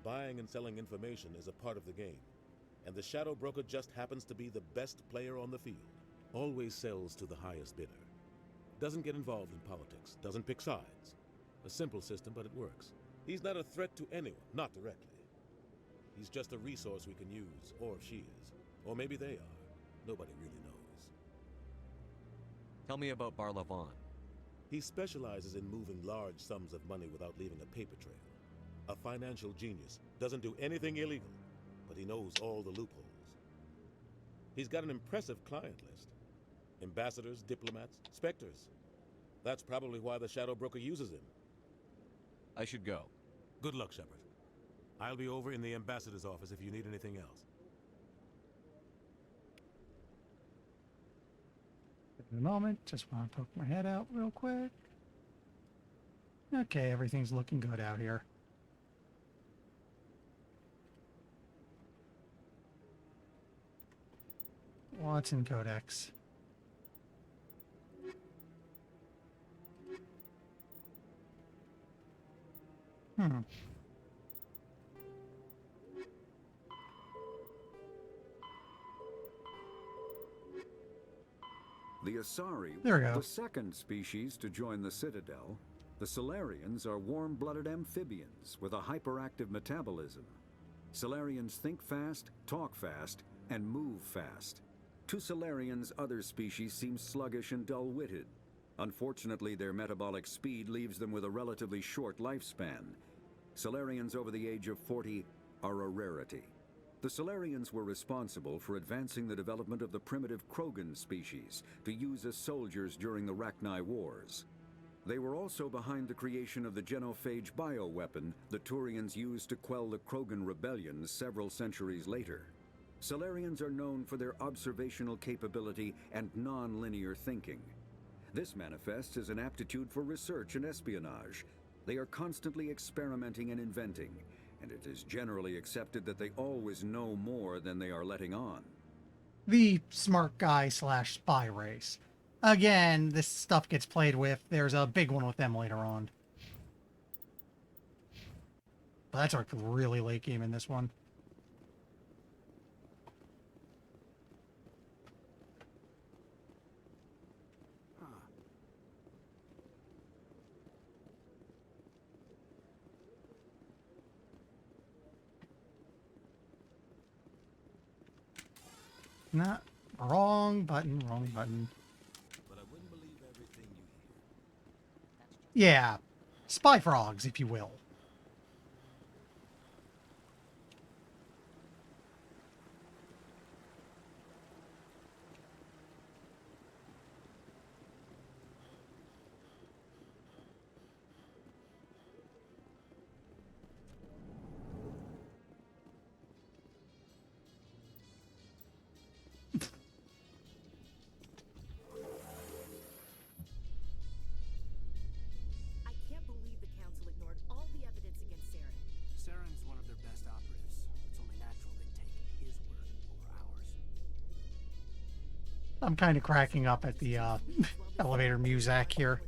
Buying and selling information is a part of the game. and the Shadow Broker just happens to be the best player on the field. Always sells to the highest bidder. Doesn't get involved in politics, doesn't pick sides. A simple system, but it works. He's not a threat to anyone, not directly. He's just a resource we can use, or she is. Or maybe they are. Nobody really knows. Tell me about Barlavon. He specializes in moving large sums of money without leaving a paper trail. A financial genius. Doesn't do anything illegal, but he knows all the loopholes. He's got an impressive client list. Ambassadors, diplomats, specters. That's probably why the Shadow Broker uses him. I should go. Good luck, Shepard. I'll be over in the ambassador's office if you need anything else. In a moment, just want to poke my head out real quick. Okay, everything's looking good out here. Watson Codex. The Asari, There we go. the second species to join the Citadel. The Solarians are warm-blooded amphibians with a hyperactive metabolism. Solarians think fast, talk fast, and move fast. To Solarians, other species seem sluggish and dull-witted. Unfortunately, their metabolic speed leaves them with a relatively short lifespan. Solarians over the age of 40 are a rarity. The Solarians were responsible for advancing the development of the primitive Krogan species to use as soldiers during the Rachni Wars. They were also behind the creation of the genophage bioweapon the Turians used to quell the Krogan rebellions several centuries later. Solarians are known for their observational capability and non-linear thinking. This manifests as an aptitude for research and espionage. They are constantly experimenting and inventing, and it is generally accepted that they always know more than they are letting on. The smart guy / spy race. Again, this stuff gets played with. There's a big one with them later on. But that's like a really late game in this one. Not wrong button, wrong button. But I wouldn't believe everything you hear. Yeah, spy frogs, if you will. I can't believe the Council ignored all the evidence against Saren. Saren's one of their best operatives. It's only natural they'd take his word over ours. I'm kind of cracking up at the elevator music here.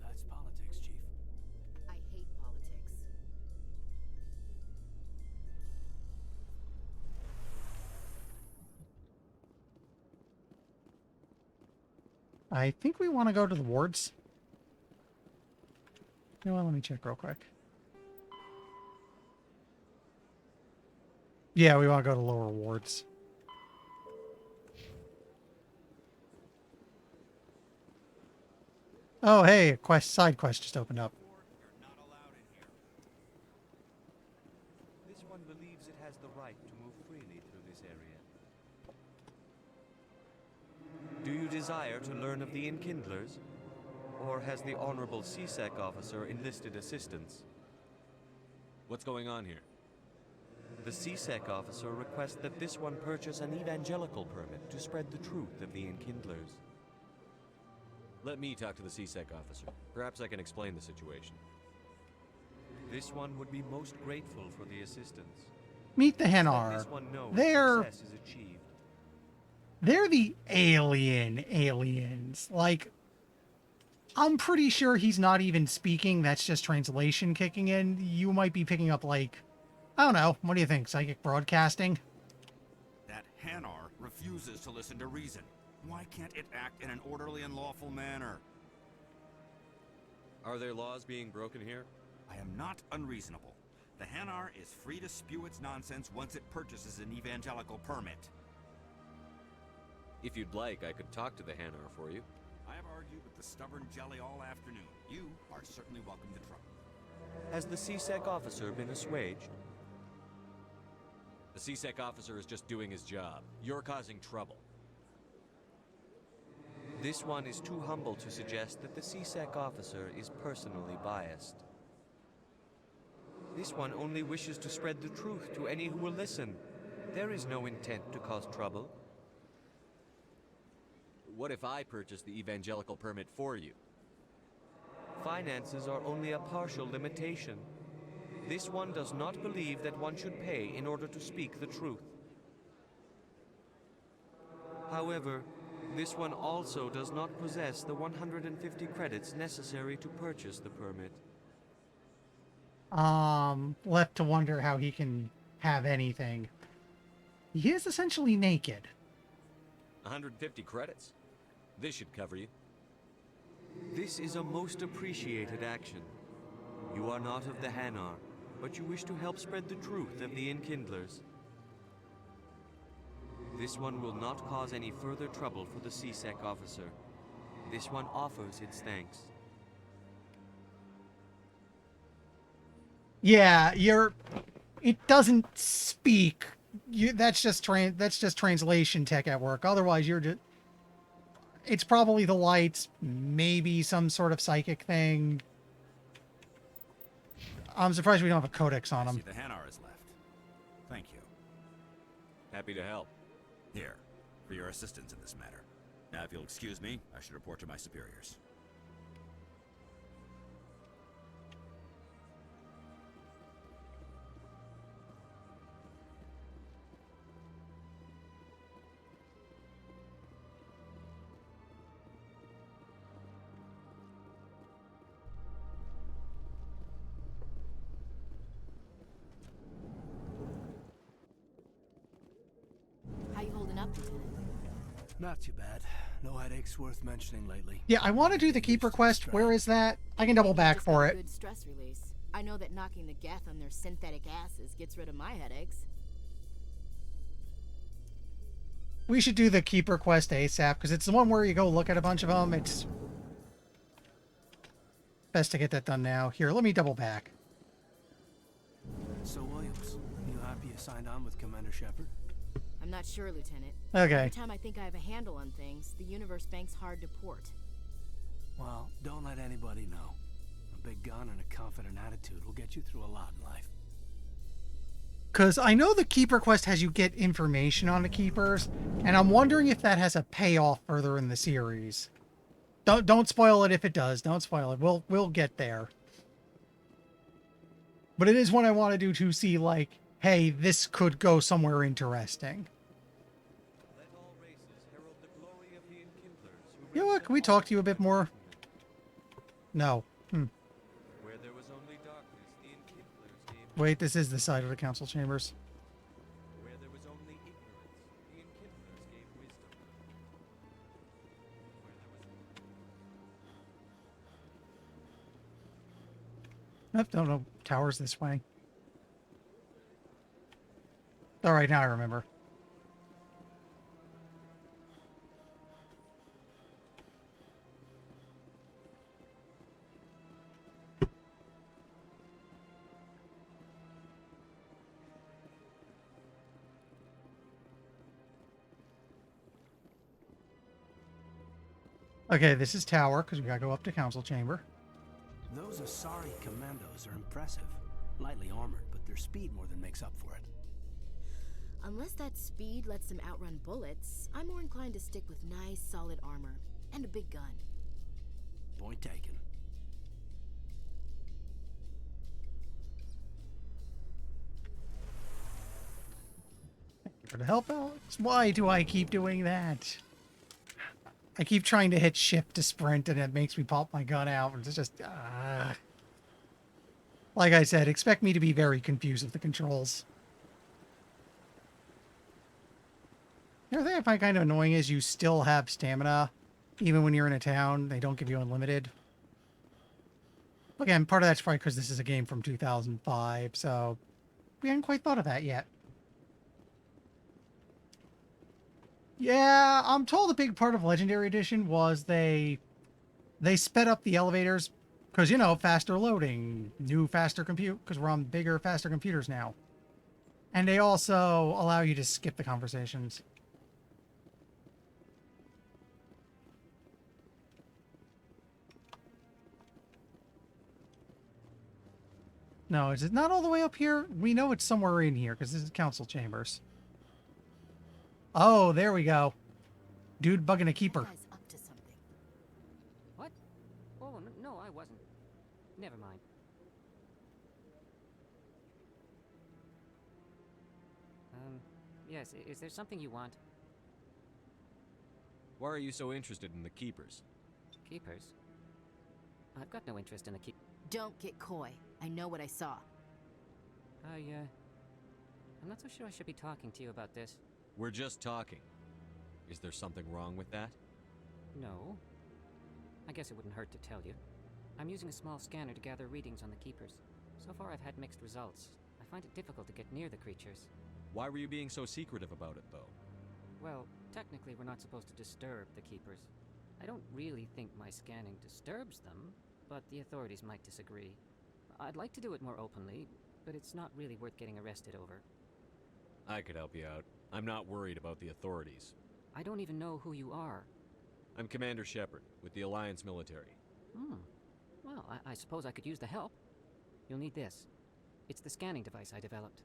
That's politics, Chief. I hate politics. I think we want to go to the wards. You know what, let me check real quick. Yeah, we want to go to lower wards. Oh, hey, a quest, side quest just opened up. This one believes it has the right to move freely through this area. Do you desire to learn of the Enkindlers? Or has the Honorable CSEC officer enlisted assistance? What's going on here? The CSEC officer requests that this one purchase an evangelical permit to spread the truth of the Enkindlers. Let me talk to the CSEC officer. Perhaps I can explain the situation. This one would be most grateful for the assistance. Meet the Let Hanar. this one know They're success is achieved. they're the aliens. Like, I'm pretty sure he's not even speaking. That's just translation kicking in. You might be picking up like I don't know. What do you think? Psychic broadcasting? That Hanar refuses to listen to reason. Why can't it act in an orderly and lawful manner? Are there laws being broken here? I am not unreasonable. The Hanar is free to spew its nonsense once it purchases an evangelical permit. If you'd like, I could talk to the Hanar for you. I have argued with the stubborn jelly all afternoon. You are certainly welcome to trouble. Has the CSEC officer been assuaged? The CSEC officer is just doing his job. You're causing trouble. This one is too humble to suggest that the CSEC officer is personally biased. This one only wishes to spread the truth to any who will listen. There is no intent to cause trouble. What if I purchase the evangelical permit for you? Finances are only a partial limitation. This one does not believe that one should pay in order to speak the truth. However, this one also does not possess the 150 credits necessary to purchase the permit. Left to wonder how he can have anything. He is essentially naked. 150 credits? This should cover you. This is a most appreciated action. You are not of the Hanar, but you wish to help spread the truth of the Enkindlers. This one will not cause any further trouble for the CSEC officer. This one offers its thanks. Yeah, it doesn't speak. That's just translation tech at work. Otherwise, it's probably the lights, maybe some sort of psychic thing. I'm surprised we don't have a codex on him. The Hanar is left. Thank you. Happy to help. Here, for your assistance in this matter. Now, if you'll excuse me, I should report to my superiors. How you holding up, Lieutenant? Not too bad. No headaches worth mentioning lately. Yeah, I want to do the Keeper quest. Where is that? I can double back for it. Good stress release. I know that knocking the Geth on their synthetic asses gets rid of my headaches. We should do the Keeper quest ASAP, because it's the one where you go look at a bunch of them. It's best to get that done now. Here, let me double back. So, Williams, you happy you signed on with Commander Shepard? I'm not sure, Lieutenant. Okay. Every time I think I have a handle on things, the universe bank's hard to port. Well, don't let anybody know. A big gun and a confident attitude will get you through a lot in life. Because I know the Keeper quest has you get information on the Keepers, and I'm wondering if that has a payoff further in the series. Don't spoil it if it does. Don't spoil it. We'll get there. But it is one I want to do to see, like, hey, this could go somewhere interesting. You know what? Can we talk to you a bit more? No. Where there was only darkness, the Enkindlers gave Wait, this is the side of the council chambers. Where there was only ignorance, the Enkindlers gave wisdom. Nope, no, tower's this way. Alright, now I remember. Okay, this is tower, because we gotta go up to council chamber. Those Asari commandos are impressive. Lightly armored, but their speed more than makes up for it. Unless that speed lets them outrun bullets, I'm more inclined to stick with nice, solid armor. And a big gun. Point taken. Thank you for the help, Alex. Why do I keep doing that? I keep trying to hit shift to sprint, and it makes me pop my gun out. It's just... Like I said, expect me to be very confused with the controls. The other thing I find kind of annoying is you still have stamina, even when you're in a town. They don't give you unlimited. Again, part of that's probably because this is a game from 2005, so we hadn't quite thought of that yet. Yeah, I'm told a big part of Legendary Edition was they sped up the elevators because, you know, faster loading, new faster compute, because we're on bigger, faster computers now. And they also allow you to skip the conversations. No, is it not all the way up here? We know it's somewhere in here, because this is council chambers. Oh, there we go. Dude bugging a keeper. Up to something. What? Oh, no, I wasn't. Never mind. Yes, is there something you want? Why are you so interested in the Keepers? Keepers? I've got no interest in the Don't get coy. I know what I saw. I'm not so sure I should be talking to you about this. We're just talking. Is there something wrong with that? No. I guess it wouldn't hurt to tell you. I'm using a small scanner to gather readings on the Keepers. So far I've had mixed results. I find it difficult to get near the creatures. Why were you being so secretive about it, though? Well, technically we're not supposed to disturb the Keepers. I don't really think my scanning disturbs them, but the authorities might disagree. I'd like to do it more openly, but it's not really worth getting arrested over. I could help you out. I'm not worried about the authorities. I don't even know who you are. I'm Commander Shepard, with the Alliance military. Well, I suppose I could use the help. You'll need this. It's the scanning device I developed.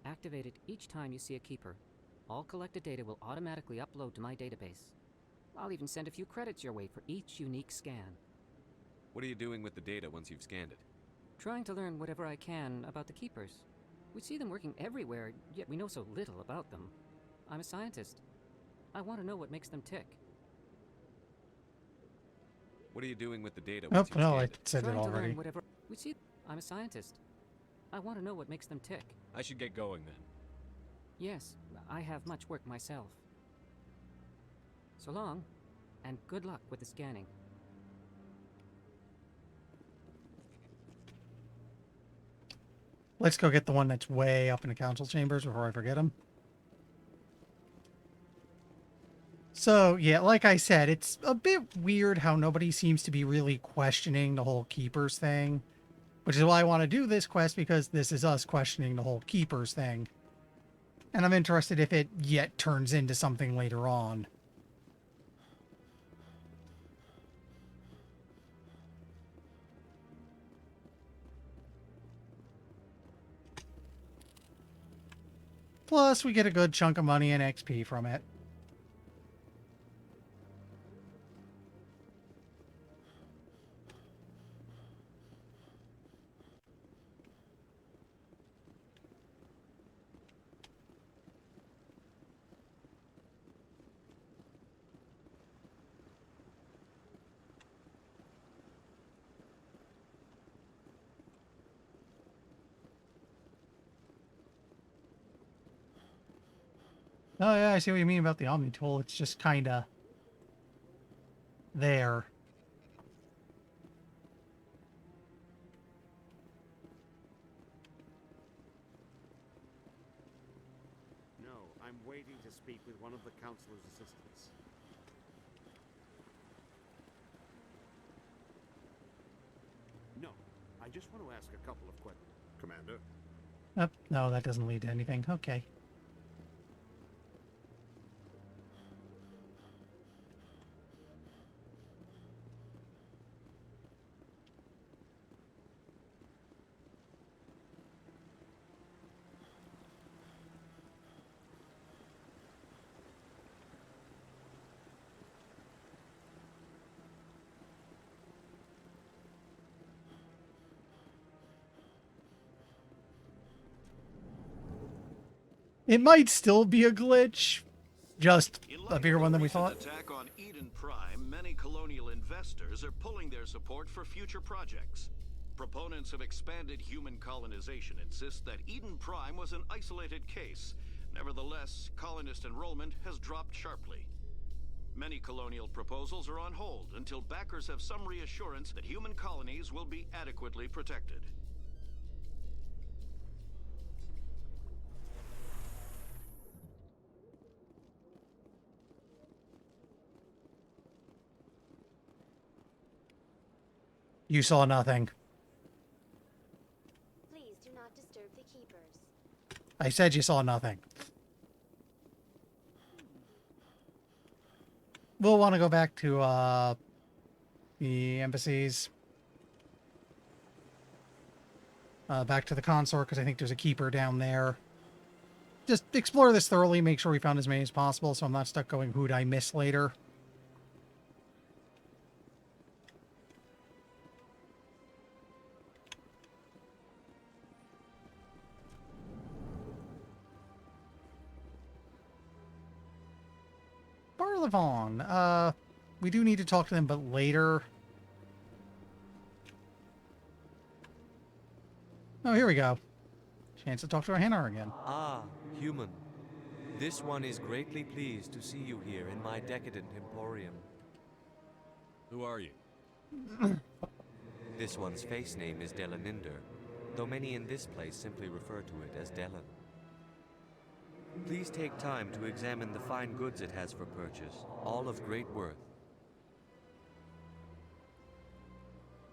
Activate it each time you see a Keeper. All collected data will automatically upload to my database. I'll even send a few credits your way for each unique scan. What are you doing with the data once you've scanned it? Trying to learn whatever I can about the Keepers. We see them working everywhere, yet we know so little about them. I'm a scientist. I want to know what makes them tick. What are you doing with the data Oh, once you've no, scanned I it? said it Trying to already. learn whatever we see. I'm a scientist. I want to know what makes them tick. I should get going then. Yes, I have much work myself. So long, and good luck with the scanning. Let's go get the one that's way up in the council chambers before I forget him. So, yeah, like I said, it's a bit weird how nobody seems to be really questioning the whole Keepers thing. Which is why I want to do this quest, because this is us questioning the whole Keepers thing. And I'm interested if it yet turns into something later on. Plus, we get a good chunk of money and XP from it. Oh yeah, I see what you mean about the Omni tool. It's just kinda there. No, I'm waiting to speak with one of the Councilor's assistants. No, I just want to ask a couple of questions. Commander? Oh, no, that doesn't lead to anything. Okay. It might still be a glitch, just a bigger one than we thought. Attack on Eden Prime, many colonial investors are pulling their support for future projects. Proponents of expanded human colonization insist that Eden Prime was an isolated case. Nevertheless, colonist enrollment has dropped sharply. Many colonial proposals are on hold until backers have some reassurance that human colonies will be adequately protected. You saw nothing. Please do not disturb the keepers. I said you saw nothing. We'll want to go back to the embassies. Back to the consort, because I think there's a keeper down there. Just explore this thoroughly, make sure we found as many as possible, so I'm not stuck going, who'd I miss later? Barlevon. We do need to talk to them, but later. Oh, here we go. Chance to talk to our Hanar again. Ah, human. This one is greatly pleased to see you here in my decadent emporium. Who are you? This one's face name is Delaninder, though many in this place simply refer to it as Delan. Please take time to examine the fine goods it has for purchase, all of great worth.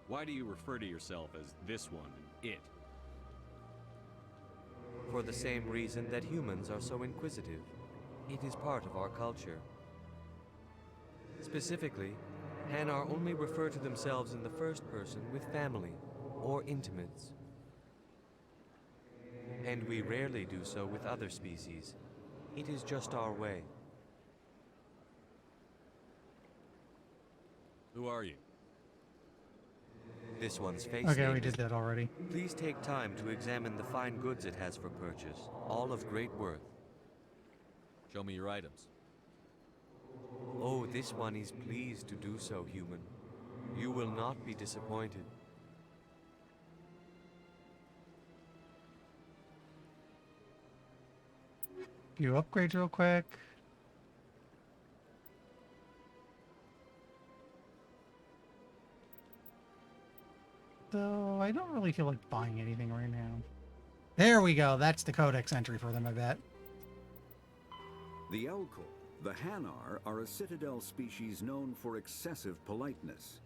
Why do you refer to yourself as this one and it? For the same reason that humans are so inquisitive. It is part of our culture. Specifically, Hanar only refer to themselves in the first person with family or intimates. And we rarely do so with other species. It is just our way. Who are you? This one's face. Okay, we did that already. Please take time to examine the fine goods it has for purchase, all of great worth. Show me your items. Oh, this one is pleased to do so, human. You will not be disappointed. Few upgrades real quick. Though I don't really feel like buying anything right now. There we go. That's the codex entry for them, I bet. The Elkul, the Hanar, are a citadel species known for excessive politeness.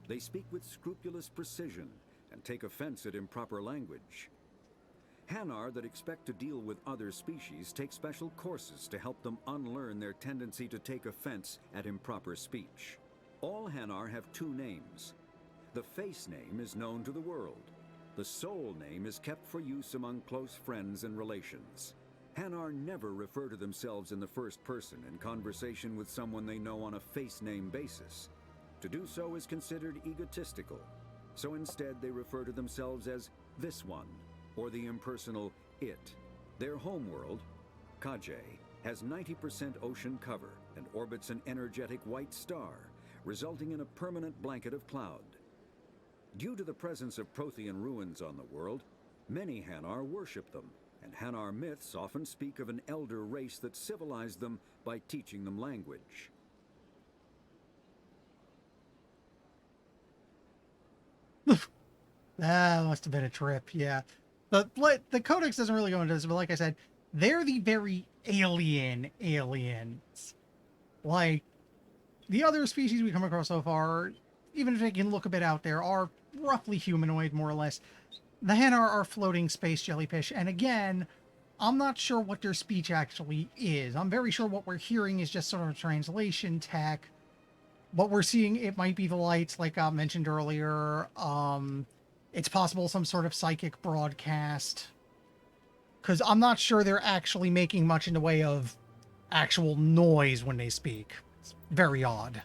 They speak with scrupulous precision and take offense at improper language. Hanar that expect to deal with other species take special courses to help them unlearn their tendency to take offense at improper speech. All Hanar have two names. The face name is known to the world. The soul name is kept for use among close friends and relations. Hanar never refer to themselves in the first person in conversation with someone they know on a face name basis. To do so is considered egotistical, so instead they refer to themselves as this one, or the impersonal it. Their homeworld, Kajay, has 90% ocean cover and orbits an energetic white star, resulting in a permanent blanket of cloud. Due to the presence of Prothean ruins on the world, many Hanar worship them, and Hanar myths often speak of an elder race that civilized them by teaching them language. That must have been a trip, yeah. The codex doesn't really go into this, but like I said, they're the very alien aliens. Like, the other species we come across so far, even if they can look a bit out there, are roughly humanoid, more or less. The Hanar are floating space jellyfish, and again, I'm not sure what their speech actually is. I'm very sure what we're hearing is just sort of a translation tech. What we're seeing, it might be the lights, like I mentioned earlier. It's possible some sort of psychic broadcast. Because I'm not sure they're actually making much in the way of actual noise when they speak. It's very odd.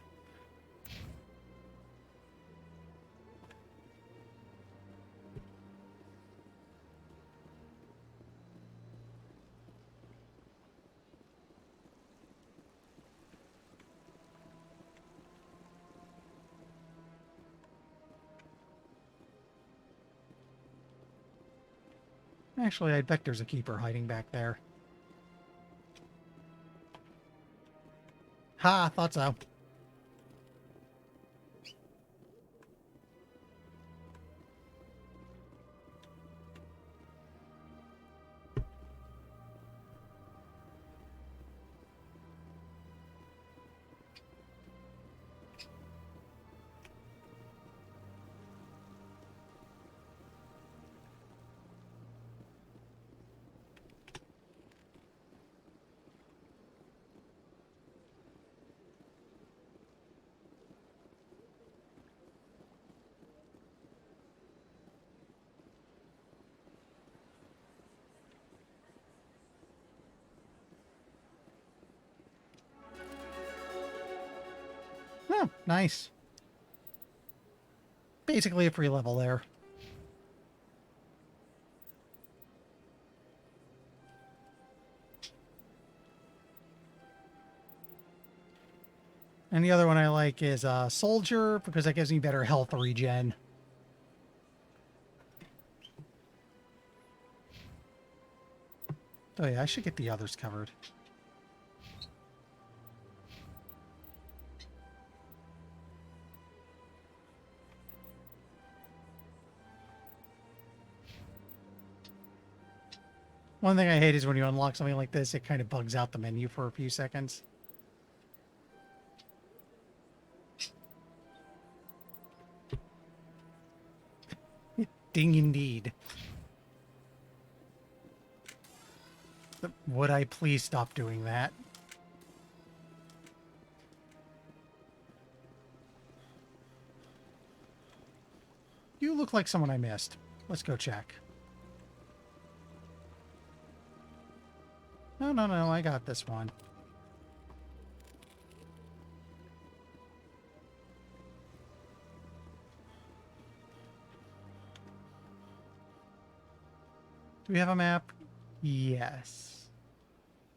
Actually, I bet there's a keeper hiding back there. Ha! Thought so. Oh, nice. Basically a free level there. And the other one I like is Soldier, because that gives me better health regen. Oh yeah, I should get the others covered. One thing I hate is when you unlock something like this, it kind of bugs out the menu for a few seconds. Ding indeed. Would I please stop doing that? You look like someone I missed. Let's go check. No, no, no, I got this one. Do we have a map? Yes.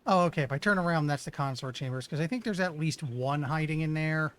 Oh, okay. If I turn around, that's the consort chambers, because I think there's at least one hiding in there.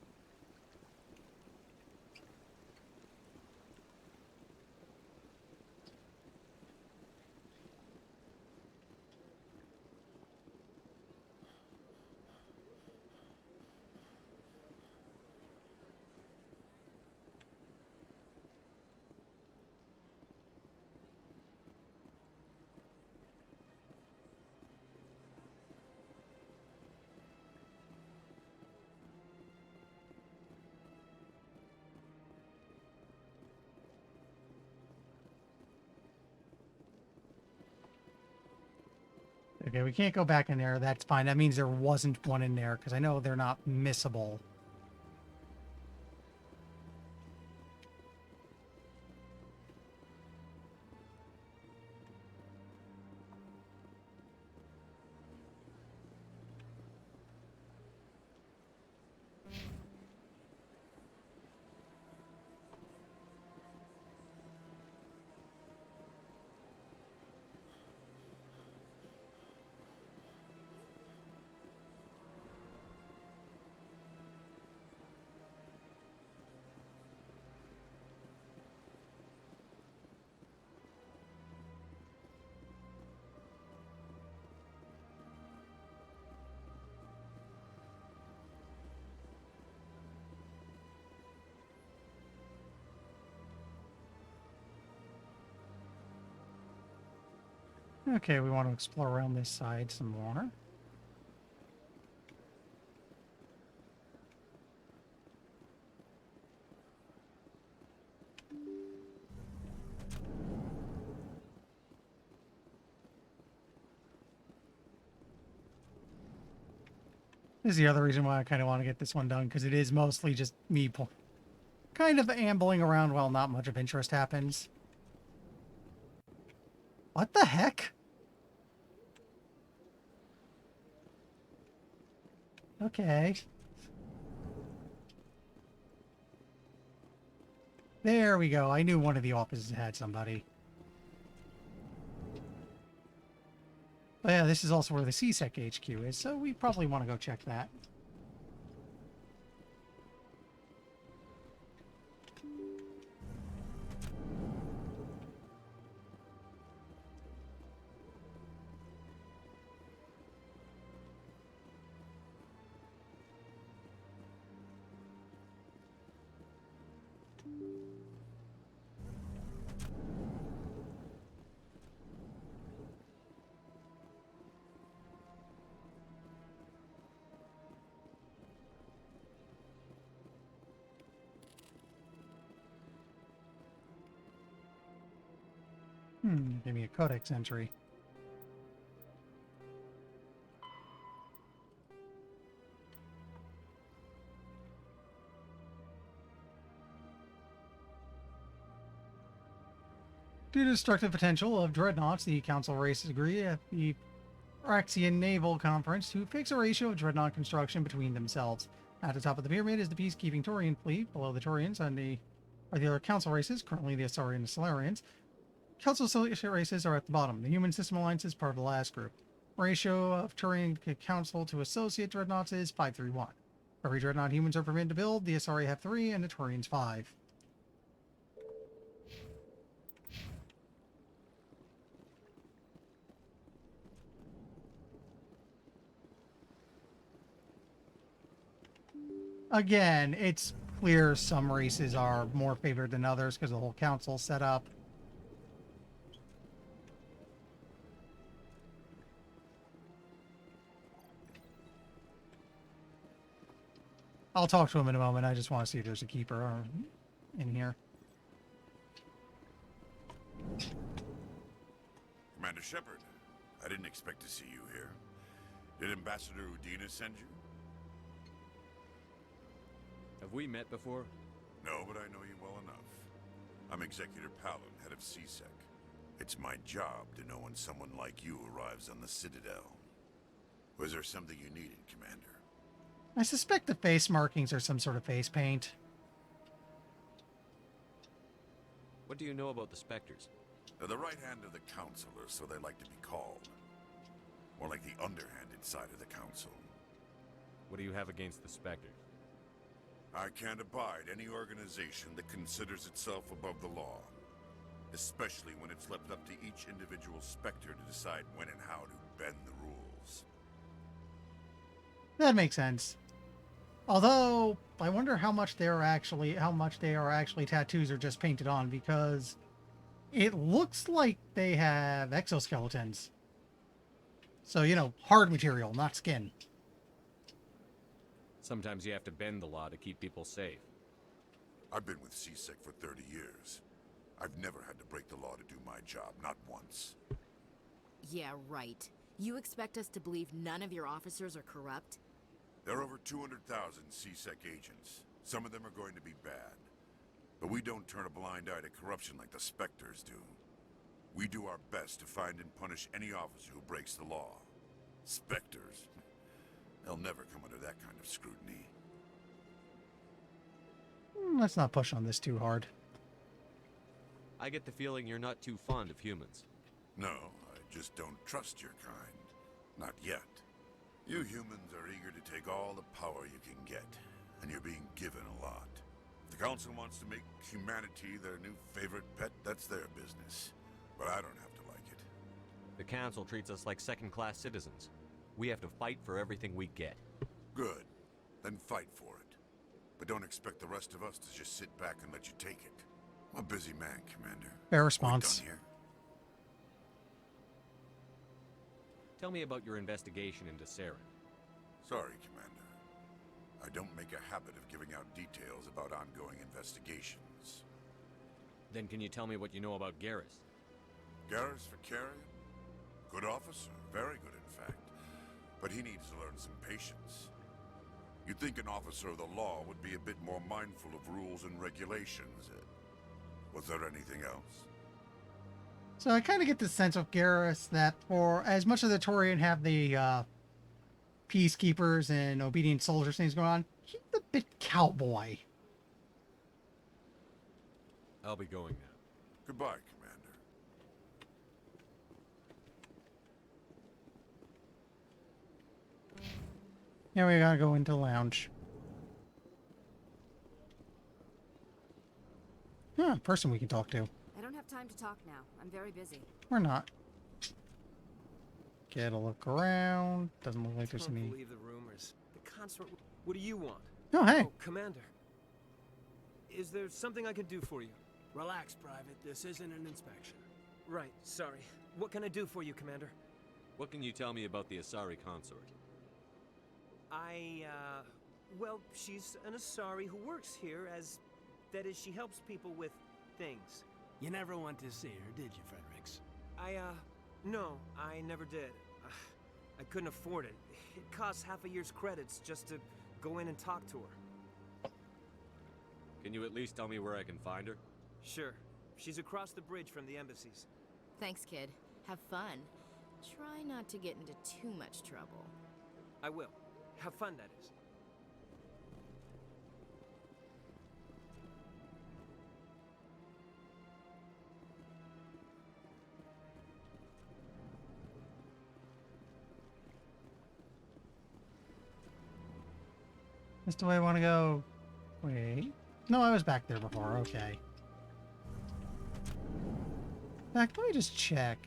Okay, we can't go back in there. That's fine. That means there wasn't one in there, because I know they're not missable. Okay, we want to explore around this side some more. This is the other reason why I kind of want to get this one done, because it is mostly just me kind of ambling around while not much of interest happens. What the heck? Okay. There we go. I knew one of the offices had somebody. But yeah, this is also where the CSEC HQ is, so we probably want to go check that. Give me a codex entry. Due to the destructive potential of dreadnoughts, the Council races agree at the Araxian Naval Conference to fix a ratio of dreadnought construction between themselves. At the top of the pyramid is the peacekeeping Turian fleet. Below the Turians are the other Council races, currently the Asari and the Solarians. Council races are at the bottom. The Human System Alliance is part of the last group. Ratio of Turian Council to Associate Dreadnoughts is 5-3-1. Every Dreadnought humans are permitted to build. The Asari have 3 and the Turians 5. Again, it's clear some races are more favored than others because the whole council set up. I'll talk to him in a moment. I just want to see if there's a keeper in here. Commander Shepard, I didn't expect to see you here. Did Ambassador Udina send you? Have we met before? No, but I know you well enough. I'm Executor Palin, head of CSEC. It's my job to know when someone like you arrives on the Citadel. Was there something you needed, Commander? I suspect the face markings are some sort of face paint. What do you know about the Spectres? They're the right hand of the Council, or so they like to be called. More like the underhanded side of the Council. What do you have against the Spectres? I can't abide any organization that considers itself above the law. Especially when it's left up to each individual Spectre to decide when and how to bend the rules. That makes sense. Although, I wonder how much they are actually tattoos or just painted on, because it looks like they have exoskeletons. So, you know, hard material, not skin. Sometimes you have to bend the law to keep people safe. I've been with CSEC for 30 years. I've never had to break the law to do my job, not once. Yeah, right. You expect us to believe none of your officers are corrupt? There are over 200,000 CSEC agents. Some of them are going to be bad. But we don't turn a blind eye to corruption like the Spectres do. We do our best to find and punish any officer who breaks the law. Spectres. They'll never come under that kind of scrutiny. Let's not push on this too hard. I get the feeling you're not too fond of humans. No, I just don't trust your kind. Not yet. You humans are eager to take all the power you can get, and you're being given a lot. If the Council wants to make humanity their new favorite pet, that's their business. But I don't have to like it. The Council treats us like second-class citizens. We have to fight for everything we get. Good. Then fight for it. But don't expect the rest of us to just sit back and let you take it. I'm a busy man, Commander. Fair response. Are we done here? Tell me about your investigation into Saren. Sorry, Commander. I don't make a habit of giving out details about ongoing investigations. Then can you tell me what you know about Garrus? Garrus Vakarian? Good officer. Very good, in fact. But he needs to learn some patience. You'd think an officer of the law would be a bit more mindful of rules and regulations. Was there anything else? So I kind of get the sense of Garrus that for as much as the Turian have the peacekeepers and obedient soldiers things going on, he's a bit cowboy. I'll be going now. Goodbye, Commander. Now we gotta go into the lounge. Person we can talk to. I don't have time to talk now. I'm very busy. Or not. Get a look around. Doesn't look like there's I can't any. believe the rumors. The consort. What do you want? Oh, hey. Oh, Commander. Is there something I can do for you? Relax, Private. This isn't an inspection. Right, sorry. What can I do for you, Commander? What can you tell me about the Asari consort? Well, she's an Asari who works here as... That is, she helps people with things. You never went to see her, did you, Fredericks? No, I never did. I couldn't afford it. It costs half a year's credits just to go in and talk to her. Can you at least tell me where I can find her? Sure. She's across the bridge from the embassies. Thanks, kid. Have fun. Try not to get into too much trouble. I will. Have fun, that is. That's the way I want to go. Wait. No, I was back there before. Okay. Back, let me just check.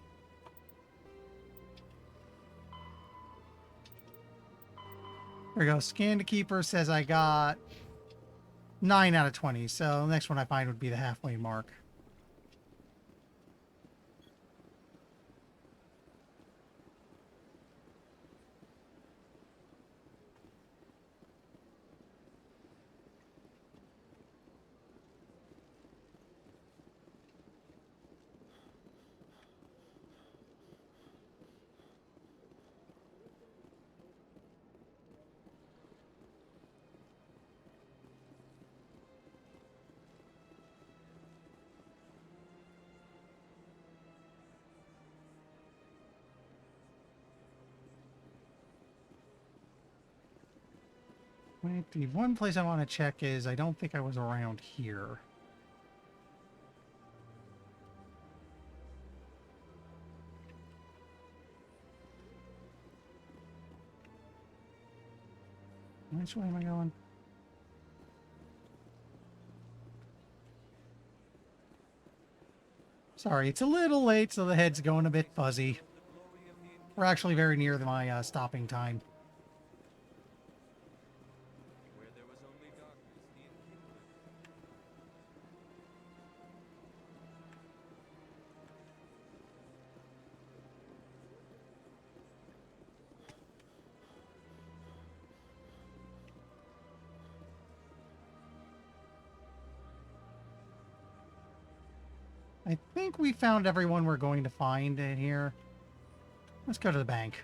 There we go. Scan to Keeper says I got 9 out of 20. So the next one I find would be the halfway mark. Wait, the one place I want to check is I don't think I was around here. Which way am I going? Sorry, it's a little late, so the head's going a bit fuzzy. We're actually very near my stopping time. I think we found everyone we're going to find in here. Let's go to the bank.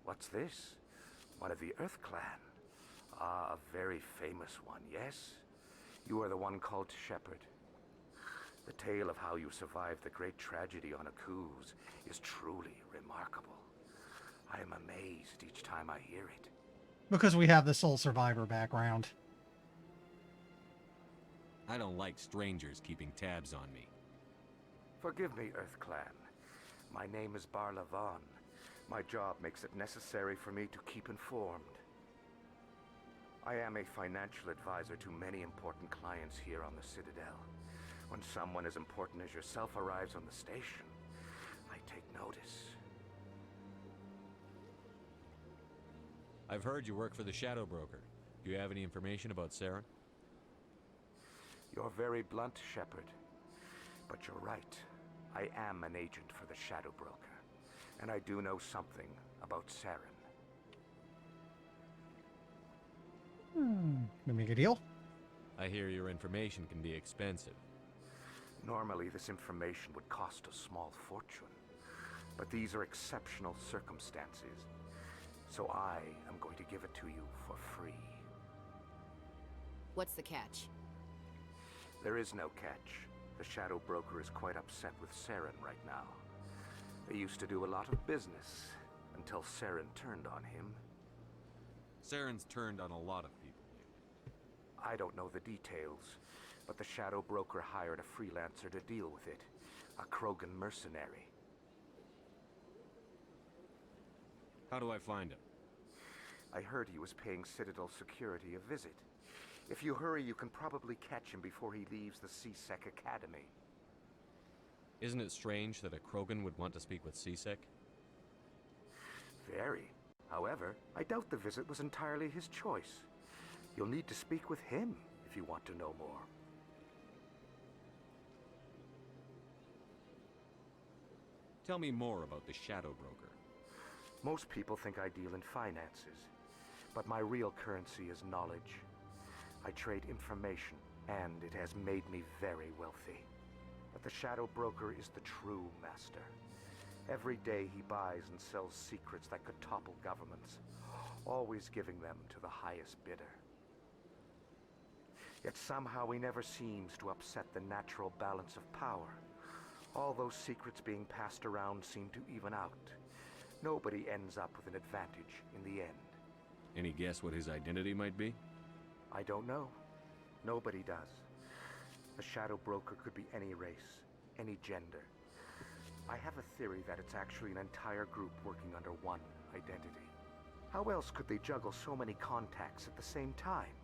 What's this? One of the Earth Clan. Ah, a very famous one, yes? You are the one called Shepard. The tale of how you survived the great tragedy on Akuz is truly remarkable. I am amazed each time I hear it. Because we have the sole survivor background. I don't like strangers keeping tabs on me. Forgive me, Earth Clan. My name is Barla Vaughn. My job makes it necessary for me to keep informed. I am a financial advisor to many important clients here on the Citadel. When someone as important as yourself arrives on the station, I take notice. I've heard you work for the Shadow Broker. Do you have any information about Saren? You're very blunt, Shepard. But you're right. I am an agent for the Shadow Broker. And I do know something about Saren. We make a deal? I hear your information can be expensive. Normally, this information would cost a small fortune. But these are exceptional circumstances. So I am going to give it to you for free. What's the catch? There is no catch. The Shadow Broker is quite upset with Saren right now. They used to do a lot of business until Saren turned on him. Saren's turned on a lot of people. I don't know the details, but the Shadow Broker hired a freelancer to deal with it. A Krogan mercenary. How do I find him? I heard he was paying Citadel security a visit. If you hurry, you can probably catch him before he leaves the C-Sec Academy. Isn't it strange that a Krogan would want to speak with C-Sec? Very. However, I doubt the visit was entirely his choice. You'll need to speak with him if you want to know more. Tell me more about the Shadow Broker. Most people think I deal in finances, but my real currency is knowledge. I trade information, and it has made me very wealthy. But the Shadow Broker is the true master. Every day he buys and sells secrets that could topple governments, always giving them to the highest bidder. Yet somehow he never seems to upset the natural balance of power. All those secrets being passed around seem to even out. Nobody ends up with an advantage in the end. Any guess what his identity might be? I don't know. Nobody does. A Shadow Broker could be any race, any gender. I have a theory that it's actually an entire group working under one identity. How else could they juggle so many contacts at the same time?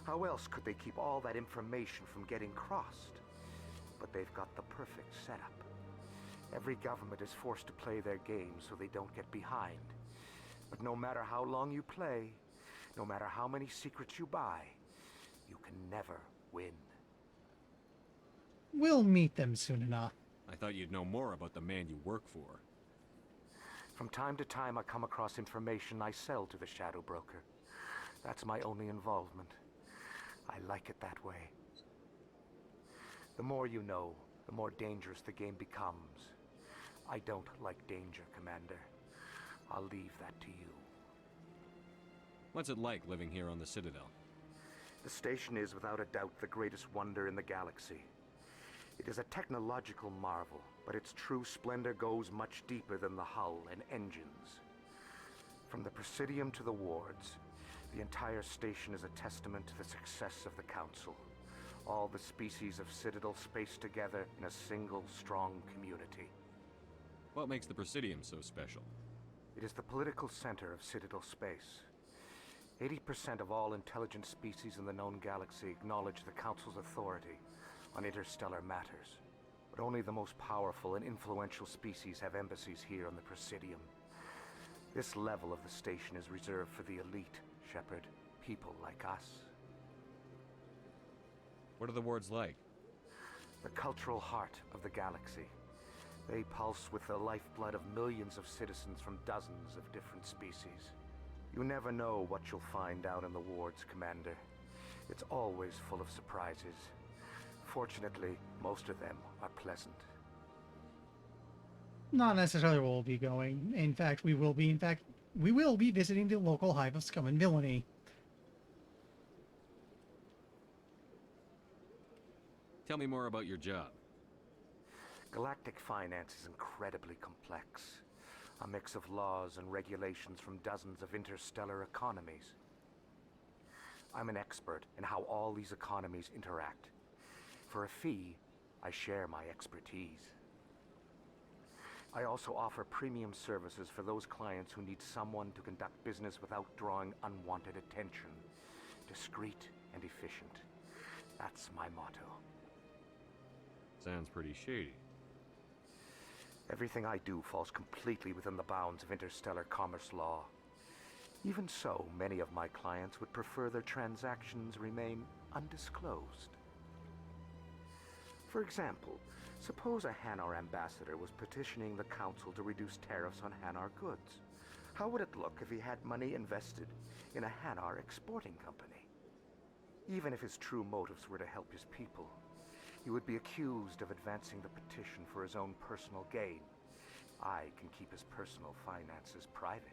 How else could they keep all that information from getting crossed? But they've got the perfect setup. Every government is forced to play their game so they don't get behind. But no matter how long you play, no matter how many secrets you buy, you can never win. We'll meet them soon enough. I thought you'd know more about the man you work for. From time to time I come across information I sell to the Shadow Broker. That's my only involvement. I like it that way. The more you know, the more dangerous the game becomes. I don't like danger, Commander. I'll leave that to you. What's it like living here on the Citadel? The station is without a doubt the greatest wonder in the galaxy. It is a technological marvel, but its true splendor goes much deeper than the hull and engines. From the Presidium to the wards, the entire station is a testament to the success of the Council. All the species of Citadel spaced together in a single, strong community. What makes the Presidium so special? It is the political center of Citadel space. 80% of all intelligent species in the known galaxy acknowledge the Council's authority on interstellar matters. But only the most powerful and influential species have embassies here on the Presidium. This level of the station is reserved for the elite, Shepard. People like us. What are the wards like? The cultural heart of the galaxy. They pulse with the lifeblood of millions of citizens from dozens of different species. You never know what you'll find out in the wards, Commander. It's always full of surprises. Fortunately, most of them are pleasant. Not necessarily where we'll be going. In fact, we will be visiting the local hive of scum and villainy. Tell me more about your job. Galactic finance is incredibly complex. A mix of laws and regulations from dozens of interstellar economies. I'm an expert in how all these economies interact. For a fee, I share my expertise. I also offer premium services for those clients who need someone to conduct business without drawing unwanted attention. Discreet and efficient. That's my motto. Sounds pretty shady. Everything I do falls completely within the bounds of interstellar commerce law. Even so, many of my clients would prefer their transactions remain undisclosed. For example, suppose a Hanar ambassador was petitioning the Council to reduce tariffs on Hanar goods. How would it look if he had money invested in a Hanar exporting company? Even if his true motives were to help his people, he would be accused of advancing the petition for his own personal gain. I can keep his personal finances private.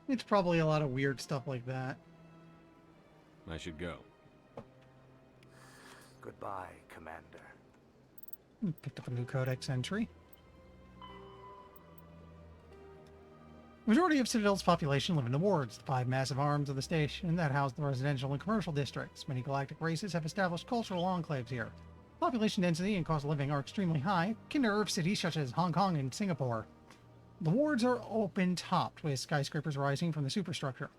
It's probably a lot of weird stuff like that. I should go. Goodbye, Commander. Picked up a new codex entry. The majority of Citadel's population live in the wards, the 5 massive arms of the station that house the residential and commercial districts. Many galactic races have established cultural enclaves here. Population density and cost of living are extremely high, akin to Earth cities such as Hong Kong and Singapore. The wards are open-topped, with skyscrapers rising from the superstructure.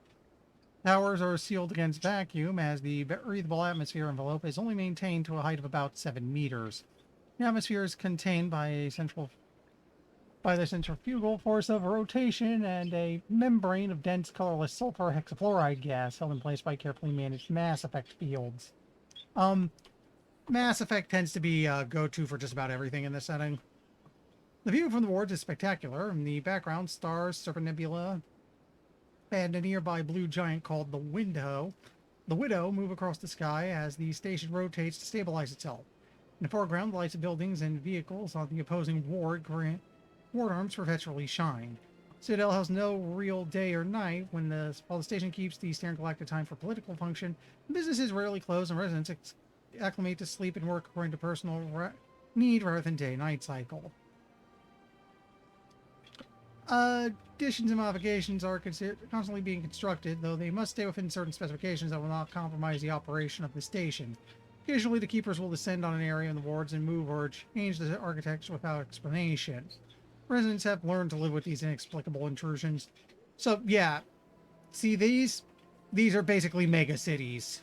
Towers are sealed against vacuum, as the breathable atmosphere envelope is only maintained to a height of about 7 meters. The atmosphere is contained by by the centrifugal force of rotation and a membrane of dense colorless sulfur hexafluoride gas held in place by carefully managed Mass Effect fields. Mass Effect tends to be go-to for just about everything in this setting. The view from the wards is spectacular. In the background, stars, Serpent Nebula, and a nearby blue giant called the Widow move across the sky as the station rotates to stabilize itself. In the foreground, the lights of buildings and vehicles on the opposing ward arms perpetually shine. Citadel has no real day or night while the station keeps the standard galactic time for political function. Businesses rarely close and residents acclimate to sleep and work according to personal need rather than day-night cycle. Additions and modifications are constantly being constructed, though they must stay within certain specifications that will not compromise the operation of the station. Occasionally, the Keepers will descend on an area in the wards and move or change the architecture without explanation. Residents have learned to live with these inexplicable intrusions. So, yeah. See, these are basically mega cities.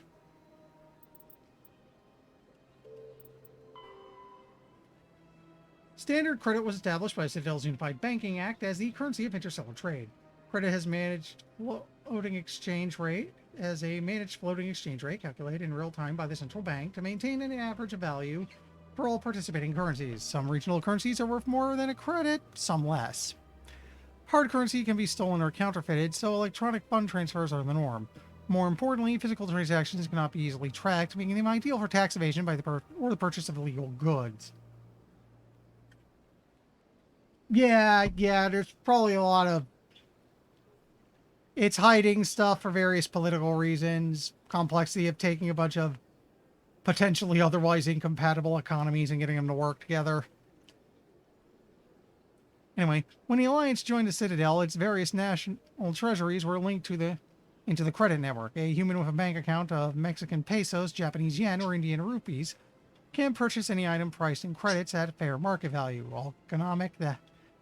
Standard credit was established by Citadel's Unified Banking Act as the currency of interstellar trade. Credit has managed floating exchange rate calculated in real time by the central bank to maintain an average of value for all participating currencies. Some regional currencies are worth more than a credit, some less. Hard currency can be stolen or counterfeited, so electronic fund transfers are the norm. More importantly, physical transactions cannot be easily tracked, making them ideal for tax evasion by the purchase of illegal goods. Yeah, there's probably a lot of... It's hiding stuff for various political reasons, complexity of taking a bunch of potentially otherwise incompatible economies and getting them to work together. Anyway, when the Alliance joined the Citadel, its various national treasuries were linked into the credit network. A human with a bank account of Mexican pesos, Japanese yen, or Indian rupees can purchase any item priced in credits at fair market value.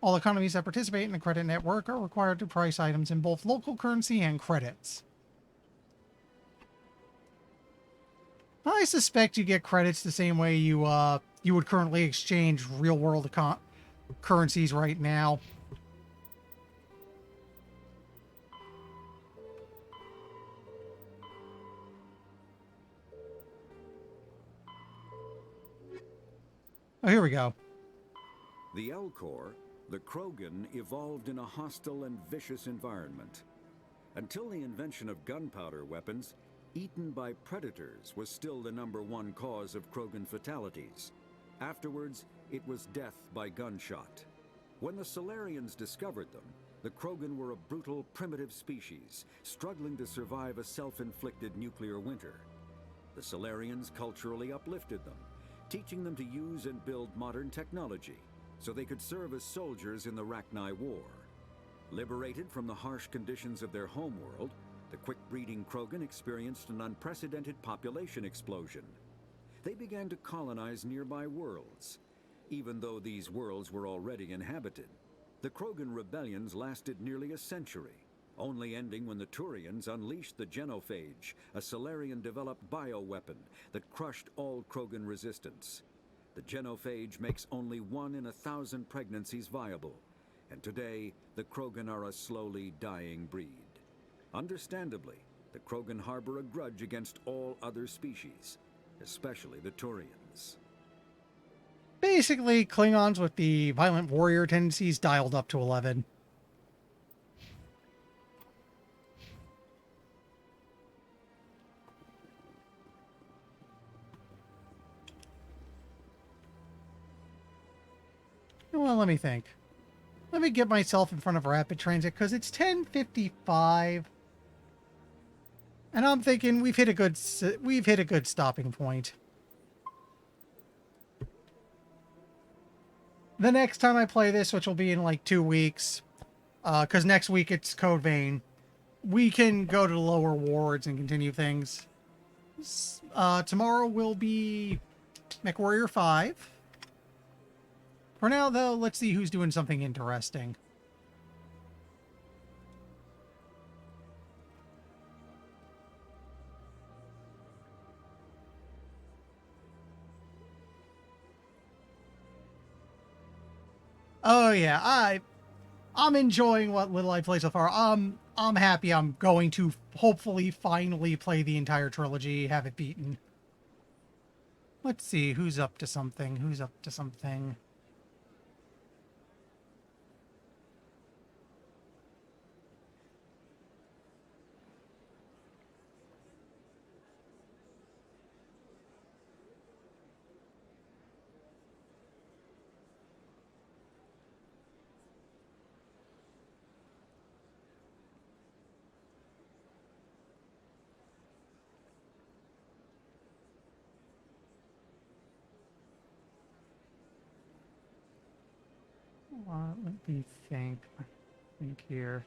All economies that participate in the credit network are required to price items in both local currency and credits. I suspect you get credits the same way you would currently exchange real-world currencies right now. Oh, here we go. The Elcor, the Krogan, evolved in a hostile and vicious environment. Until the invention of gunpowder weapons, eaten by predators was still the #1 cause of Krogan fatalities. Afterwards, it was death by gunshot. When the Solarians discovered them, the Krogan were a brutal, primitive species, struggling to survive a self-inflicted nuclear winter. The Solarians culturally uplifted them, teaching them to use and build modern technology, so they could serve as soldiers in the Rachni War. Liberated from the harsh conditions of their homeworld, the quick-breeding Krogan experienced an unprecedented population explosion. They began to colonize nearby worlds. Even though these worlds were already inhabited, the Krogan rebellions lasted nearly a century, only ending when the Turians unleashed the Genophage, a Solarian-developed bioweapon that crushed all Krogan resistance. The Genophage makes only 1 in 1,000 pregnancies viable, and today the Krogan are a slowly dying breed. Understandably, the Krogan harbor a grudge against all other species, especially the Turians. Basically, Klingons with the violent warrior tendencies dialed up to 11. Well, let me think. Let me get myself in front of rapid transit because it's 10:55, and I'm thinking we've hit a good stopping point. The next time I play this, which will be in like 2 weeks, because next week it's Code Vein, we can go to the lower wards and continue things. Tomorrow will be MechWarrior 5. For now, though, let's see who's doing something interesting. Oh yeah, I'm enjoying what little I play so far. I'm happy. I'm going to hopefully finally play the entire trilogy, have it beaten. Let's see who's up to something. Who's up to something? Let me think. Think here.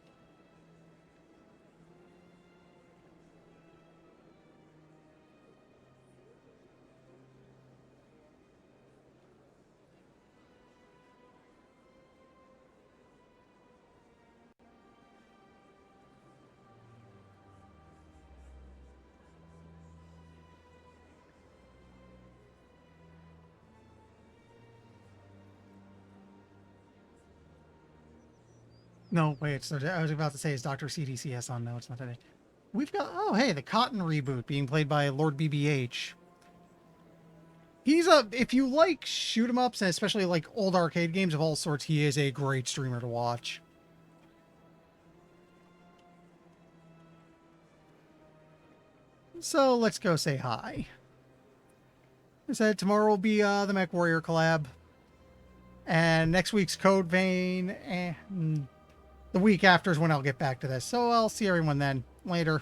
No, wait, so I was about to say, is Dr. CDCS on? No, it's not today. We've got, oh, hey, the Cotton reboot being played by Lord BBH. He's if you like shoot 'em ups, and especially like old arcade games of all sorts, he is a great streamer to watch. So let's go say hi. I said tomorrow will be the MechWarrior collab. And next week's Code Vein, and the week after is when I'll get back to this. So I'll see everyone then. Later.